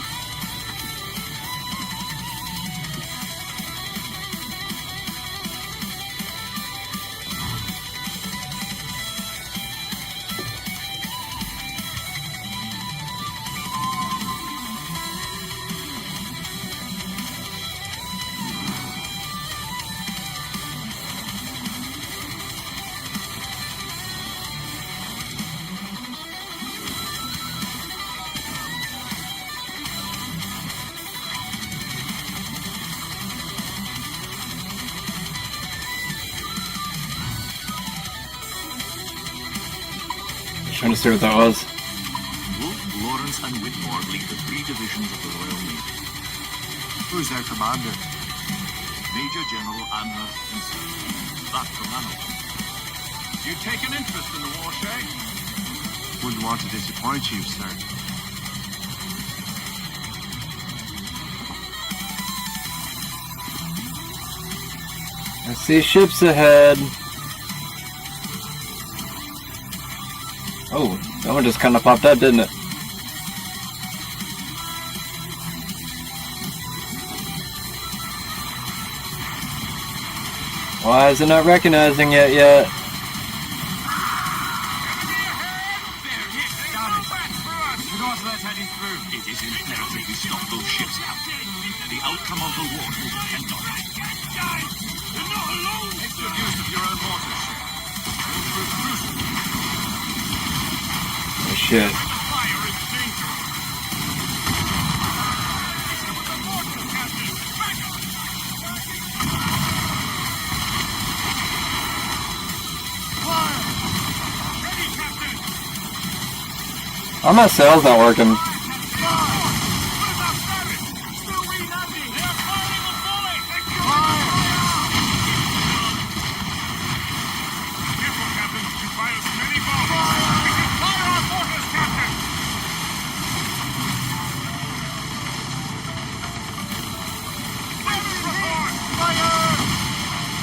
Trying to see what that was. Wolfe, Lawrence, and Whitmore lead the 3 divisions of the Royal Navy. Who's their commander? Major General Amherst himself. That from Hanover. You take an interest in the war, Shay? Wouldn't want to disappoint you, sir. I see ships ahead. Oh, that one just kind of popped up, didn't it? Why is it not recognizing it yet? It is imperative we stop those ships now. The outcome of the war will depend on it. You're not alone! Make good use of your own mortars. Oh shit. Fire is dangerous. Oh, my cell's not working.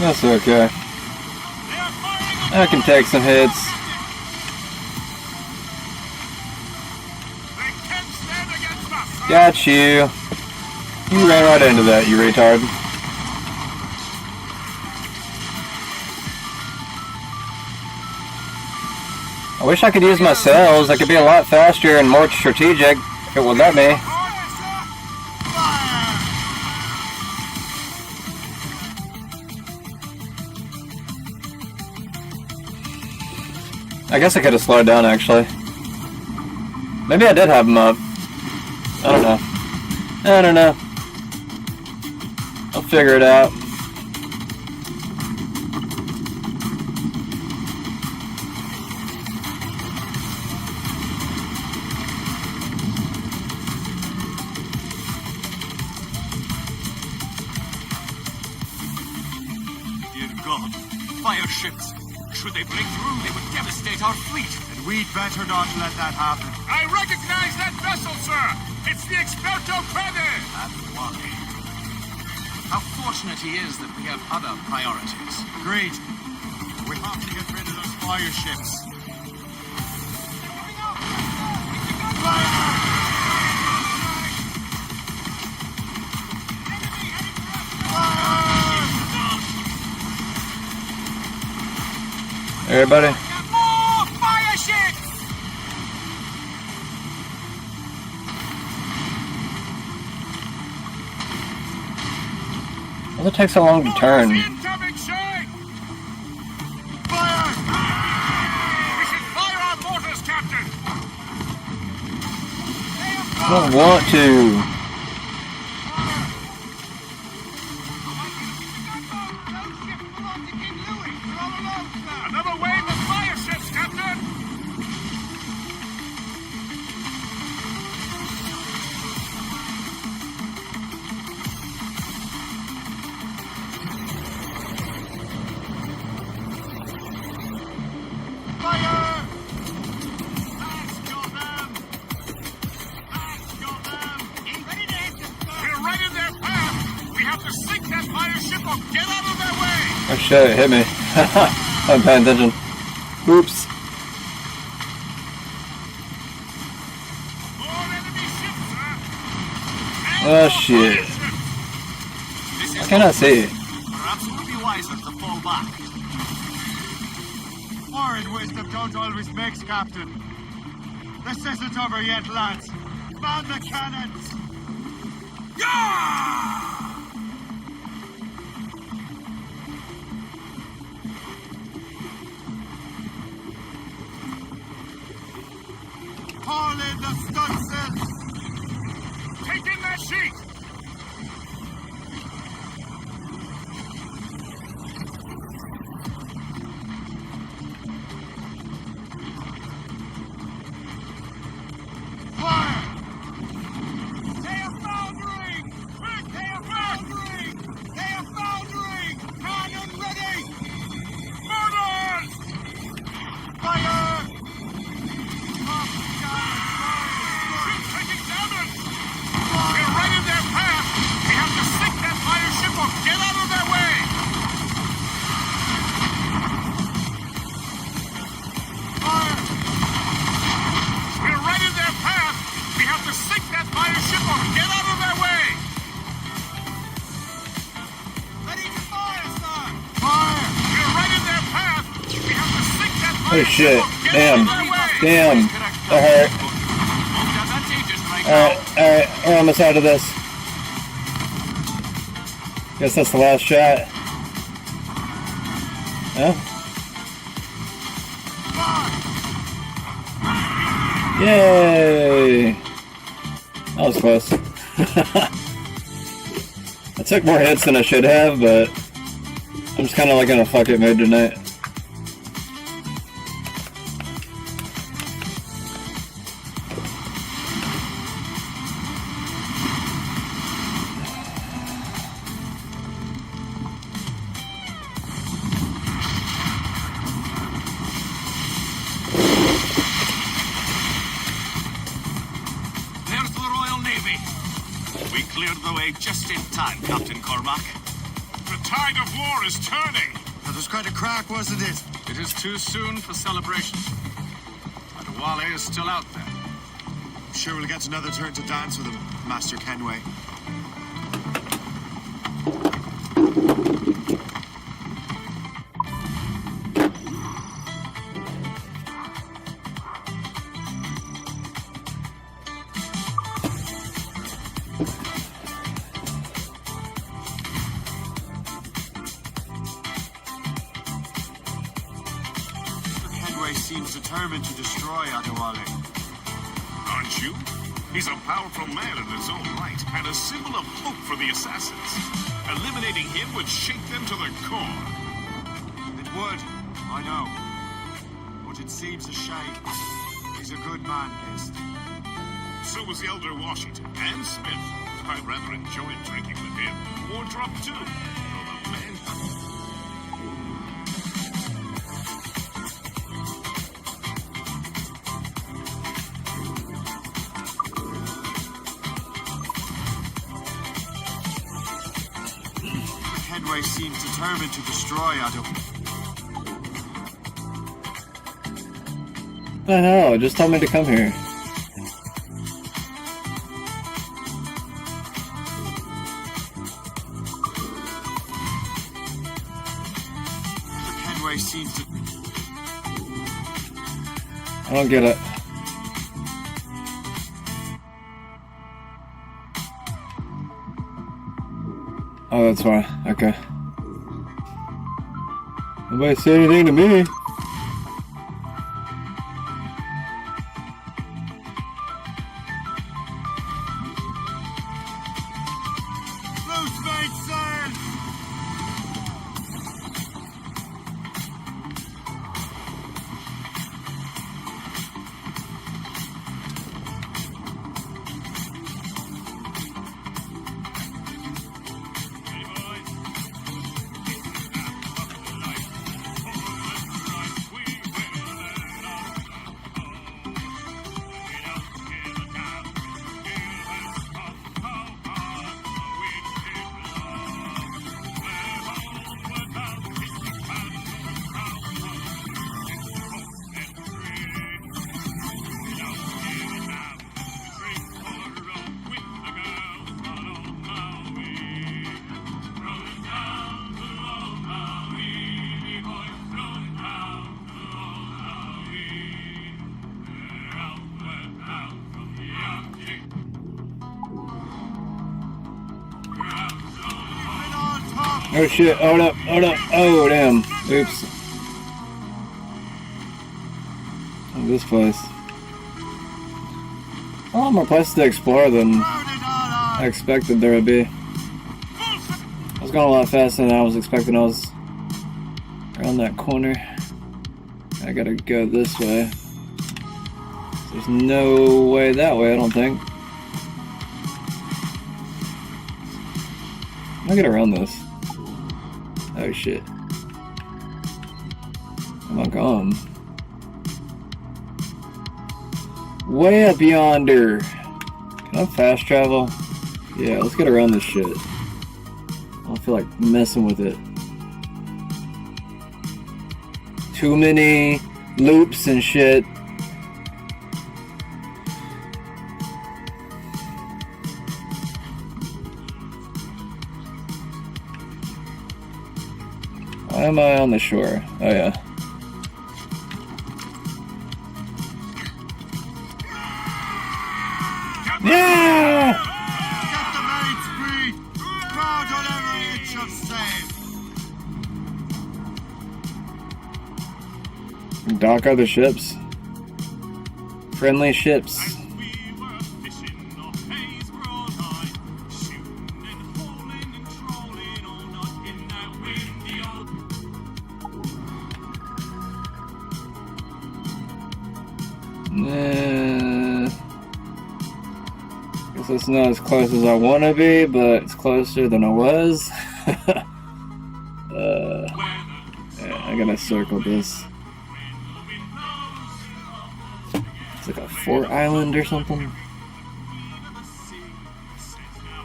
That's okay. I can take some hits. Got you. You ran right into that, you retard. I wish I could use my cells. I could be a lot faster and more strategic if it would let me. I guess I could have slowed down, actually. Maybe I did have them up. I don't know. I don't know. I'll figure it out. Dear God, fire ships. Should they break through, they would devastate our fleet. And we'd better not let that happen. I recognize that vessel, sir. It's the Experto Crede. And why? How fortunate he is that we have other priorities. Agreed. We have to get rid of those fire ships. Everybody. More fire ships! Why does it take so long to turn? Incoming, Shay! Fire! We should fire our mortars, Captain! I don't want to. Another wave of fire ships, Captain! Fire! That's got them! That's got them! We're right in their path! We have to sink that fire ship or get out of their way! Oh shit, it hit me. I'm paying attention. Oops. Oh shit. I cannot see. Perhaps it would be wiser to fall back. Foreign wisdom don't always mix, Captain. This isn't over yet, lads. Man the cannons! Yeah! Haul in the stunsails! Take in that sheet! Oh shit. Damn. Damn. That hurt. Alright, we're almost out of this. Guess that's the last shot. Huh? Yay! That was close. I took more hits than I should have, but I'm just kind of like in a fuck it mood tonight. Just in time, Captain Cormac. The tide of war is turning. That was quite a crack, wasn't it? It is too soon for celebration. Adewale is still out there. I'm sure we'll get another turn to dance with him, Master Kenway. Seems determined to destroy Adewale. Aren't you? He's a powerful man in his own right, and a symbol of hope for the assassins. Eliminating him would shake them to the core. It would, I know. But it seems a shame. He's a good man, Gist. So was the Elder Washington and Smith. I rather enjoyed drinking with him. Wardrop too. Though the man... Kenway seems determined to destroy Adewale. I know, just told me to come here. Kenway seems to... I don't get it. Oh, that's why. Okay. Nobody say anything to me. Loose mainsail! Oh shit, hold up, oh damn, oops. Oh, this place. A lot more places to explore than I expected there would be. I was going a lot faster than I was expecting. I was around that corner. I gotta go this way. There's no way that way, I don't think. I'll get around this. Oh shit. I'm not gone. Way up yonder. Can I fast travel? Yeah, let's get around this shit. I don't feel like messing with it. Too many loops and shit. Why am I on the shore? Oh yeah. Yeah! Get the mates free! Crowd on every inch of safe! Dock other ships. Friendly ships. Guess it's not as close as I want to be, but it's closer than I was. Yeah, I gotta circle this. It's like a fort island or something.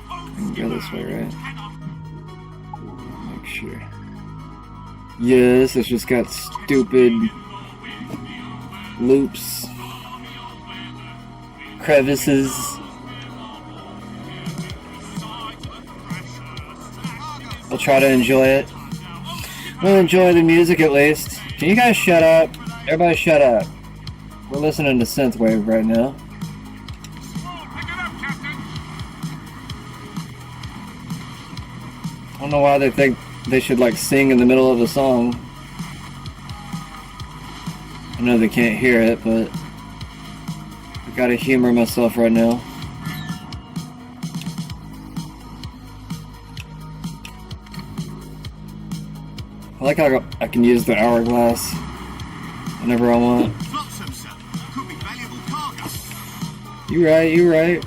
I can go this way, right? Make sure. Yes, it's just got stupid loops, crevices. I'll try to enjoy it. We'll enjoy the music at least. Can you guys shut up? Everybody shut up. We're listening to synthwave right now. I don't know why they think they should like sing in the middle of a song. I know they can't hear it, but I gotta humor myself right now. I like how I can use the hourglass whenever I want. You right, you right.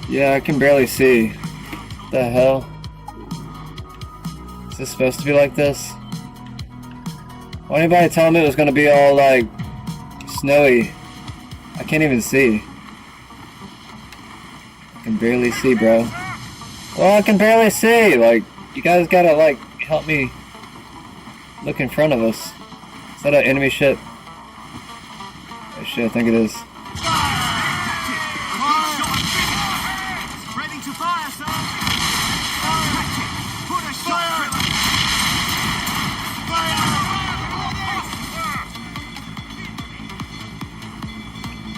Yeah, I can barely see. What the hell? Is this supposed to be like this? Why anybody tell me it was gonna be all like snowy? I can't even see. I can barely see, bro. Well, I can barely see. Like, you guys gotta like help me look in front of us. Is that an enemy ship? Oh shit, I think it is. Ready to fire, sir! Put a fire!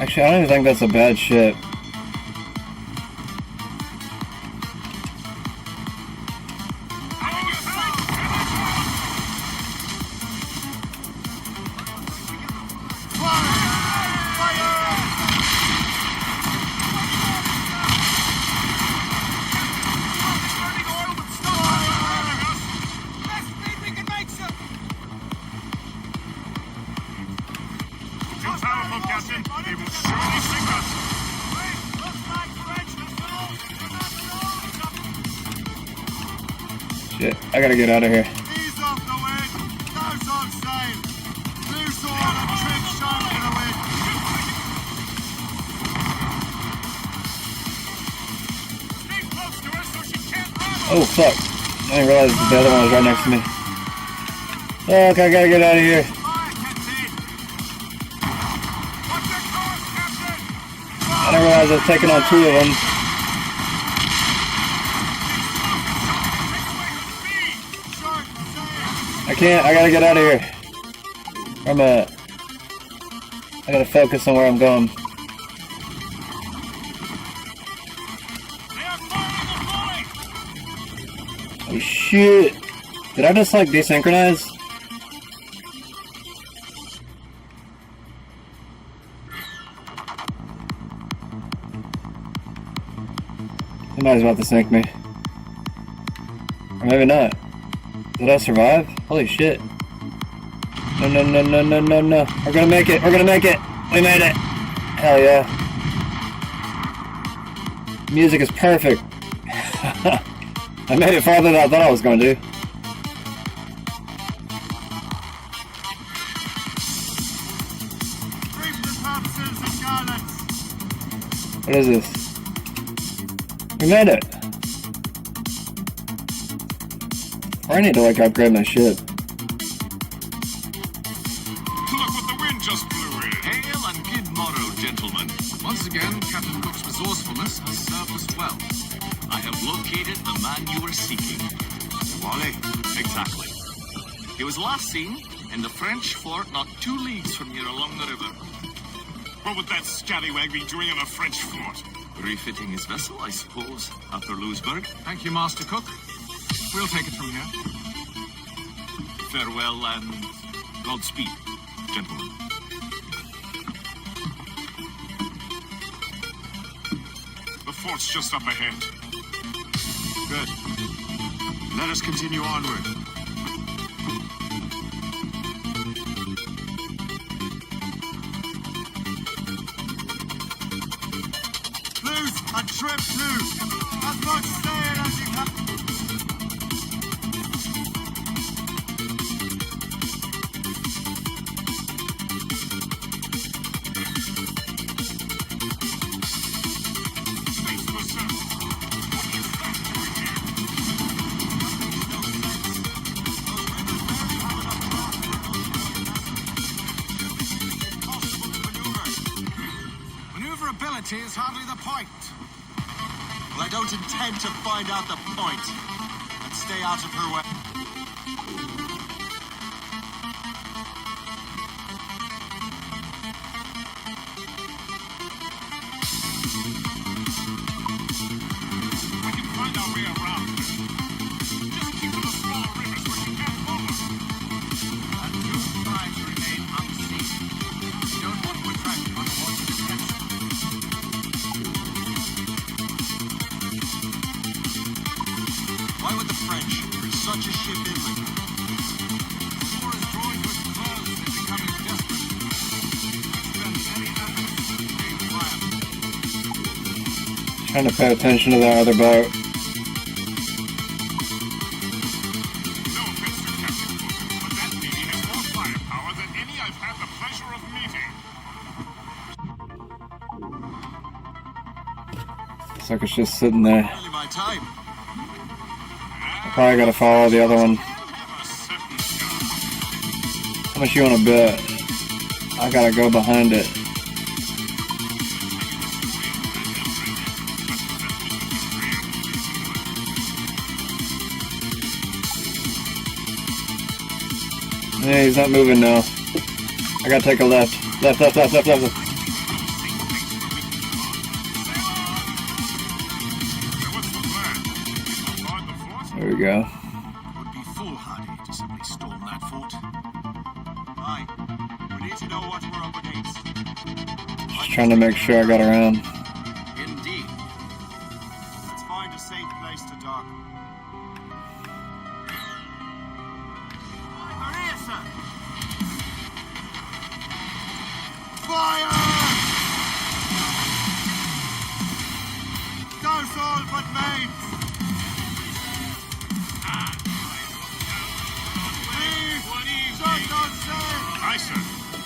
Actually, I don't even think that's a bad ship. Shit, I gotta get out of here. Ease off the wind! Those on sail! Loose all and trim sharp to the wind! Oh fuck. I didn't realize the other one was right next to me. Fuck, I gotta get out of here. I didn't realize I was taking on two of them. I can't, I gotta get out of here. Where am I at? I gotta focus on where I'm going. Oh shit. Did I just like desynchronize? Somebody's about to sink me. Or maybe not. Did I survive? Holy shit. No, no, no, no, no, no, no. We're gonna make it. We're gonna make it. We made it. Hell yeah. Music is perfect. I made it farther than I thought I was gonna do. What is this? We made it. I need to like upgrade my ship. Look what the wind just blew in. Hail and good morrow, gentlemen. Once again, Captain Cook's resourcefulness has served us well. I have located the man you were seeking. Wally? Exactly. He was last seen in the French fort not 2 leagues from here along the river. What would that scallywag be doing in a French fort? Refitting his vessel, I suppose, after Louisburg. Thank you, Master Cook. We'll take it from here. Farewell and Godspeed, gentlemen. The fort's just up ahead. Good. Let us continue onward. Loose and trim too. As much sail as you can. Maneuverability is hardly the point. Well, I don't intend to find out the point. Let's stay out of her way. We can find our way around. Just keep to the small rivers where you can't follow. And don't try to remain unseen. You don't want to attract unwanted attention. Why would the French bring such a ship inland? The war is drawing to its close and becoming desperate. Spend any efforts to gain fire. Trying to pay attention to that other boat. No offense to Captain Cook, but that lady has more firepower than any I've had the pleasure of meeting. Looks like it's just sitting there. Only my time. I probably gotta follow the other one. How much you wanna bet? I gotta go behind it. Yeah, he's not moving now. I gotta take a left. Left, left, left, left, left. There we go. It would be foolhardy to simply storm that fort. Aye. We need to know what we're up against. Just trying to make sure I got around. Indeed. Let's find a safe place to dock. Marisa! Fire! Those all but mates! Aye, sir.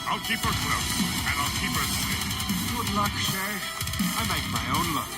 I'll keep her close, and I'll keep her safe. Good luck, Sheriff. I make my own luck.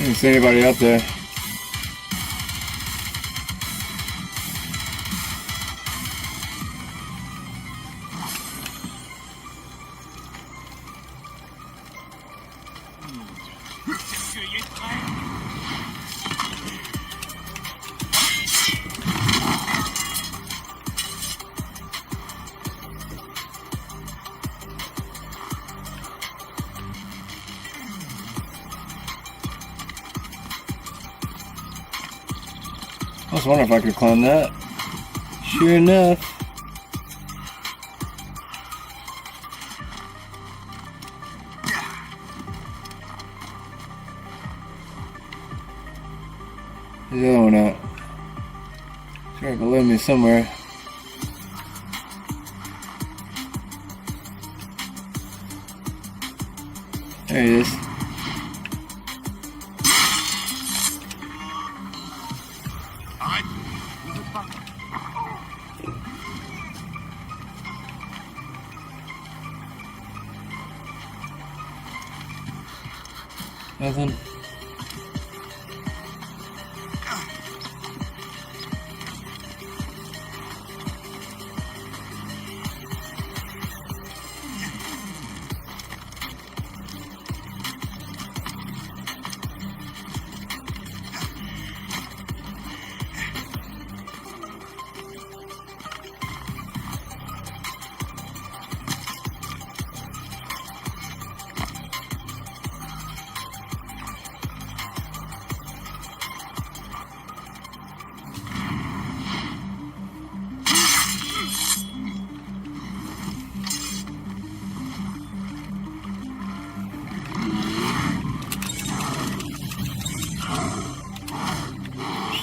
Didn't see anybody up there. I was wondering if I could climb that. Sure enough. He's going out. He's right below me somewhere. There he is. Nothing.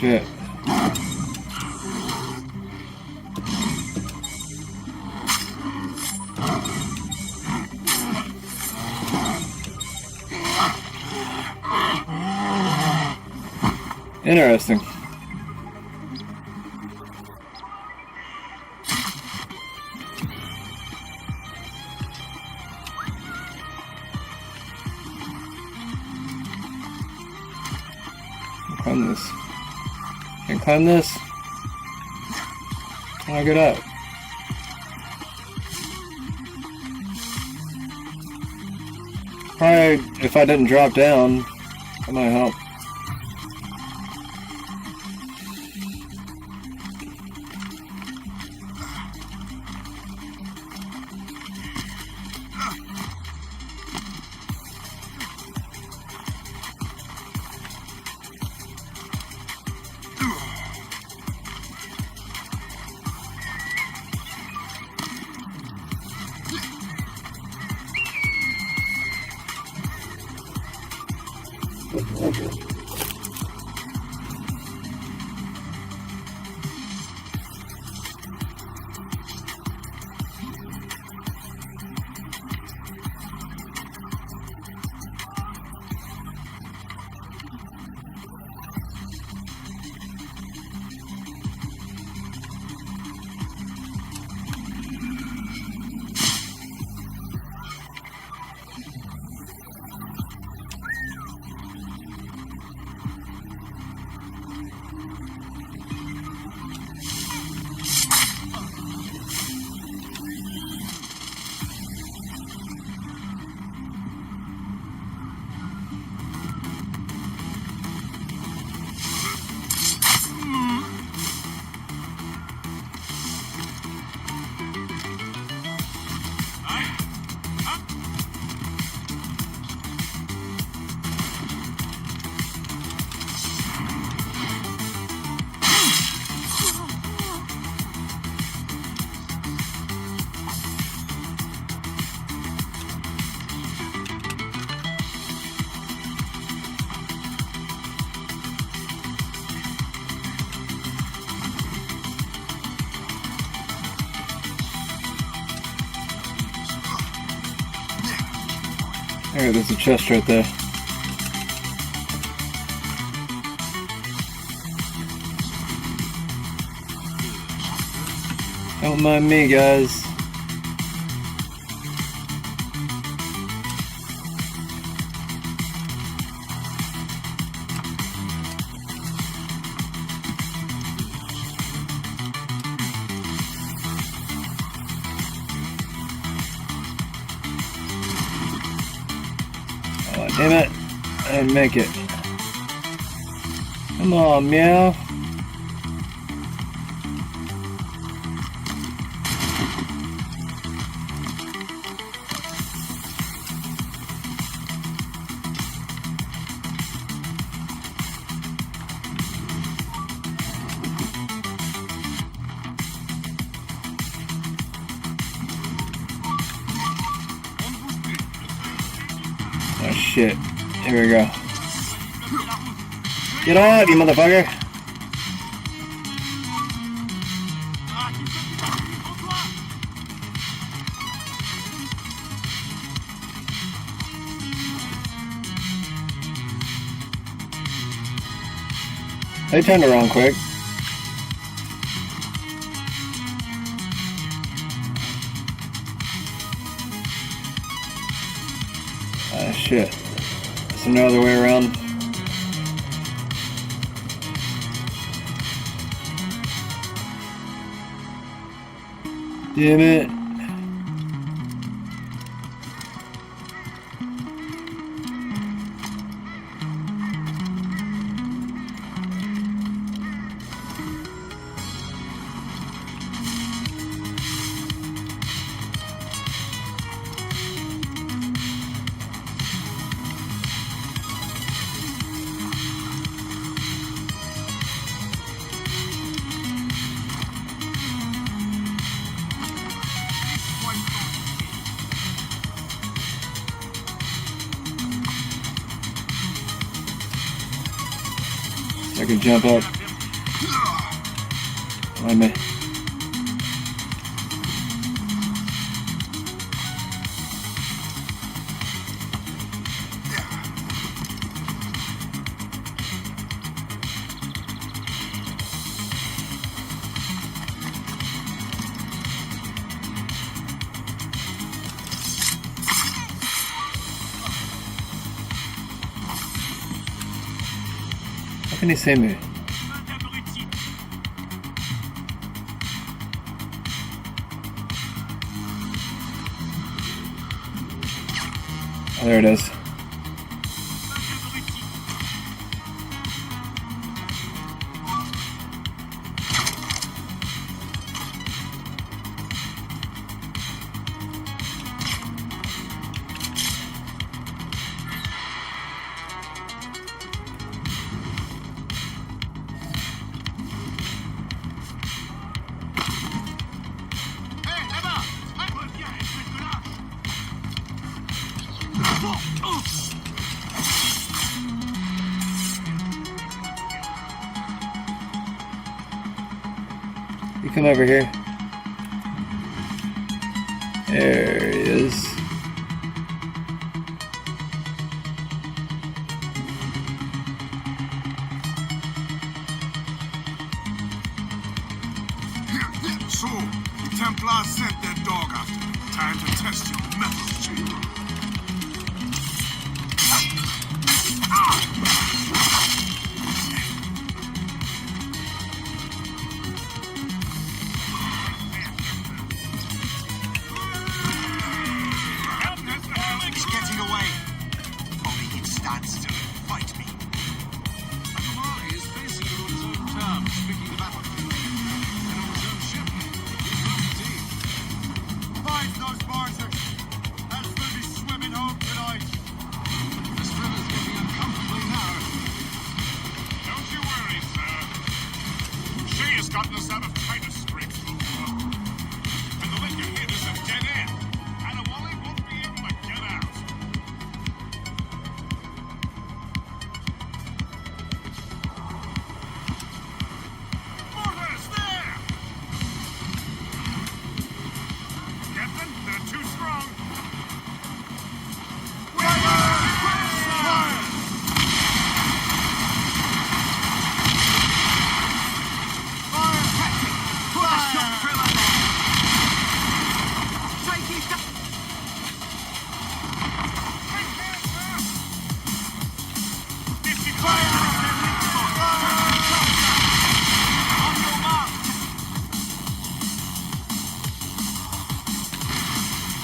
Shit. Interesting. Climb this. Can I climb this? How do I get up? Probably if I didn't drop down, that might help. There, there's a chest right there. Don't mind me, guys. Damn it. I didn't make it. Come on, meow. Oh shit. Here we go. Get on, you motherfucker! They turned around quick. Ah, shit. There's another way around. Damn it. I can jump up. Wait a minute. How can he see me? Oh, there it is. You come over here. There he is. So, the Templars sent their dog after me. Time to test your mettle, Chief. He's getting away. If only he'd stand still and fight me. Somali is facing you on his own terms, speaking the battlefield. And on his own ship. He's not indeed. Find those martyrs. Else we'll be swimming home tonight. This river's getting uncomfortably narrow. Don't you worry, sir. She has gotten us out of tighter scrapes before. And the liquor hit is a dead end. And a Wally won't be able to get out. Mortars, there! Captain, they're too strong.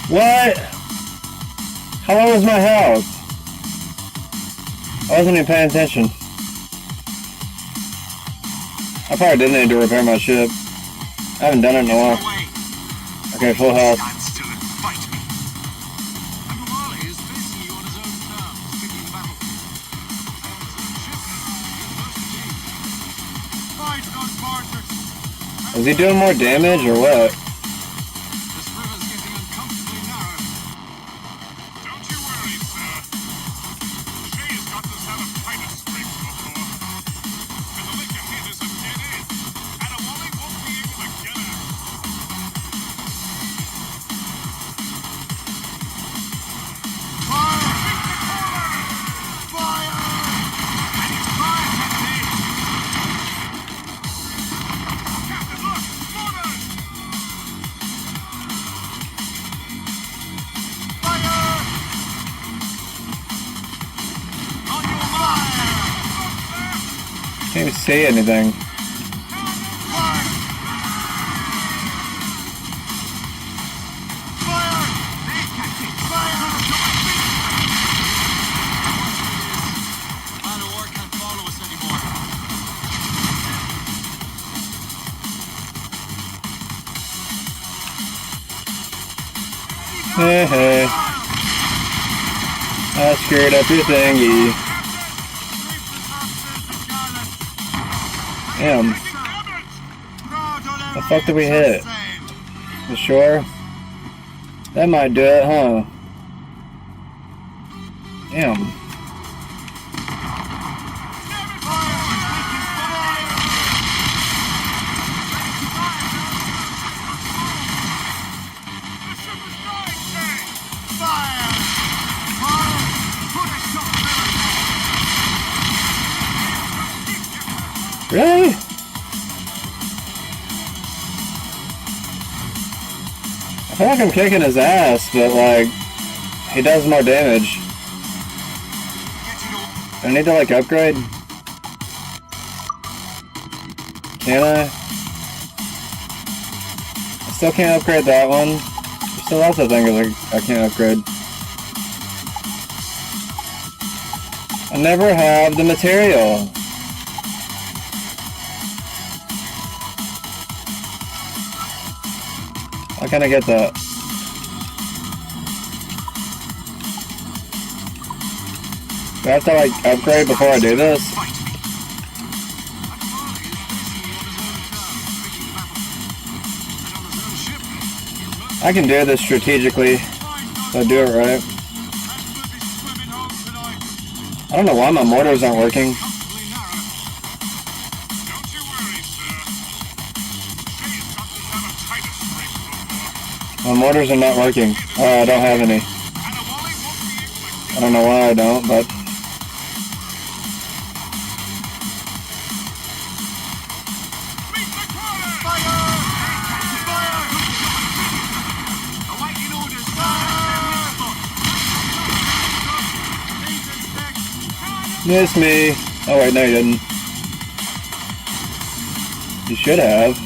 What? How long was my health? I wasn't even paying attention. I probably did need to repair my ship. I haven't done it in a while. Okay, full health. Stand still and fight me. Uncle Marley is facing you on his own terms, picking the battle. Fight those partners. Is he doing more damage or what? This river's getting uncomfortably narrow. Don't you worry, sir. Shay has got us out of tighter scrapes before. And the lake ahead is a dead end. And a Wally won't be able to get her. Can't even see anything. Man of war can't follow us anymore. Hey, hey. I screwed up your thingy. Damn. The fuck did we hit? The shore? That might do it, huh? Damn. Really? I feel like I'm kicking his ass, but like, he does more damage. Do I need to like upgrade? Can I? I still can't upgrade that one. There's still lots of things like I can't upgrade. I never have the material. How can I get that? Do I have to like upgrade before I do this? I can do this strategically, so I do it right. I don't know why my mortars aren't working. My mortars are not working. Oh, I don't have any. I don't know why I don't, but... Missed me. Oh wait, no you didn't. You should have.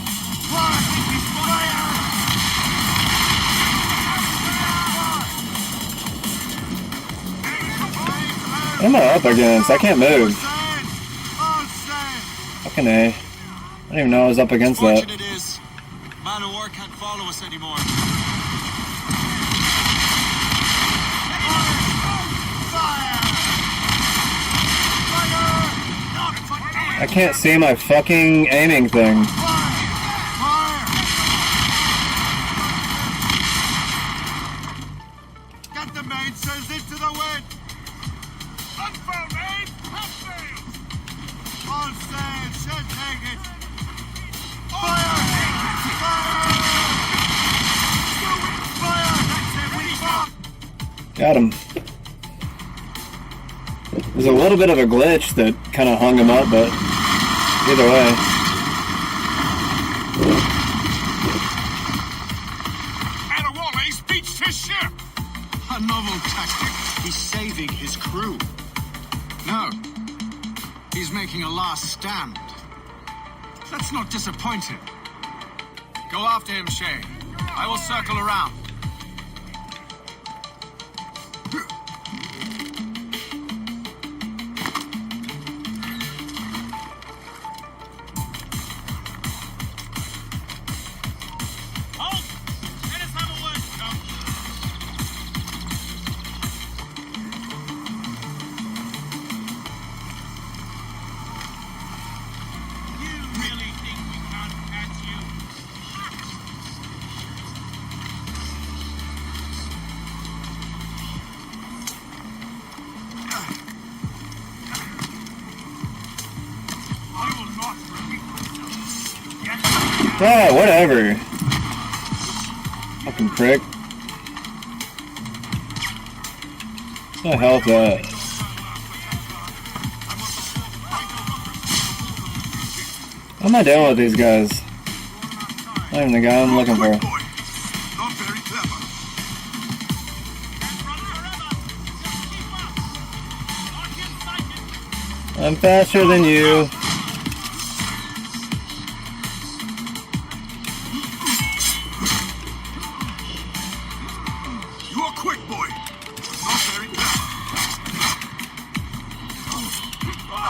What am I up against? I can't move. Fucking A. I didn't even know I was up against that. Fortunate is, man of war can't follow us anymore. I can't see my fucking aiming thing. Get the mainsails into the wind! Unfurl main, half sails! All sails, should take it! Fire! Fire! Fire! Got him. There's a little bit of a glitch that kind of hung him up, but either way. Adewale's beached his ship! A novel tactic. He's saving his crew. No. He's making a last stand. Let's not disappoint him. Go after him, Shay. I will circle around. Yeah, whatever. Fucking prick. What the hell is that? What am I doing with these guys? Not even the guy I'm looking for. I'm faster than you. You're quick, boy. Not very clever.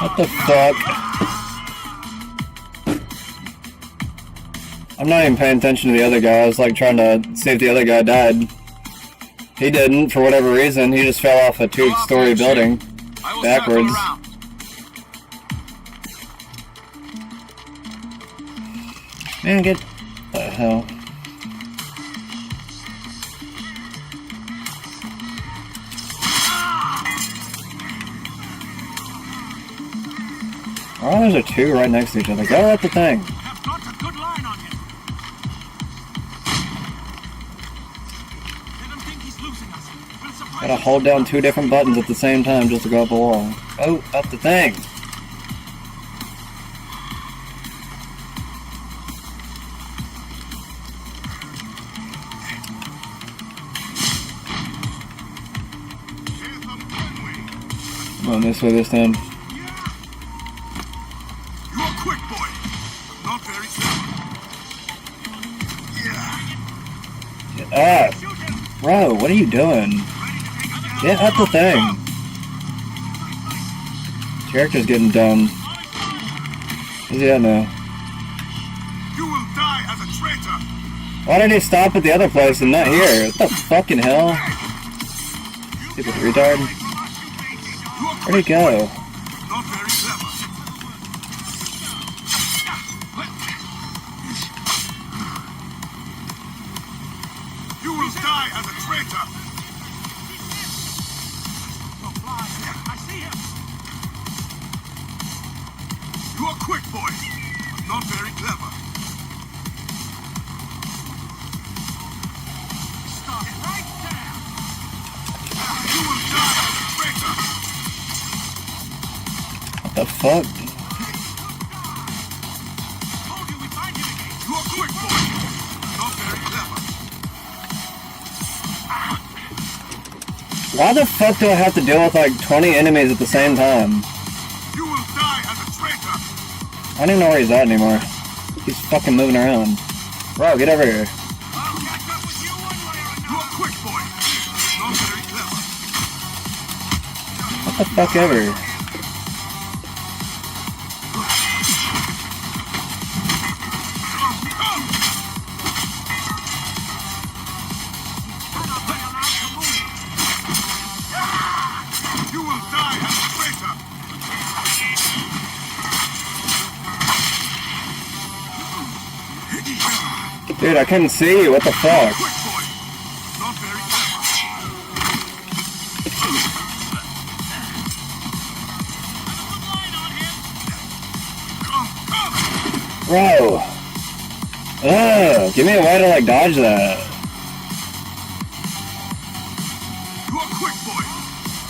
What the fuck? I'm not even paying attention to the other guy. I was like trying to see if the other guy died. He didn't, for whatever reason. He just fell off a two-story building backwards. Man, get the hell. Oh, those are two right next to each other. Go at the thing. Gotta hold down two different buttons at the same time just to go up a wall. Oh, up the thing. Going this way this time. You're a quick boy. Not very clever. Get up! Bro, what are you doing? Get up the thing. Character's getting dumb. Where's he at now? You will die as a traitor. Why did he stop at the other place and not here? What the fucking hell? Stupid retard. Where'd he go? Not very clever. You will die as a traitor. I see him. You're a quick boy, but not very clever. Stop right there. You will die as a traitor. What the fuck? You're a quick boy, not very clever. Why the fuck do I have to deal with like 20 enemies at the same time? You will die as a traitor. I don't even know where he's at anymore. He's fucking moving around. Bro, get over here. You're a quick boy, not very clever. What the fuck ever? You will die as a traitor. Dude, I couldn't see you. What the fuck? Quick boy, not very Bro. Ugh, give me a way to like dodge that. You're a quick boy,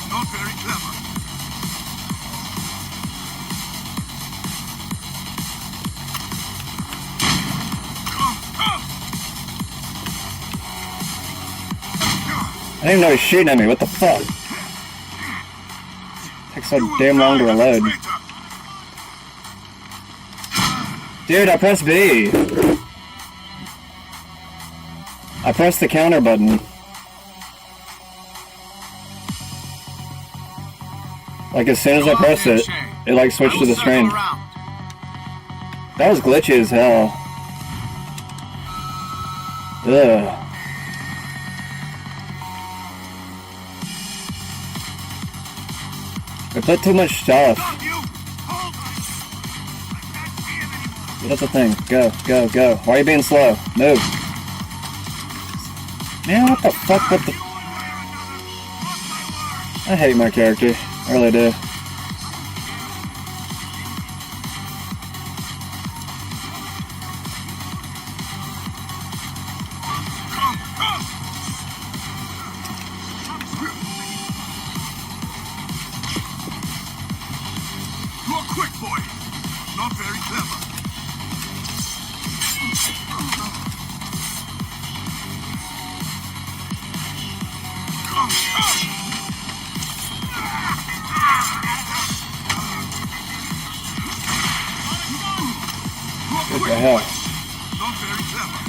not very clever. I didn't even know he's shooting at me. What the fuck? Takes so damn long to reload. Dude, I pressed B. I pressed the counter button. Like as soon as I pressed it, it like switched to the screen. That was glitchy as hell. Ugh. I put too much stuff. Get up the thing. Go, go, go. Why are you being slow? Move. Man, what the fuck? What the... I hate my character. I really do. The hell? Not very clever.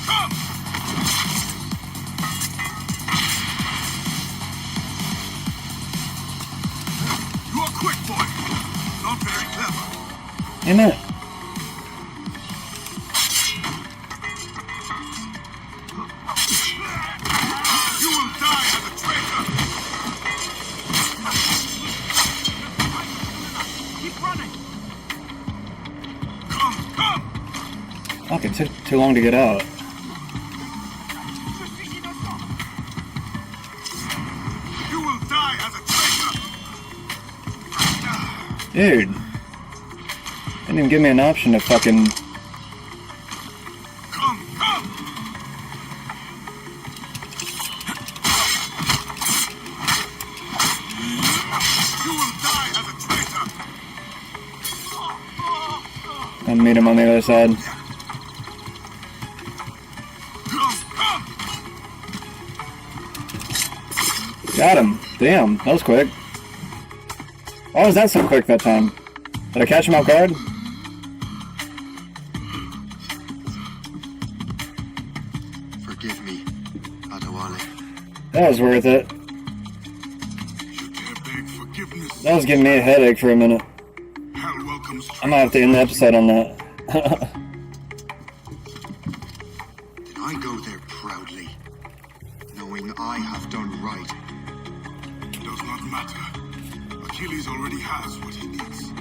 Come! You are quick, boy. Not very clever. Amen. You will die as a traitor. Keep running. Come! Fuck, it took too long to get out. You will die as a traitor. Dude. Didn't even give me an option to fucking... Come! You will die as a traitor. I'll meet him on the other side. Got him. Damn, that was quick. Why was that so quick that time? Did I catch him off guard? Forgive me, Adewale. That was worth it. You dare beg forgiveness. That was giving me a headache for a minute. Hell welcomes I might have to end the episode on that. Did I go there proudly, knowing I have done right? It does not matter. Achilles already has what he needs.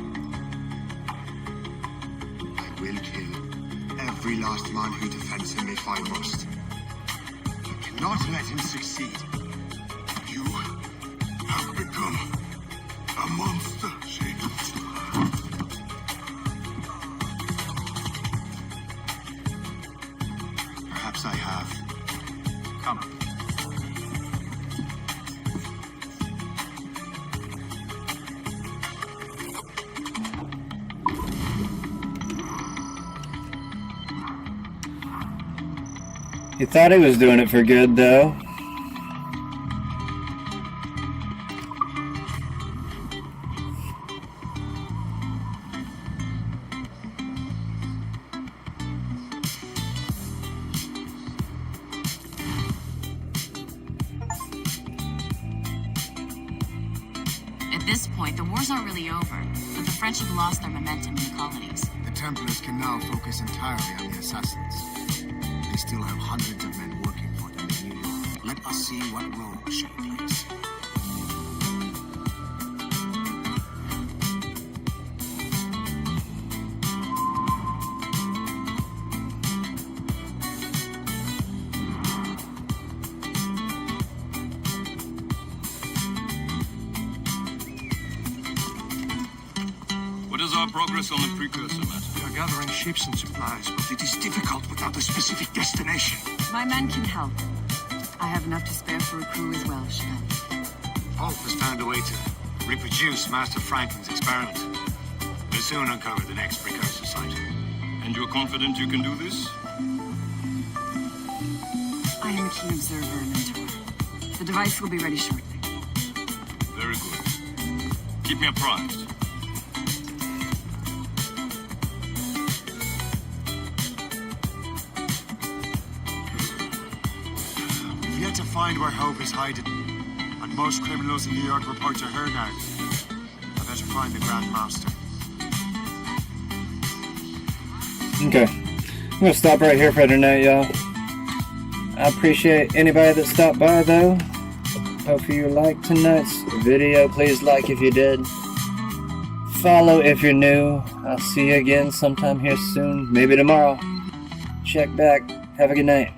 I will kill every last man who defends him if I must. I cannot let him succeed. You have become a monster, Shade. Perhaps I have. Come. He thought he was doing it for good, though. At this point, the war's not really over, but the French have lost their momentum in the colonies. The Templars can now focus entirely on the assassins. They still have hundreds of men working for them in New York. Let us see what role she plays. What is our progress on the precursor matter? We are gathering ships and supplies, but it is difficult without a specific destination. My men can help. I have enough to spare for a crew as well, Shell. Hope has found a way to reproduce Master Franklin's experiment. We'll soon uncover the next precursor site. And you're confident you can do this? I am a keen observer and mentor. The device will be ready shortly. Very good. Keep me apprised. We've yet to find where Hope is hiding. And most criminals in New York report to her now. I better find the Grand Master. Okay. I'm gonna stop right here for tonight, y'all. I appreciate anybody that stopped by, though. Hope you liked tonight's video. Please like if you did. Follow if you're new. I'll see you again sometime here soon. Maybe tomorrow. Check back. Have a good night.